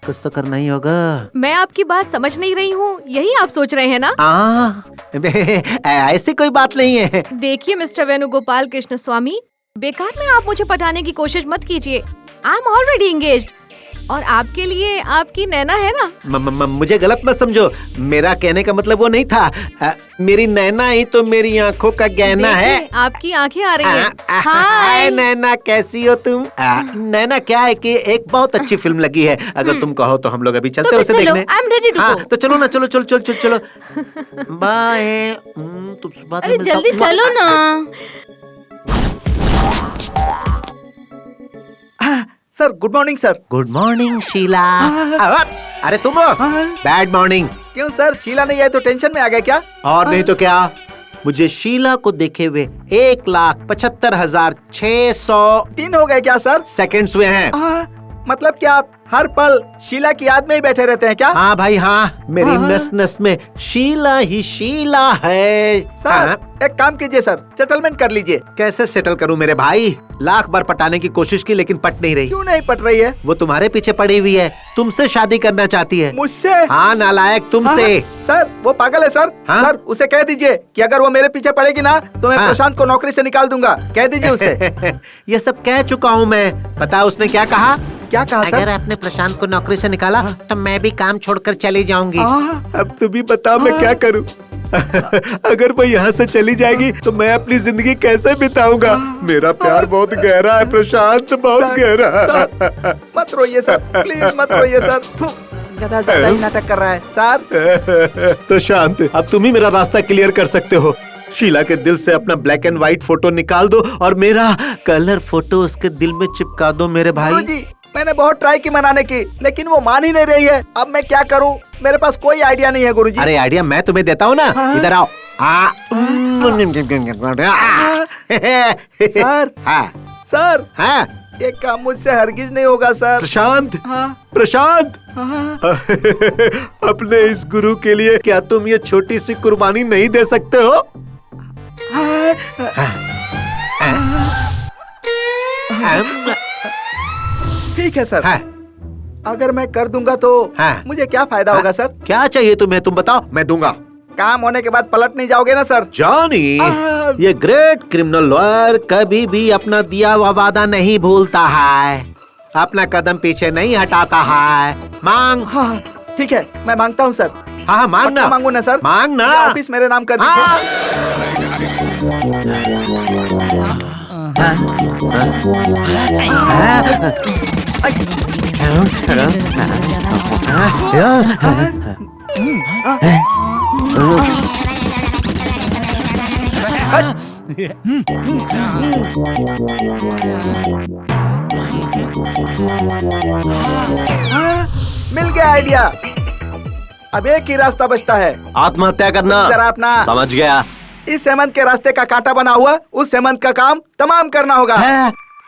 कुछ तो करना ही होगा।
मैं आपकी बात समझ नहीं रही हूँ, यही आप सोच रहे हैं ना?
ऐसी कोई बात नहीं है।
देखिए मिस्टर वेणुगोपाल कृष्ण स्वामी, बेकार में आप मुझे पटाने की कोशिश मत कीजिए। आई एम ऑलरेडी एंगेज्ड और आपके लिए आपकी नैना है ना।
मुझे गलत मत समझो, मेरा कहने का मतलब वो नहीं था। मेरी नैना ही तो मेरी आंखों का गहना है।
आपकी आंखें आ रही हैं।
हाय नैना, कैसी हो तुम? नैना क्या है कि एक बहुत अच्छी फिल्म लगी है, अगर तुम कहो तो हम लोग अभी चलते हैं उसे देखने।
I am ready to go.
तो चलो ना, चलो चलो चलो चलो चलो। बाय। तुमसे बाद में मिलता हूं।
जल्दी चलो ना।
Sir good morning sir.
Good morning Sheela. अरे तुम बैड मॉर्निंग।
क्यों सर, शीला नहीं आई तो टेंशन में आ गए क्या?
और नहीं तो क्या, मुझे शीला को देखे हुए 1,75,600
दिन हो गए क्या सर?
सेकंड्स हुए हैं।
मतलब क्या आप हर पल शीला की याद में ही बैठे रहते हैं क्या?
हाँ भाई हाँ, मेरी नस नस में शीला ही शीला है।
सर एक काम कीजिए सर, सेटलमेंट कर लीजिए।
कैसे सेटल करूं मेरे भाई? लाख बार पटाने की कोशिश की लेकिन पट नहीं रही।
क्यों नहीं पट रही है?
वो तुम्हारे पीछे पड़ी हुई है, तुमसे शादी करना चाहती है।
मुझसे?
हाँ नालायक, तुमसे।
सर वो पागल है सर। सर उसे कह दीजिए कि अगर वो मेरे पीछे पड़ेगी ना तो मैं प्रशांत को नौकरी से निकाल दूंगा। कह दीजिए उसे।
ये सब कह चुका हूँ मैं। पता उसने क्या कहा?
क्या कहा सर?
अगर आपने प्रशांत को नौकरी से निकाला तो मैं भी काम छोड़कर चली जाऊंगी।
अब तुम ही बताओ मैं क्या करूं? अगर वो यहाँ से चली जाएगी तो मैं अपनी जिंदगी कैसे बिताऊंगा? मेरा प्यार बहुत गहरा है प्रशांत, बहुत गहरा।
मत रोइए सर, प्लीज मत रोइए सर। गधा ज्यादा ही नाटक कर रहा है सर।
प्रशांत अब तुम ही मेरा रास्ता क्लियर कर सकते हो। शीला के दिल से अपना ब्लैक एंड व्हाइट फोटो निकाल दो और मेरा
कलर फोटो उसके दिल में चिपका दो मेरे भाई।
गुरुजी मैंने बहुत ट्राई की मनाने की, लेकिन वो मान ही नहीं रही है। अब मैं क्या करूं? मेरे पास कोई आइडिया नहीं है गुरुजी।
अरे आइडिया मैं तुम्हें देता हूँ ना। इधर आओ।
सर सर ये काम मुझसे हरगिज नहीं होगा सर।
प्रशांत प्रशांत अपने इस गुरु के लिए क्या तुम ये छोटी सी कुर्बानी नहीं दे सकते हो?
ठीक है सर। अगर मैं कर दूंगा तो मुझे क्या फायदा होगा सर?
क्या चाहिए तुम्हें, तुम बताओ, मैं दूंगा।
काम होने के बाद पलट नहीं जाओगे ना सर?
जॉनी, ये ग्रेट क्रिमिनल लॉयर कभी भी अपना दिया हुआ वादा नहीं भूलता है, अपना कदम पीछे नहीं हटाता है। मांग।
ठीक है मैं मांगता हूँ सर।
हाँ मांगना।
मांगू ना सर?
मांगना।
ऑफिस मेरे नाम कर मिल गया आइडिया। अब एक ही रास्ता बचता है,
आत्महत्या करना।
जरा अपना
समझ गया।
इस हेमंत के रास्ते का कांटा बना हुआ उस हेमंत का काम तमाम करना होगा।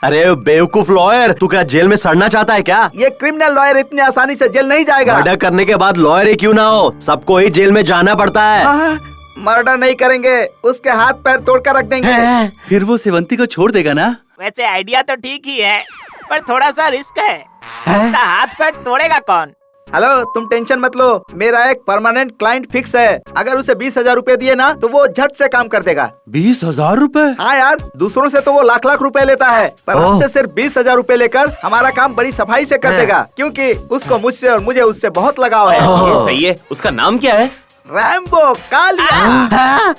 अरे बेवकूफ लॉयर, तू क्या जेल में सड़ना चाहता है क्या?
ये क्रिमिनल लॉयर इतनी आसानी से जेल नहीं जाएगा।
मर्डर करने के बाद लॉयर ही क्यों ना हो, सबको ही जेल में जाना पड़ता है।
मर्डर नहीं करेंगे, उसके हाथ पैर तोड़कर रख देंगे।
फिर वो सेवंती को छोड़ देगा ना?
वैसे आइडिया तो ठीक ही है, पर थोड़ा सा रिस्क है। उसका हाथ पैर तोड़ेगा कौन?
हेलो तुम टेंशन मत लो, मेरा एक परमानेंट क्लाइंट फिक्स है। अगर उसे 20,000 रूपए दिए ना तो वो झट से काम कर देगा।
20,000 रूपए?
हाँ यार, दूसरों से तो वो लाख लाख रुपए लेता है, पर हमसे सिर्फ 20,000 रूपए लेकर हमारा काम बड़ी सफाई से कर देगा, क्योंकि उसको मुझसे और मुझे उससे बहुत लगाव है।
ये सही है। उसका नाम क्या है?
रैम्बो कालिया।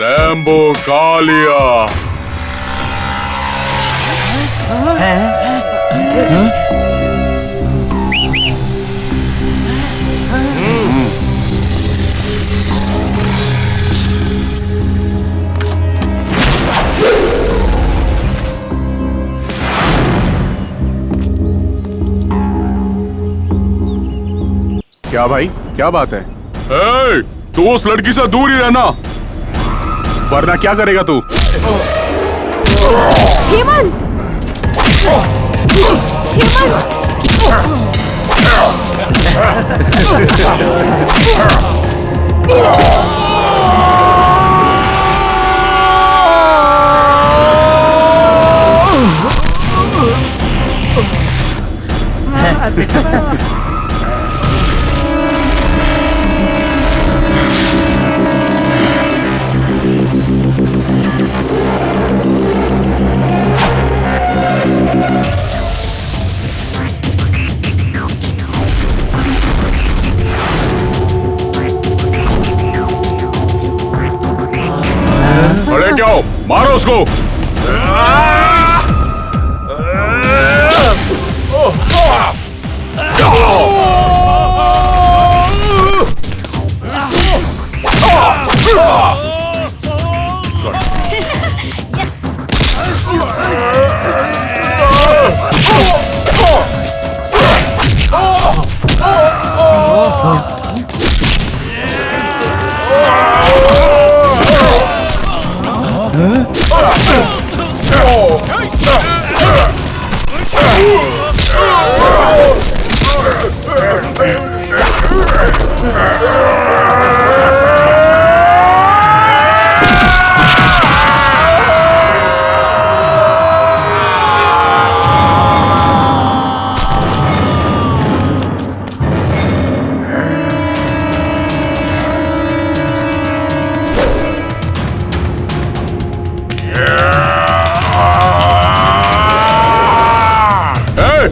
रैम्बो कालिया। क्या भाई, क्या बात है? तू उस लड़की से दूर ही रहना, वरना क्या करेगा तू?
हेमंत!
मारो उसको।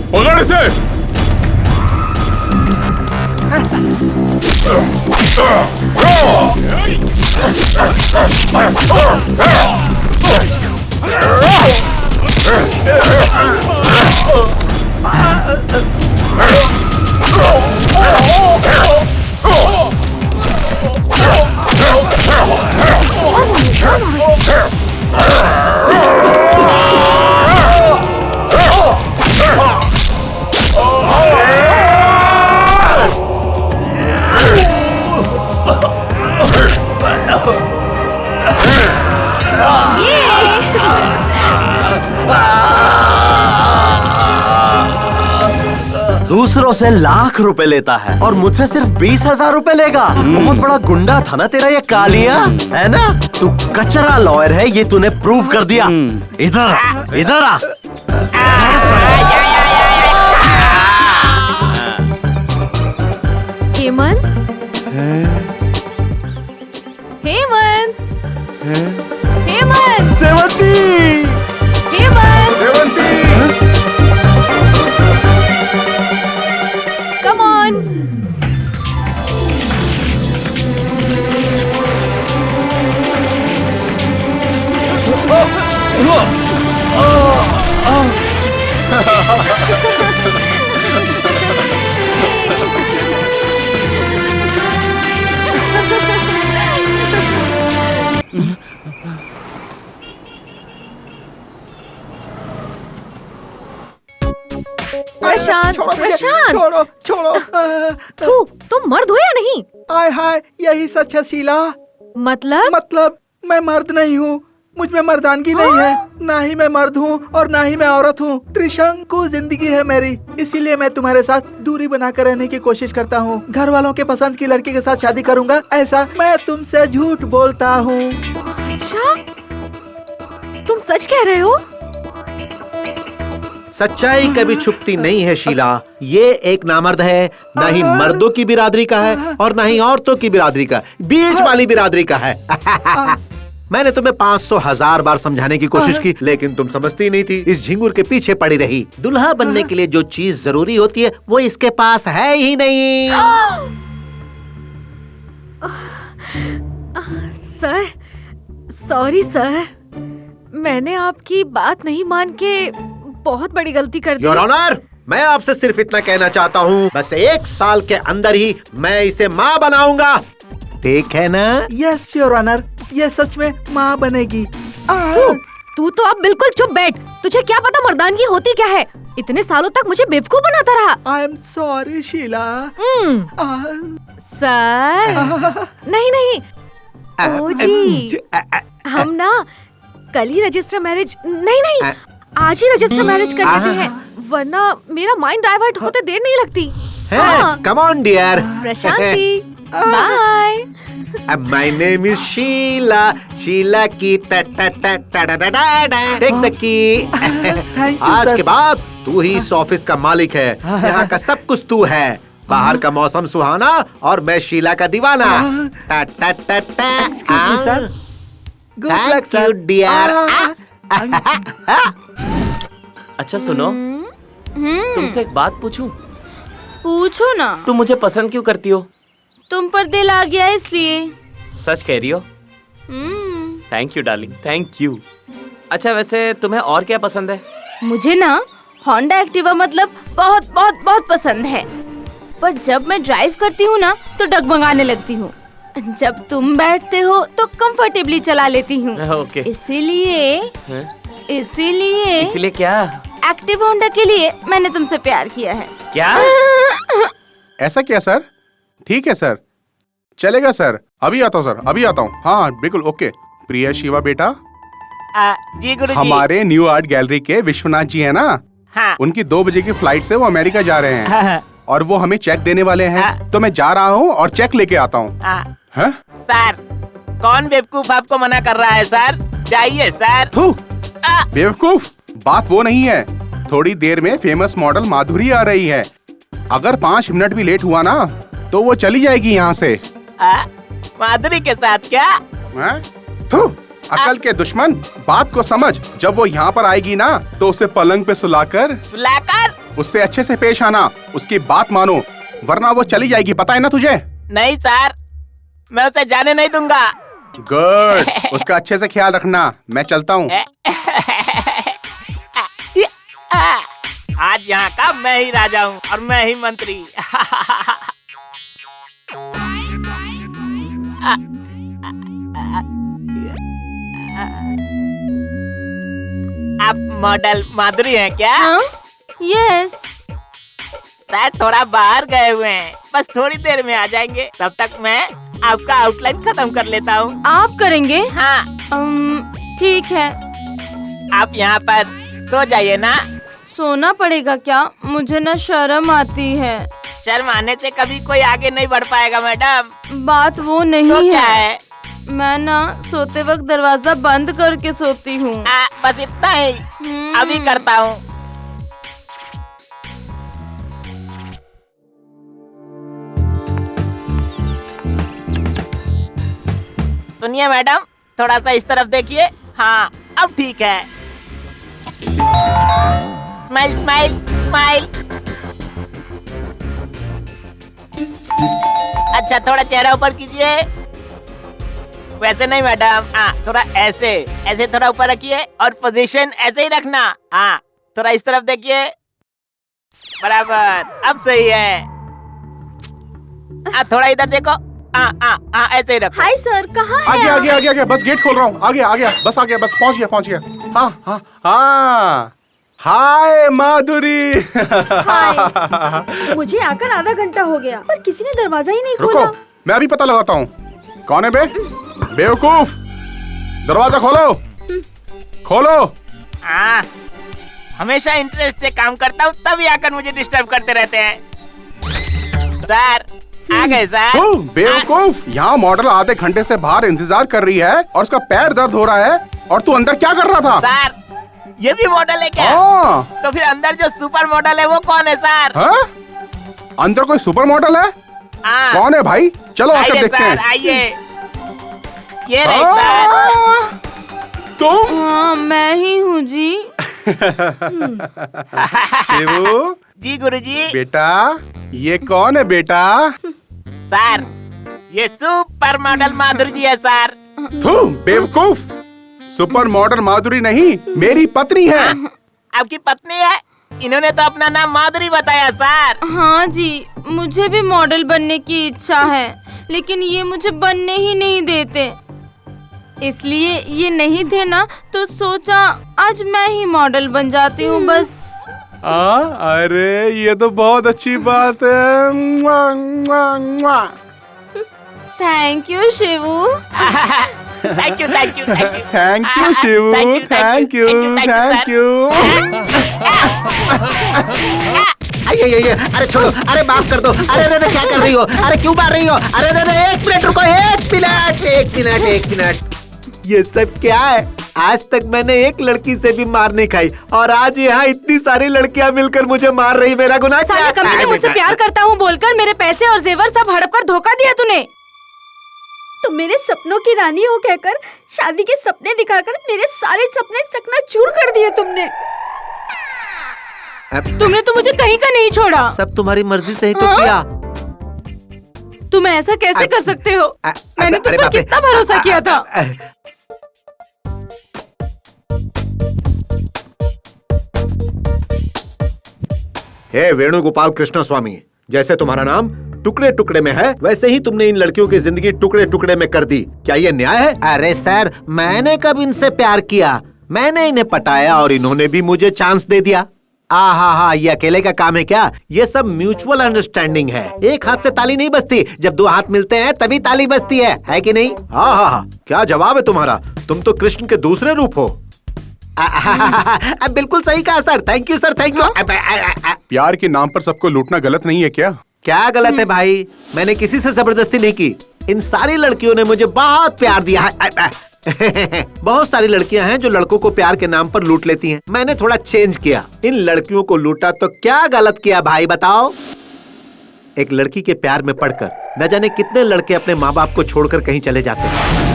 पकड़ इसे।
दूसरों से लाख रुपए लेता है और मुझसे सिर्फ 20,000 रुपए लेगा। बहुत बड़ा गुंडा था ना तेरा ये कालिया, है ना? तू कचरा लॉयर है, ये तूने प्रूव कर दिया। इधर इधर आ।
हेमंत, हेमंत, हेमंत,
सेवंती,
हेमंत,
सेवंती।
Come on. प्रशांत, प्रशांत,
छोड़ो छोड़ो।
तू तुम मर्द हो या नहीं?
आय हाय, यही सच है शीला। मतलब मैं मर्द नहीं हूँ, मुझ में मर्दानगी नहीं है। ना ही मैं मर्द हूँ और ना ही मैं औरत हूँ। त्रिशंकु जिंदगी है मेरी, इसीलिए मैं तुम्हारे साथ दूरी बनाकर रहने की कोशिश करता हूँ। घर वालों के पसंद की लड़की के साथ शादी करूँगा, ऐसा मैं तुमसे झूठ बोलता हूँ।
अच्छा, तुम सच कह रहे हो?
सच्चाई कभी छुपती नहीं है शीला। ये एक नामर्द है, ना ही मर्दों की बिरादरी का है और ना ही औरतों की बिरादरी का, बीच वाली बिरादरी का है। मैंने तुम्हें 500,000 बार समझाने की कोशिश की, लेकिन तुम समझती नहीं थी। इस झिंगुर के पीछे पड़ी रही। दुल्हा बनने के लिए जो चीज जरूरी होती है वो इसके पास है ही नहीं।
सर, सॉरी सर, मैंने आपकी बात नहीं मान के बहुत बड़ी गलती कर दी।
योर ऑनर, मैं आपसे सिर्फ इतना कहना चाहता हूँ, बस 1 साल के अंदर ही मैं इसे माँ बनाऊंगा। ठीक है ना?
यस योर ऑनर, ये सच में माँ बनेगी।
तू तो अब बिल्कुल चुप बैठ। तुझे क्या पता मर्दानगी होती क्या है? इतने सालों तक मुझे बेवकूफ बनाता रहा।
I am sorry Sheela.
Sir, नहीं, ओ जी, हम ना कल ही रजिस्टर मैरिज, नहीं, आज ही रजिस्टर मैरिज कर लेते हैं, वरना मेरा माइंड डाइवर्ट होते देर नहीं लगती।
Come on dear.
Prashanti, bye.
My name is Sheela, Sheela की टेक द की। आज के बाद तू ही इस ऑफिस का मालिक है। यहाँ का सब कुछ तू है। बाहर का मौसम सुहाना और मैं शीला का दीवाना।
Sir, good luck sir
dear.
अच्छा सुनो, तुमसे एक बात पूछूं?
पूछो ना।
तुम मुझे पसंद क्यों करती हो?
तुम पर दिल आ गया इसलिए।
सच कह रही हो? Thank you darling, thank you. अच्छा वैसे तुम्हें और क्या पसंद है?
मुझे ना होंडा एक्टिवा मतलब बहुत बहुत बहुत पसंद है, पर जब मैं ड्राइव करती हूँ ना तो डगमगाने लगती हूँ। जब तुम बैठते हो तो कंफर्टेबली चला लेती हूँ।
ओके।
इसीलिए
क्या?
एक्टिव होंडा के लिए मैंने तुमसे प्यार किया है।
क्या?
ऐसा क्या सर? ठीक है सर, चलेगा सर। अभी आता हूँ सर, अभी आता हूँ। हाँ बिल्कुल ओके। प्रिया शिवा बेटा,
जी गुरुजी।
हमारे न्यू आर्ट गैलरी के विश्वनाथ जी है ना,
हाँ।
उनकी 2 बजे की फ्लाइट से वो अमेरिका जा रहे हैं।
हाँ।
और वो हमें चेक देने वाले हैं, तो मैं जा रहा हूँ और चेक लेके आता हूँ। हाँ?
सर कौन बेवकूफ आपको मना कर रहा है सर? जाइए सर।
बेवकूफ बात वो नहीं है, थोड़ी देर में फेमस मॉडल माधुरी आ रही है। अगर 5 मिनट भी लेट हुआ ना तो वो चली जाएगी यहाँ से।
माधुरी के साथ क्या?
अकल के दुश्मन, बात को समझ। जब वो यहाँ पर आएगी ना तो उसे पलंग पे सुलाकर उससे अच्छे से पेश आना, उसकी बात मानो, वरना वो चली जाएगी। पता है ना तुझे?
नहीं सर, मैं उसे जाने नहीं दूंगा।
गुड, उसका अच्छे से ख्याल रखना। मैं चलता हूँ।
आज यहाँ का मैं ही राजा हूँ और मैं ही मंत्री। आप मॉडल माधुरी हैं क्या?
यस।
सर थोड़ा बाहर गए हुए हैं, बस थोड़ी देर में आ जाएंगे। तब तक मैं आपका आउटलाइन खत्म कर लेता हूँ।
आप करेंगे?
हाँ।
ठीक है।
आप यहाँ पर सो जाइए ना।
सोना पड़ेगा क्या? मुझे ना शर्म आती है।
शर्म आने से कभी कोई आगे नहीं बढ़ पाएगा मैडम।
बात वो नहीं
तो
है।
क्या है?
मैं ना सोते वक्त दरवाजा बंद करके सोती हूँ।
बस इतना ही। अभी करता हूँ। सुनिए मैडम, थोड़ा सा इस तरफ देखिए। हाँ अब ठीक है। Smile smile smile. अच्छा थोड़ा चेहरा ऊपर कीजिए। वैसे नहीं मैडम, हाँ थोड़ा ऐसे ऐसे थोड़ा ऊपर रखिए और पोजीशन ऐसे ही रखना। हाँ थोड़ा इस तरफ देखिए। बराबर, अब सही है। थोड़ा इधर देखो। ऐसे ही रखो।
हाय सर, कहाँ है?
आ गया बस गेट खोल रहा हूँ। आ गया बस आ गया, बस पहुँच गया। हाँ हाय माधुरी।
हाय। मुझे आकर आधा घंटा हो गया पर किसी ने दरवाजा ही नहीं खोला।
रुको, मैं अभी पता लगाता हूँ। कौन है बे? बेवकूफ, दरवाजा खोलो।
हमेशा इंटरेस्ट से काम करता हूँ, तभी आकर मुझे डिस्टर्ब करते रहते हैं। सर आ गए सर।
बेवकूफ, यहाँ मॉडल आधे घंटे से बाहर इंतजार कर रही है और उसका पैर दर्द हो रहा है और तू अंदर क्या कर रहा था?
सर ये भी मॉडल है क्या? तो फिर अंदर जो सुपर मॉडल है वो कौन है सर?
अंदर कोई सुपर मॉडल है? कौन है भाई? चलो आकर देखते हैं।
आइए, ये रही सर।
तुम?
हाँ मैं ही हूँ जी।
शिवू
जी गुरुजी।
बेटा ये कौन है बेटा?
सर ये सुपर मॉडल माधुरी जी है सर।
बेवकूफ, सुपर मॉडल माधुरी नहीं, मेरी पत्नी है।
आपकी पत्नी है? इन्होंने तो अपना नाम माधुरी बताया सर।
हाँ जी, मुझे भी मॉडल बनने की इच्छा है, लेकिन ये मुझे बनने ही नहीं देते। इसलिए ये नहीं थे ना तो सोचा आज मैं ही मॉडल बन जाती हूँ बस।
अरे ये तो बहुत अच्छी बात है।
Thank you Shivu.
Thank you
Shivu, thank you.
अरे छोड़ो, अरे माफ कर दो। अरे क्या कर रही हो? अरे क्यों मार रही हो? अरे एक मिनट रुको, एक मिनट। ये सब क्या है? आज तक मैंने एक लड़की से भी मार नहीं खाई और आज यहाँ इतनी सारी लड़कियाँ मिलकर मुझे मार रही। मेरा गुनाह क्या है?
कभी मुझसे प्यार करता हूँ बोलकर मेरे पैसे और जेवर सब हड़प कर धोखा दिया तूने।
तो मेरे सपनों की रानी हो कहकर शादी के सपने दिखाकर मेरे सारे सपने चकनाचूर कर दिए तुमने।
तुमने तो मुझे कहीं का नहीं छोड़ा।
सब तुम्हारी मर्जी से ही तो किया।
तुम ऐसा कैसे कर सकते हो? मैंने तुम पर कितना भरोसा किया था।
हे वेणुगोपाल कृष्ण स्वामी, जैसे तुम्हारा नाम टुकड़े टुकड़े में है, वैसे ही तुमने इन लड़कियों की जिंदगी टुकड़े टुकड़े में कर दी। क्या ये न्याय है? अरे सर, मैंने कब इनसे प्यार किया? मैंने इन्हें पटाया और इन्होंने भी मुझे चांस दे दिया। हाँ, ये अकेले का काम है क्या? ये सब म्यूचुअल अंडरस्टैंडिंग है। एक हाथ से ताली नहीं बजती, जब दो हाथ मिलते हैं तभी ताली बजती है कि नहीं? हाँ, क्या जवाब है तुम्हारा? तुम तो कृष्ण के दूसरे रूप हो। बिल्कुल सही कहा sir, thank you sir, thank you.
प्यार के नाम पर सबको लूटना गलत नहीं है क्या?
क्या गलत है भाई? मैंने किसी से जबरदस्ती नहीं की। इन सारी लड़कियों ने मुझे बहुत प्यार दिया है। बहुत सारी लड़कियां हैं जो लड़कों को प्यार के नाम पर लूट लेती हैं। मैंने थोड़ा चेंज किया, इन लड़कियों को लूटा तो क्या गलत किया भाई बताओ? एक लड़की के प्यार में पड़कर न जाने कितने लड़के अपने माँ बाप को छोड़कर कहीं चले जाते हैं।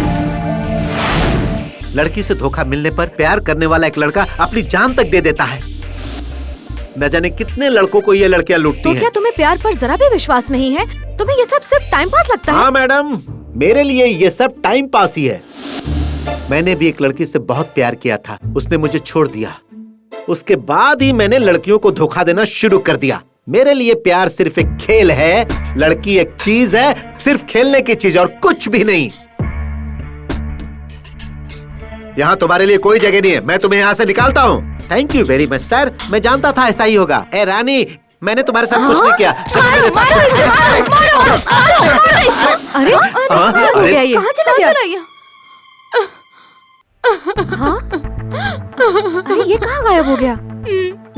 लड़की से धोखा मिलने पर प्यार करने वाला एक लड़का अपनी जान तक दे देता है। न जाने कितने लड़कों को ये लड़कियां लूटती हैं।
तो क्या तुम्हें प्यार पर जरा भी विश्वास नहीं है? तुम्हें ये सब सिर्फ टाइम पास लगता है?
हाँ मैडम, मेरे लिए ये सब टाइम पास ही है। मैंने भी एक लड़की से बहुत प्यार किया था, उसने मुझे छोड़ दिया। उसके बाद ही मैंने लड़कियों को धोखा देना शुरू कर दिया। मेरे लिए प्यार सिर्फ एक खेल है, लड़की एक चीज है, सिर्फ खेलने की चीज और कुछ भी नहीं। यहाँ तुम्हारे लिए कोई जगह नहीं है, मैं तुम्हें यहाँ से निकालता हूँ। Thank you very much sir, मैं जानता था ऐसा ही होगा। ए रानी, मैंने तुम्हारे साथ कुछ नहीं किया।
अरे कहाँ चला गया? हाँ? अरे ये कहाँ गायब हो गया?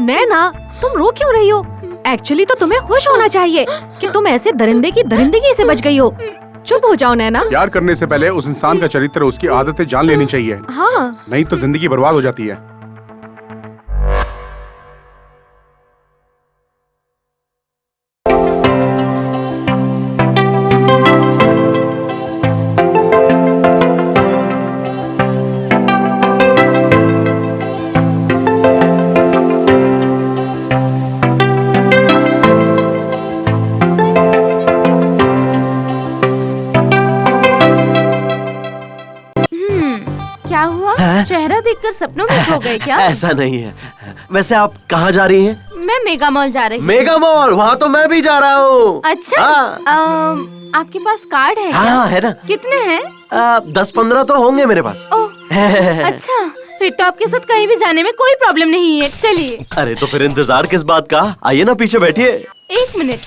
नैना, तुम रो क्यों रही हो? एक्चुअली तो तुम्हें खुश होना चाहिए कि तुम ऐसे दरिंदे की दरिंदगी से बच गई हो। चुप हो जाओ नैना।
प्यार करने से पहले उस इंसान का चरित्र, उसकी आदतें जान लेनी चाहिए।
हाँ,
नहीं तो जिंदगी बर्बाद हो जाती है।
चेहरा देखकर सपनों में खो गए क्या?
ऐसा नहीं है। वैसे आप कहाँ जा रही हैं?
मैं मेगा मॉल जा रही हूँ।
Mega mall? वहाँ तो मैं भी जा रहा हूँ।
अच्छा, आपके पास कार्ड है क्या?
हाँ है ना।
कितने हैं?
10-15 तो होंगे मेरे पास।
अच्छा, फिर तो आपके साथ कहीं भी जाने में कोई प्रॉब्लम नहीं है। चलिए।
अरे तो फिर इंतजार किस बात का? आइए ना, पीछे बैठिए।
एक मिनट,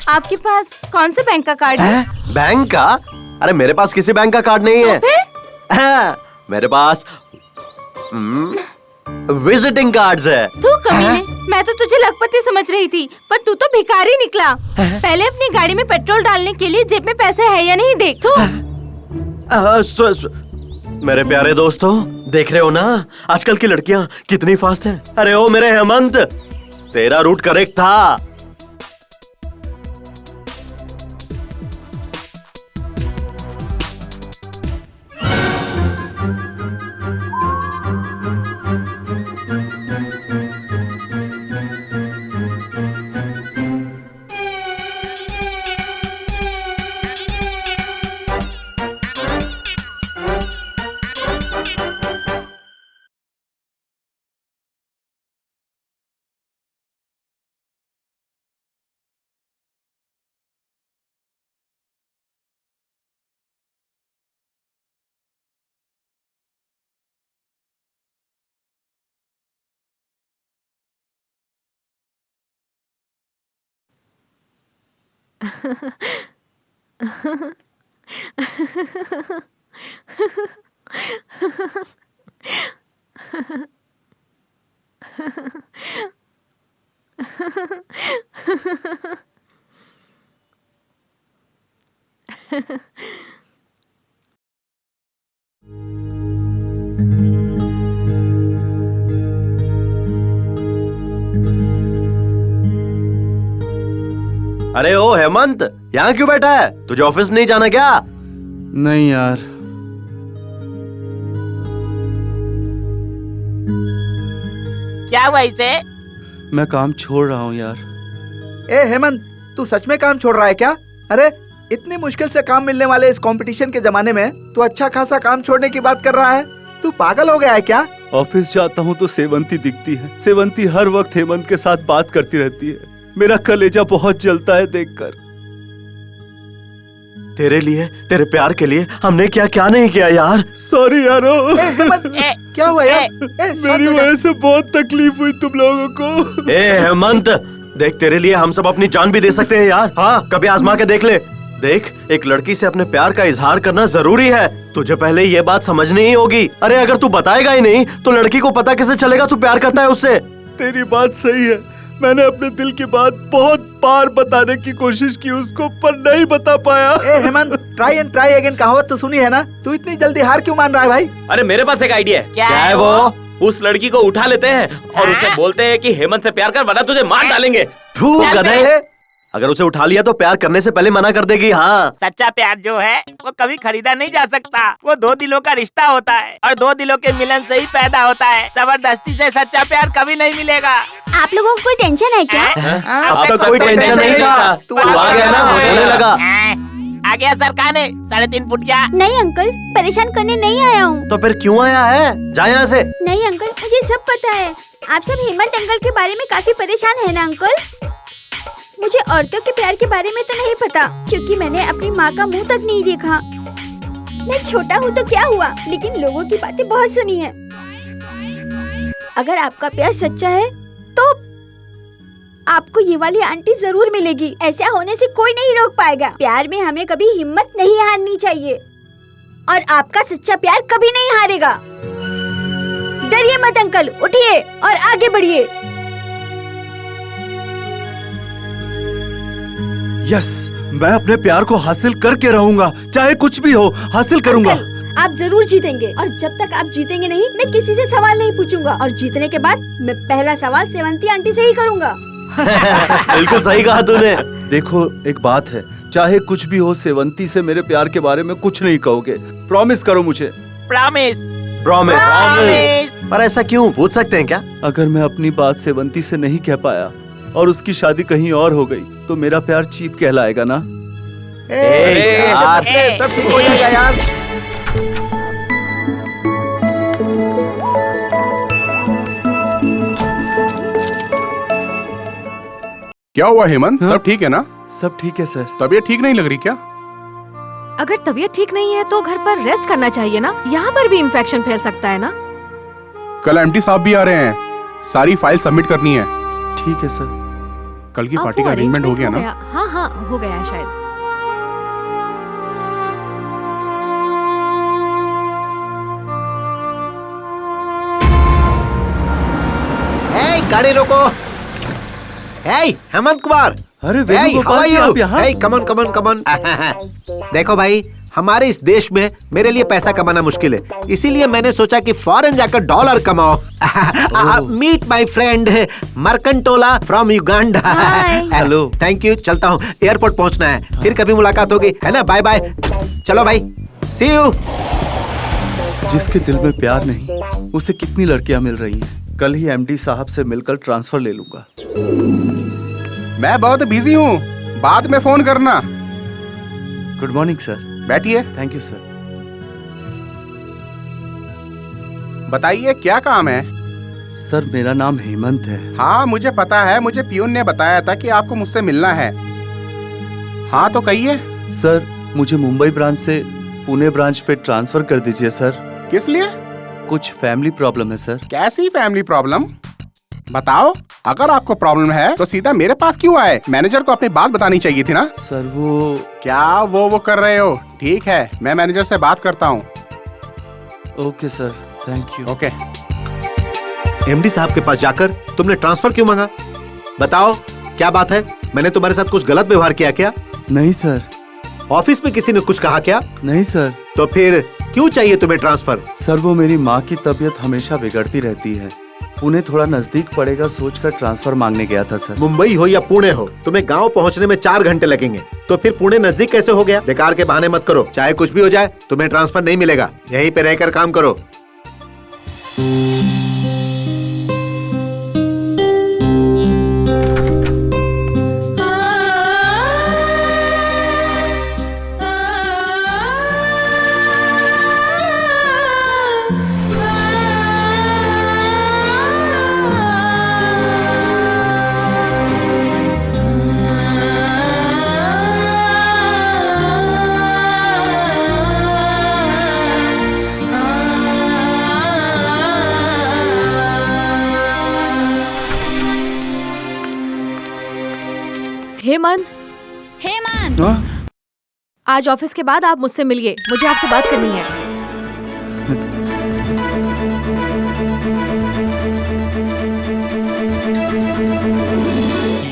आपके पास कौन से बैंक का कार्ड है?
बैंक का? अरे मेरे पास किसी बैंक का कार्ड नहीं है। मेरे पास विजिटिंग कार्ड्स है।
तू कमीने, मैं तो तुझे लखपति समझ रही थी, पर तू तो भिखारी निकला। पहले अपनी गाड़ी में पेट्रोल डालने के लिए जेब में पैसे है या नहीं देख।
मेरे प्यारे दोस्तों, देख रहे हो ना आजकल की लड़कियां कितनी फास्ट हैं। अरे ओ मेरे हेमंत, तेरा रूट करेक्ट था। अरे ओ हेमंत, यहाँ क्यों बैठा है? तुझे ऑफिस नहीं जाना क्या?
नहीं यार।
क्या हुआ इसे?
मैं काम छोड़ रहा हूँ यार।
ए हेमंत, तू सच में काम छोड़ रहा है क्या? अरे इतनी मुश्किल से काम मिलने वाले इस कंपटीशन के जमाने में तू अच्छा खासा काम छोड़ने की बात कर रहा है? तू पागल हो गया है क्या?
ऑफिस जाता हूँ तो सेवंती दिखती है। सेवंती हर वक्त हेमंत के साथ बात करती रहती है। मेरा कलेजा बहुत जलता है देखकर।
तेरे लिए, तेरे प्यार के लिए हमने क्या क्या नहीं किया यार।
सॉरी यारो।
क्या हुआ यार?
मेरी वजह से बहुत तकलीफ हुई तुम लोगों को।
ए हेमंत, देख तेरे लिए हम सब अपनी जान भी दे सकते हैं यार। हाँ, कभी आजमा के देख ले। देख, एक लड़की से अपने प्यार का इजहार करना जरूरी है। तुझे पहले ये बात समझनी ही होगी। अरे अगर तू बताएगा ही नहीं तो लड़की को पता कैसे चलेगा तू प्यार करता है उससे।
तेरी बात सही है। मैंने अपने दिल की बात बहुत बार बताने की कोशिश की उसको, पर नहीं बता पाया।
Hemant, try and try again कहावत तो सुनी है ना? तू इतनी जल्दी हार क्यों मान रहा है भाई?
अरे मेरे पास एक आइडिया है।
क्या है वो?
उस लड़की को उठा लेते हैं और उसे बोलते हैं कि हेमंत से प्यार कर वरना तुझे मार डालेंगे।
तू गधे, अगर उसे उठा लिया तो प्यार करने से पहले मना कर देगी। हाँ,
सच्चा प्यार जो है वो कभी खरीदा नहीं जा सकता। वो दो दिलों का रिश्ता होता है और दो दिलों के मिलन से ही पैदा होता है। जबरदस्ती से सच्चा प्यार कभी नहीं मिलेगा।
आप लोगों को कोई टेंशन है क्या?
अब तक कोई टेंशन नहीं था। तू आ गया ना, होने लगा।
आ गया सरकाने 3.5 फुट क्या?
नहीं अंकल, परेशान करने नहीं आया हूँ।
तो फिर क्यों आया है? जा यहाँ से।
नहीं अंकल, मुझे सब पता है। आप सब हेमंत अंकल के बारे में काफी परेशान है ना अंकल? मुझे औरतों के प्यार के बारे में तो नहीं पता, क्योंकि मैंने अपनी माँ का मुंह तक नहीं देखा। मैं छोटा हूँ तो क्या हुआ, लेकिन लोगों की बातें बहुत सुनी है। अगर आपका प्यार सच्चा है तो आपको ये वाली आंटी जरूर मिलेगी। ऐसा होने से कोई नहीं रोक पाएगा। प्यार में हमें कभी हिम्मत नहीं हारनी चाहिए और आपका सच्चा प्यार कभी नहीं हारेगा। डरिए मत अंकल, उठिए और आगे बढ़िए।
यस, मैं अपने प्यार को हासिल करके रहूंगा, चाहे कुछ भी हो हासिल करूंगा।
आप जरूर जीतेंगे और जब तक आप जीतेंगे नहीं मैं किसी से सवाल नहीं पूछूंगा और जीतने के बाद मैं पहला सवाल सेवंती आंटी से ही करूंगा।
बिल्कुल सही कहा तूने।
देखो एक बात है, चाहे कुछ भी हो सेवंती से मेरे प्यार के बारे में कुछ नहीं कहोगे। प्रॉमिस करो मुझे।
प्रॉमिस।
प्रॉमिस। पर ऐसा क्यों, पूछ सकते हैं क्या?
अगर मैं अपनी बात सेवंती से नहीं कह पाया और उसकी शादी कहीं और हो गई तो मेरा प्यार चीप कहलाएगा ना?
यार,
सब ठीक हो जाएगा यार।
क्या हुआ हेमंत? सब ठीक है ना?
सब ठीक है सर।
तबीयत ठीक नहीं लग रही क्या?
अगर तबीयत ठीक नहीं है तो घर पर रेस्ट करना चाहिए ना। यहाँ पर भी इन्फेक्शन फैल सकता है ना।
कल एमडी साहब भी आ रहे हैं, सारी फाइल सबमिट करनी है।
ठीक है सर।
कल की पार्टी का अरेंजमेंट हो गया ना?
हाँ हाँ हो गया है शायद।
गाड़ी रोको। हेमंत कुमार।
अरे वेणुगोपाल जी, आप यहाँ?
कमन कमन कमन। देखो भाई, हमारे इस देश में मेरे लिए पैसा कमाना मुश्किल है, इसीलिए मैंने सोचा कि फॉरेन जाकर डॉलर कमाओ। Meet my friend Merkantola from Uganda. Hello, thank you. चलता हूँ, एयरपोर्ट पहुँचना है, फिर कभी मुलाकात होगी, है ना? Bye bye. चलो भाई, सी यू।
जिसके दिल में प्यार नहीं उसे कितनी लड़कियां मिल रही हैं। कल ही एमडी साहब से मिलकर ट्रांसफर ले लूंगा।
मैं बहुत बिजी हूँ, बाद में फोन करना।
Good morning sir.
बैठिए।
Thank you sir.
बताइए क्या काम है?
सर मेरा नाम हेमंत है।
हाँ मुझे पता है, मुझे पियून ने बताया था कि आपको मुझसे मिलना है। हाँ तो कहिए।
सर मुझे मुंबई ब्रांच से पुणे ब्रांच पे ट्रांसफर कर दीजिए सर।
किस लिए?
कुछ फैमिली प्रॉब्लम है सर।
कैसी फैमिली प्रॉब्लम? बताओ। अगर आपको प्रॉब्लम है तो सीधा मेरे पास क्यों आए? मैनेजर को अपनी बात बतानी चाहिए थी ना।
सर वो
क्या वो कर रहे हो? ठीक है, मैं मैनेजर से बात करता हूँ।
Okay sir, thank you.
Okay.
MD साहब के पास जाकर तुमने ट्रांसफर क्यों मांगा? बताओ क्या बात है? मैंने तुम्हारे साथ कुछ गलत व्यवहार किया क्या?
नहीं सर।
ऑफिस में किसी ने कुछ कहा क्या?
नहीं सर।
तो फिर क्यों चाहिए तुम्हें ट्रांसफर?
सर वो मेरी माँ की तबीयत हमेशा बिगड़ती रहती है, पुणे थोड़ा नजदीक पड़ेगा सोचकर ट्रांसफर मांगने गया था सर।
मुंबई हो या पुणे हो, तुम्हें गांव पहुंचने में 4 घंटे लगेंगे, तो फिर पुणे नजदीक कैसे हो गया? बेकार के बहाने मत करो, चाहे कुछ भी हो जाए तुम्हें ट्रांसफर नहीं मिलेगा। यहीं पे रहकर काम करो।
हेमंत,
हेमंत,
आज ऑफिस के बाद आप मुझसे मिलिए, मुझे आपसे बात करनी है।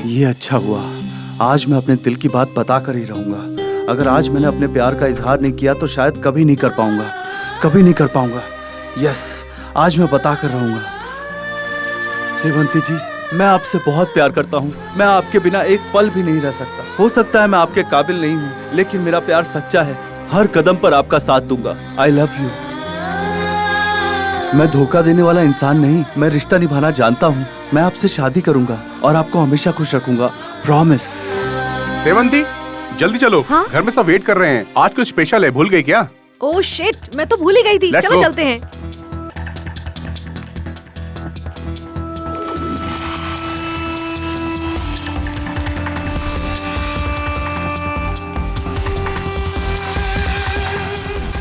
ये अच्छा हुआ, आज मैं अपने दिल की बात बता कर ही रहूंगा। अगर आज मैंने अपने प्यार का इजहार नहीं किया तो शायद कभी नहीं कर पाऊंगा, कभी नहीं कर पाऊंगा। यस, आज मैं बता कर रहूंगा। सेवंती जी, मैं आपसे बहुत प्यार करता हूँ। मैं आपके बिना एक पल भी नहीं रह सकता। हो सकता है मैं आपके काबिल नहीं हूँ, लेकिन मेरा प्यार सच्चा है। हर कदम पर आपका साथ दूंगा। आई लव यू। मैं धोखा देने वाला इंसान नहीं, मैं रिश्ता निभाना जानता हूँ। मैं आपसे शादी करूंगा और आपको हमेशा खुश रखूंगा, प्रॉमिस।
सेवंती, जल्दी चलो।
हाँ?
घर में सब वेट कर रहे हैं। आज कुछ स्पेशल है, भूल गई क्या?
ओह शिट, मैं तो भूल ही गई थी।
Let's
चलो
go.
चलते हैं।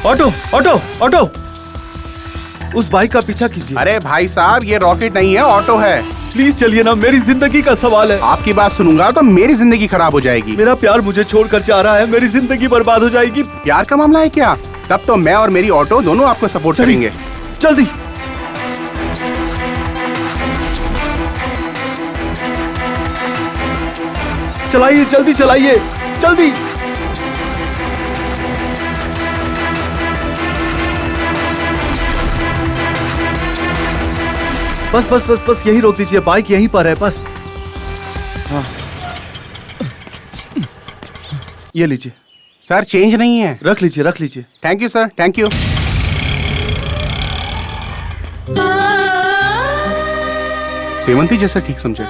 ऑटो ऑटो ऑटो, उस बाइक का पीछा कीजिए।
अरे भाई साहब, ये रॉकेट नहीं है, ऑटो है।
प्लीज चलिए ना, मेरी जिंदगी का सवाल है।
आपकी बात सुनूंगा तो मेरी जिंदगी खराब हो जाएगी।
मेरा प्यार मुझे छोड़कर जा रहा है, मेरी जिंदगी बर्बाद हो जाएगी।
प्यार का मामला है क्या? तब तो मैं और मेरी ऑटो दोनों आपको सपोर्ट करेंगे।
जल्दी चलाइए, जल्दी चलाइए, जल्दी। बस बस बस बस, यही रोक दीजिए, बाइक यहीं पर है बस। हाँ, ये लीजिए।
सर चेंज नहीं है।
रख लीजिए, रख लीजिए।
Thank you sir, thank you. Sevanti जैसा ठीक समझे।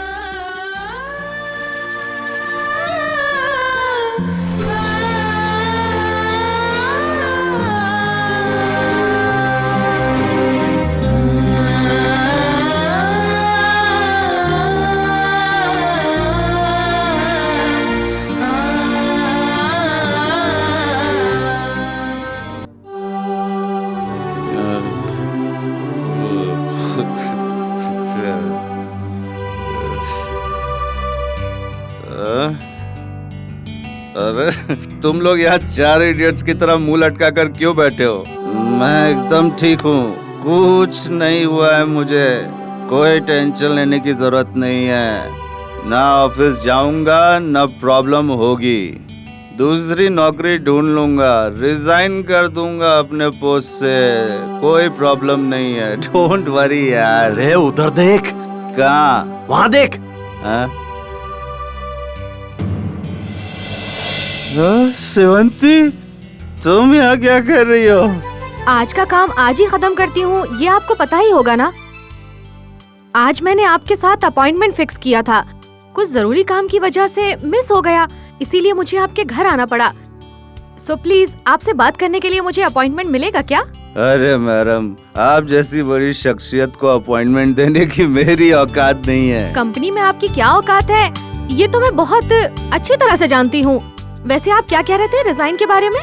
अरे तुम लोग यहाँ चार इडियट्स की तरह मुंह लटका कर क्यों बैठे हो? मैं एकदम ठीक हूँ, कुछ नहीं हुआ है मुझे। कोई टेंशन लेने की जरूरत नहीं है। ना ऑफिस जाऊंगा, ना प्रॉब्लम होगी। दूसरी नौकरी ढूंढ लूंगा, रिजाइन कर दूंगा अपने पोस्ट से। कोई प्रॉब्लम नहीं है, डोंट वरी यार।
अरे उधर देख।
कहाँ?
वहाँ देख।
हाँ? सेवंती, तुम यहाँ क्या कर रही हो?
आज का काम आज ही खत्म करती हूँ, ये आपको पता ही होगा ना। आज मैंने आपके साथ अपॉइंटमेंट फिक्स किया था, कुछ जरूरी काम की वजह से मिस हो गया, इसीलिए मुझे आपके घर आना पड़ा। सो प्लीज आपसे बात करने के लिए मुझे अपॉइंटमेंट मिलेगा क्या?
अरे मैडम, आप जैसी बड़ी शख्सियत को अपॉइंटमेंट देने की मेरी औकात नहीं है।
कंपनी में आपकी क्या औकात है, ये तो मैं बहुत अच्छी तरह से जानती हूँ। वैसे आप क्या कह रहे थे रिजाइन के बारे में?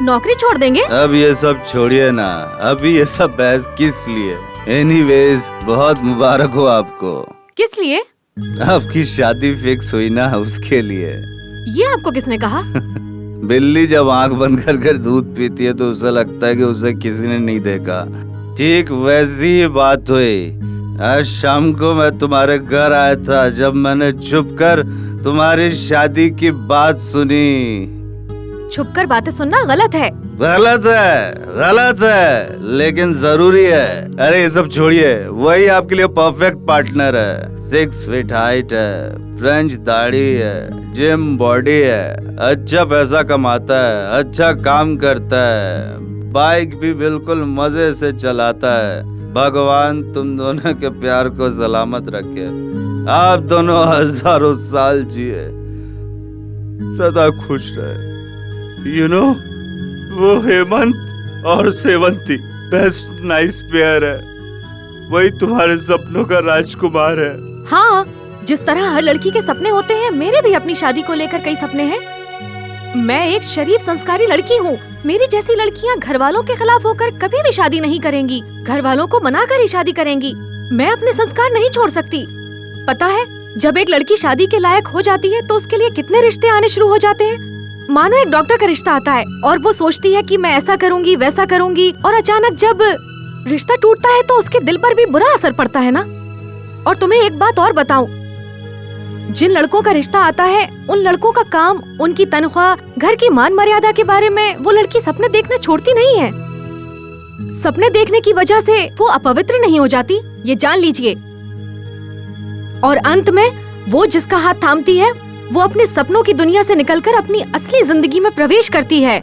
नौकरी छोड़ देंगे?
अब ये सब छोड़िए ना, अभी ये सब बहस किस लिए? एनीवेज, बहुत मुबारक हो आपको।
किस लिए?
आपकी शादी फिक्स हुई ना, उसके लिए।
ये आपको किसने कहा?
बिल्ली जब आंख बंद कर कर दूध पीती है तो उसे लगता है कि उसे किसी ने नहीं देखा। ठीक वैसी ही बात हुई। आज शाम को मैं तुम्हारे घर आया था, जब मैंने छुपकर तुम्हारी शादी की बात सुनी।
छुपकर बातें सुनना गलत है।
गलत है, गलत है, लेकिन जरूरी है। अरे ये सब छोड़िए, वही आपके लिए परफेक्ट पार्टनर है। 6 फीट हाइट है, फ्रेंच दाढ़ी है, जिम बॉडी है, अच्छा पैसा कमाता है, अच्छा काम करता है, बाइक भी बिल्कुल मजे से चलाता है। भगवान तुम दोनों के प्यार को सलामत रखे। आप दोनों हजारों साल जिए, सदा खुश रहे। You know, वो हेमंत और सेवंती बेस्ट नाइस पेयर है। वही तुम्हारे सपनों का राजकुमार है।
हाँ, जिस तरह हर लड़की के सपने होते हैं, मेरे भी अपनी शादी को लेकर कई सपने हैं। मैं एक शरीफ संस्कारी लड़की हूँ। मेरी जैसी लड़कियाँ घर वालों के खिलाफ होकर कभी भी शादी नहीं करेंगी, घर वालों को मना कर ही शादी करेंगी। मैं अपने संस्कार नहीं छोड़ सकती। पता है, जब एक लड़की शादी के लायक हो जाती है तो उसके लिए कितने रिश्ते आने शुरू हो जाते हैं। मानो एक डॉक्टर का रिश्ता आता है और वो सोचती है कि मैं ऐसा करूंगी वैसा करूंगी, और अचानक जब रिश्ता टूटता है तो उसके दिल पर भी बुरा असर पड़ता है ना। और तुम्हें एक बात और बताऊं, जिन लड़कों का रिश्ता आता है उन लड़कों का काम, उनकी तनख्वाह, घर की मान मर्यादा के बारे में वो लड़की सपने देखना छोड़ती नहीं है। सपने देखने की वजह से वो अपवित्र नहीं हो जाती, ये जान लीजिए। और अंत में वो जिसका हाथ थामती है वो अपने सपनों की दुनिया से निकलकर अपनी असली जिंदगी में प्रवेश करती है।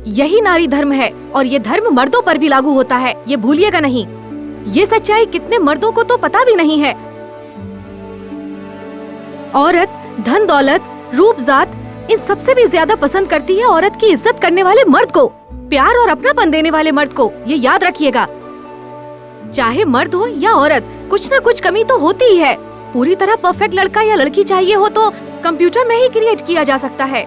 यही नारी धर्म है, और ये धर्म मर्दों पर भी लागू होता है, ये भूलिएगा नहीं। ये सच्चाई कितने मर्दों को तो पता भी नहीं है। औरत धन दौलत, रूप जात, इन सबसे भी ज्यादा पसंद करती है औरत की इज्जत करने वाले मर्द को, प्यार और अपनापन देने वाले मर्द को। ये याद रखिएगा, चाहे मर्द हो या औरत, कुछ न कुछ कमी तो होती ही है। पूरी तरह परफेक्ट लड़का या लड़की चाहिए हो तो कंप्यूटर में ही क्रिएट किया जा सकता है।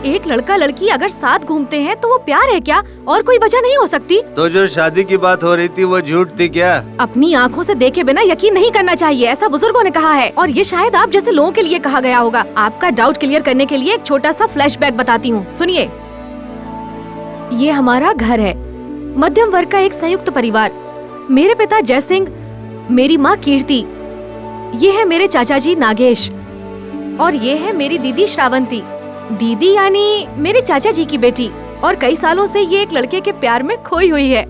एक लड़का लड़की अगर साथ घूमते हैं तो वो प्यार है क्या? और कोई वजह नहीं हो सकती।
तो जो शादी की बात हो रही थी वो झूठ थी क्या?
अपनी आँखों से देखे बिना यकीन नहीं करना चाहिए, ऐसा बुजुर्गों ने कहा है, और ये शायद आप जैसे लोगों के लिए कहा गया होगा। आपका डाउट क्लियर करने के लिए एक छोटा सा फ्लैशबैक बताती हूँ, सुनिए। ये हमारा घर है, मध्यम वर्ग का एक संयुक्त परिवार। मेरे पिता जय सिंह, मेरी माँ कीर्ति, ये है मेरे चाचा जी नागेश, और ये है मेरी दीदी श्रावंती। दीदी यानी मेरे चाचा जी की बेटी, और कई सालों से ये एक लड़के के प्यार में खोई हुई है।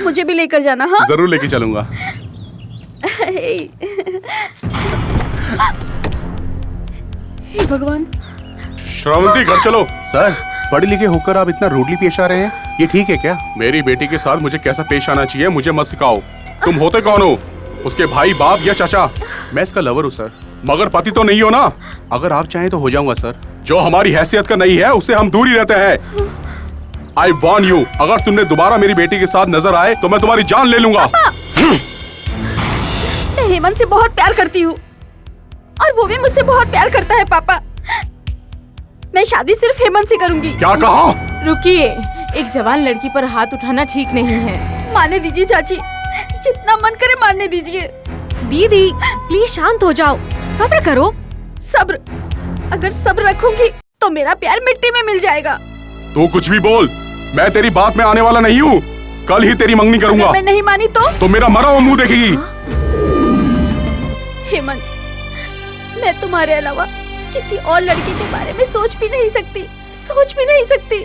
मुझे भी लेकर जाना। हाँ
जरूर लेके चलूंगा।
हे भगवान।
श्रावंती घर चलो। सर, पढ़े लिखे होकर आप इतना रूडली पेश आ रहे हैं, ये ठीक है क्या? मेरी बेटी के साथ मुझे कैसा पेश आना चाहिए मुझे मत सिखाओ। तुम होते कौन हो? उसके भाई, बाप या चाचा? मैं इसका लवर हूँ सर, मगर पति तो नहीं हो ना। अगर आप चाहें तो हो जाऊंगा सर। जो हमारी हैसियत का नहीं है उससे हम दूर ही रहते हैं। आई वॉर्न यू, अगर तुमने दोबारा मेरी बेटी के साथ नजर आए तो मैं तुम्हारी जान ले लूंगा।
मैं हेमंत से बहुत प्यार करती हूँ और वो भी मुझसे बहुत प्यार करता है पापा। मैं शादी सिर्फ हेमंत से करूंगी।
क्या कहा?
रुकिए, एक जवान लड़की पर हाथ उठाना ठीक नहीं है।
मारने दीजिए चाची, जितना मन करे मारने दीजिए।
दीदी प्लीज शांत हो जाओ, सब्र करो।
सब्र? अगर सब्र रखूंगी तो मेरा प्यार मिट्टी में मिल जाएगा।
तू कुछ भी बोल, मैं तेरी बात में आने वाला नहीं हूँ। कल ही तेरी मंगनी करूंगा।
मैं नहीं मानी तो
मेरा मरा हुआ मुंह देखेगी।
हेमंत, मैं तुम्हारे अलावा किसी और लड़के के बारे में सोच भी नहीं सकती, सोच भी नहीं सकती,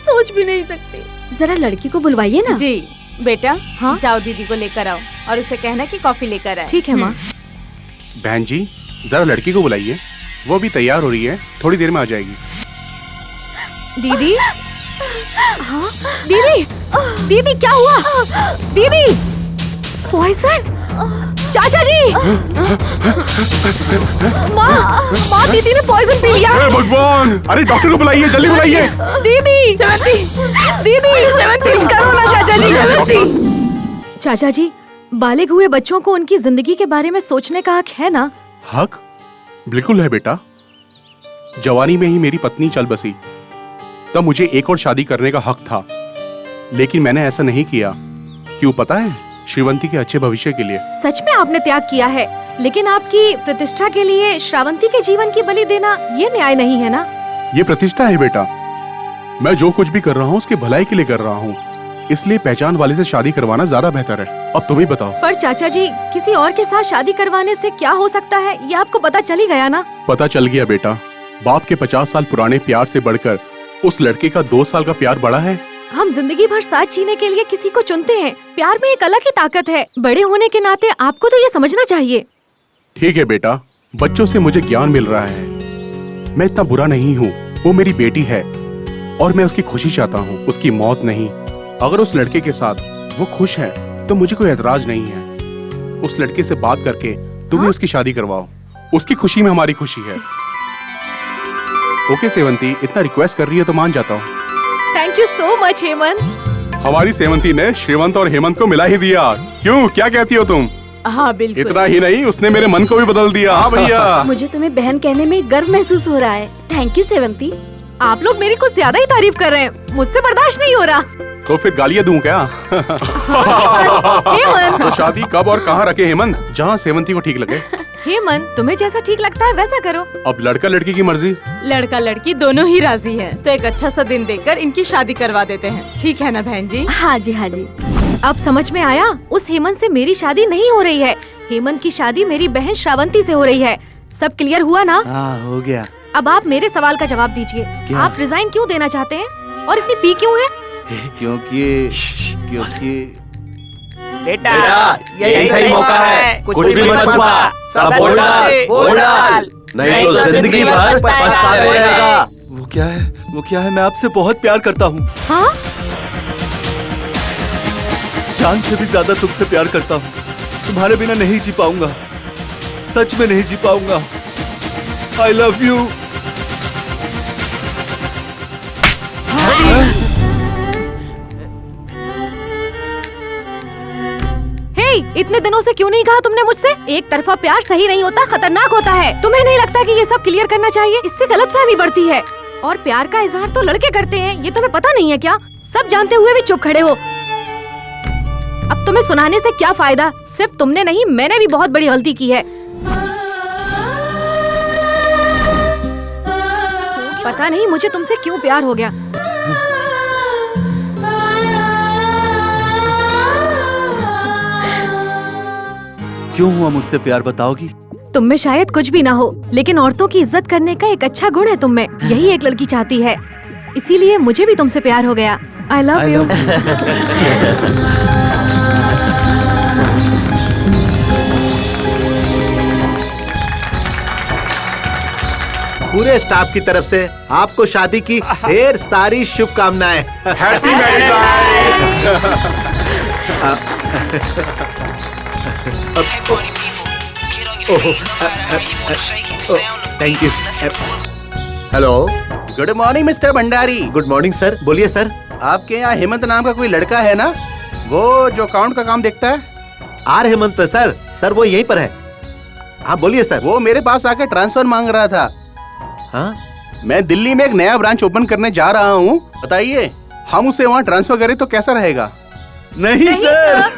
सोच भी नहीं सकती। जरा लड़की को बुलवाइए ना।
जी बेटा, हाँ? जाओ दीदी को लेकर आओ और उसे कहना कि कॉफी लेकर आए।
ठीक है माँ।
बहन जी, जरा लड़की को बुलाइए, वो भी तैयार हो रही है, थोड़ी देर में आ जाएगी।
दीदी, हाँ दीदी, दीदी क्या हुआ? दीदी, पॉइजन? चाचा जी, माँ दीदी ने पॉइजन पी लिया।
हे भगवान! अरे डॉक्टर को बुलाइए, जल्दी बुलाइए।
दीदी, दीदी, करो ना चाचा जी। चाचा जी, बालिग हुए बच्चों को उनकी जिंदगी के बारे में सोचने का हक है ना?
हक? बिल्कुल है बेटा। जवानी में ही मेरी पत्नी चल बसी, तब मुझे एक और शादी करने का हक था, लेकिन मैंने ऐसा नहीं किया। क्यों पता है? श्रीवंती के अच्छे भविष्य के लिए।
सच में आपने त्याग किया है, लेकिन आपकी प्रतिष्ठा के लिए श्रावंती के जीवन की बलि देना ये न्याय नहीं है ना?
ये प्रतिष्ठा है बेटा। मैं जो कुछ भी कर रहा हूँ उसकी भलाई के लिए कर रहा हूँ, इसलिए पहचान वाले से शादी करवाना ज्यादा बेहतर है। अब तुम ही बताओ।
पर चाचा जी, किसी और के साथ शादी करवाने से क्या हो सकता है, ये आपको पता चल ही गया ना?
पता चल गया बेटा। बाप के 50 साल पुराने प्यार से बढ़कर उस लड़के का 2 साल का प्यार बड़ा है।
हम जिंदगी भर साथ जीने के लिए किसी को चुनते हैं। प्यार में एक अलग ही ताकत है। बड़े होने के नाते आपको तो ये समझना चाहिए।
ठीक है बेटा, बच्चों से मुझे ज्ञान मिल रहा है। मैं इतना बुरा नहीं हूँ। वो मेरी बेटी है और मैं उसकी खुशी चाहता हूँ, उसकी मौत नहीं। अगर उस लड़के के साथ वो खुश है तो मुझे कोई एतराज नहीं है। उस लड़के से बात करके तुम्हें उसकी शादी करवाओ। उसकी खुशी में हमारी खुशी है। ओके सेवंती, इतना रिक्वेस्ट कर रही है तो मान जाता हूँ।
Thank you so much Hemant.
हमारी सेवंती ने श्रीवंत और हेमंत को मिला ही दिया। क्यों, क्या कहती हो तुम?
हाँ बिल्कुल।
इतना ही नहीं, उसने मेरे मन को भी बदल दिया। हाँ भैया।
मुझे तुम्हें बहन कहने में गर्व महसूस हो रहा है। Thank you Sevanti.
आप लोग मेरी कुछ ज्यादा ही तारीफ कर रहे हैं, मुझसे बर्दाश्त नहीं हो रहा।
तो फिर गालियाँ दूं क्या?
हेमंत।
तो शादी कब और कहाँ रखे हेमंत? जहाँ सेवंती को ठीक लगे।
हेमंत, तुम्हें जैसा ठीक लगता है वैसा करो।
अब लड़का लड़की की मर्जी।
लड़का लड़की दोनों ही राजी हैं। तो एक अच्छा सा दिन देखकर इनकी शादी करवा देते हैं। ठीक है ना बहन जी?
हाँ जी हाँ जी।
अब समझ में आया, उस हेमंत से मेरी शादी नहीं हो रही है। हेमंत की शादी मेरी बहन श्रावंती से हो रही है। सब क्लियर हुआ ना?
हाँ, हो गया।
अब आप मेरे सवाल का जवाब दीजिए। आप रिजाइन क्यों देना चाहते हैं और इतनी पी क्यों है?
क्योंकि
बेटा
यही सही मौका है, कुछ भी मत छुपा, सब बोल डाल, नहीं तो जिंदगी भर पछताते रहेगा।
वो क्या है? मैं आपसे बहुत प्यार करता हूँ।
हाँ?
जान से भी ज्यादा तुमसे प्यार करता हूँ। तुम्हारे बिना नहीं जी पाऊंगा, सच में नहीं जी पाऊंगा। I love you।
इतने दिनों से क्यों नहीं कहा तुमने मुझसे? एक तरफा प्यार सही नहीं होता, खतरनाक होता है। तुम्हें नहीं लगता कि ये सब क्लियर करना चाहिए? इससे गलतफहमी बढ़ती है। और प्यार का इजहार तो लड़के करते हैं, ये तुम्हें पता नहीं है क्या? सब जानते हुए भी चुप खड़े हो। अब तुम्हें सुनाने से क्या फायदा? सिर्फ तुमने नहीं, मैंने भी बहुत बड़ी गलती की है। पता नहीं मुझे तुमसे क्यों प्यार हो गया।
क्यों हुआ मुझसे प्यार, बताओगी?
तुम में शायद कुछ भी ना हो, लेकिन औरतों की इज्जत करने का एक अच्छा गुण है तुम में। यही एक लड़की चाहती है, इसीलिए मुझे भी तुमसे प्यार हो गया। I love you।
पूरे स्टाफ की तरफ से आपको शादी की ढेर सारी शुभकामनाएं।
Happy married life.
Thank you.
Hello, good morning mister Bhandari.
Good morning sir, बोलिए सर।
आपके यहाँ हेमंत नाम का कोई लड़का है ना, वो जो अकाउंट का काम देखता है?
Are Hemant sir. सर वो यहीं पर है। हाँ बोलिए सर।
वो मेरे पास आकर ट्रांसफर मांग रहा था।
हाँ?
मैं दिल्ली में एक नया ब्रांच ओपन करने जा रहा हूँ। बताइए, हम उसे वहाँ ट्रांसफर करें तो कैसा रहेगा?
नहीं सर।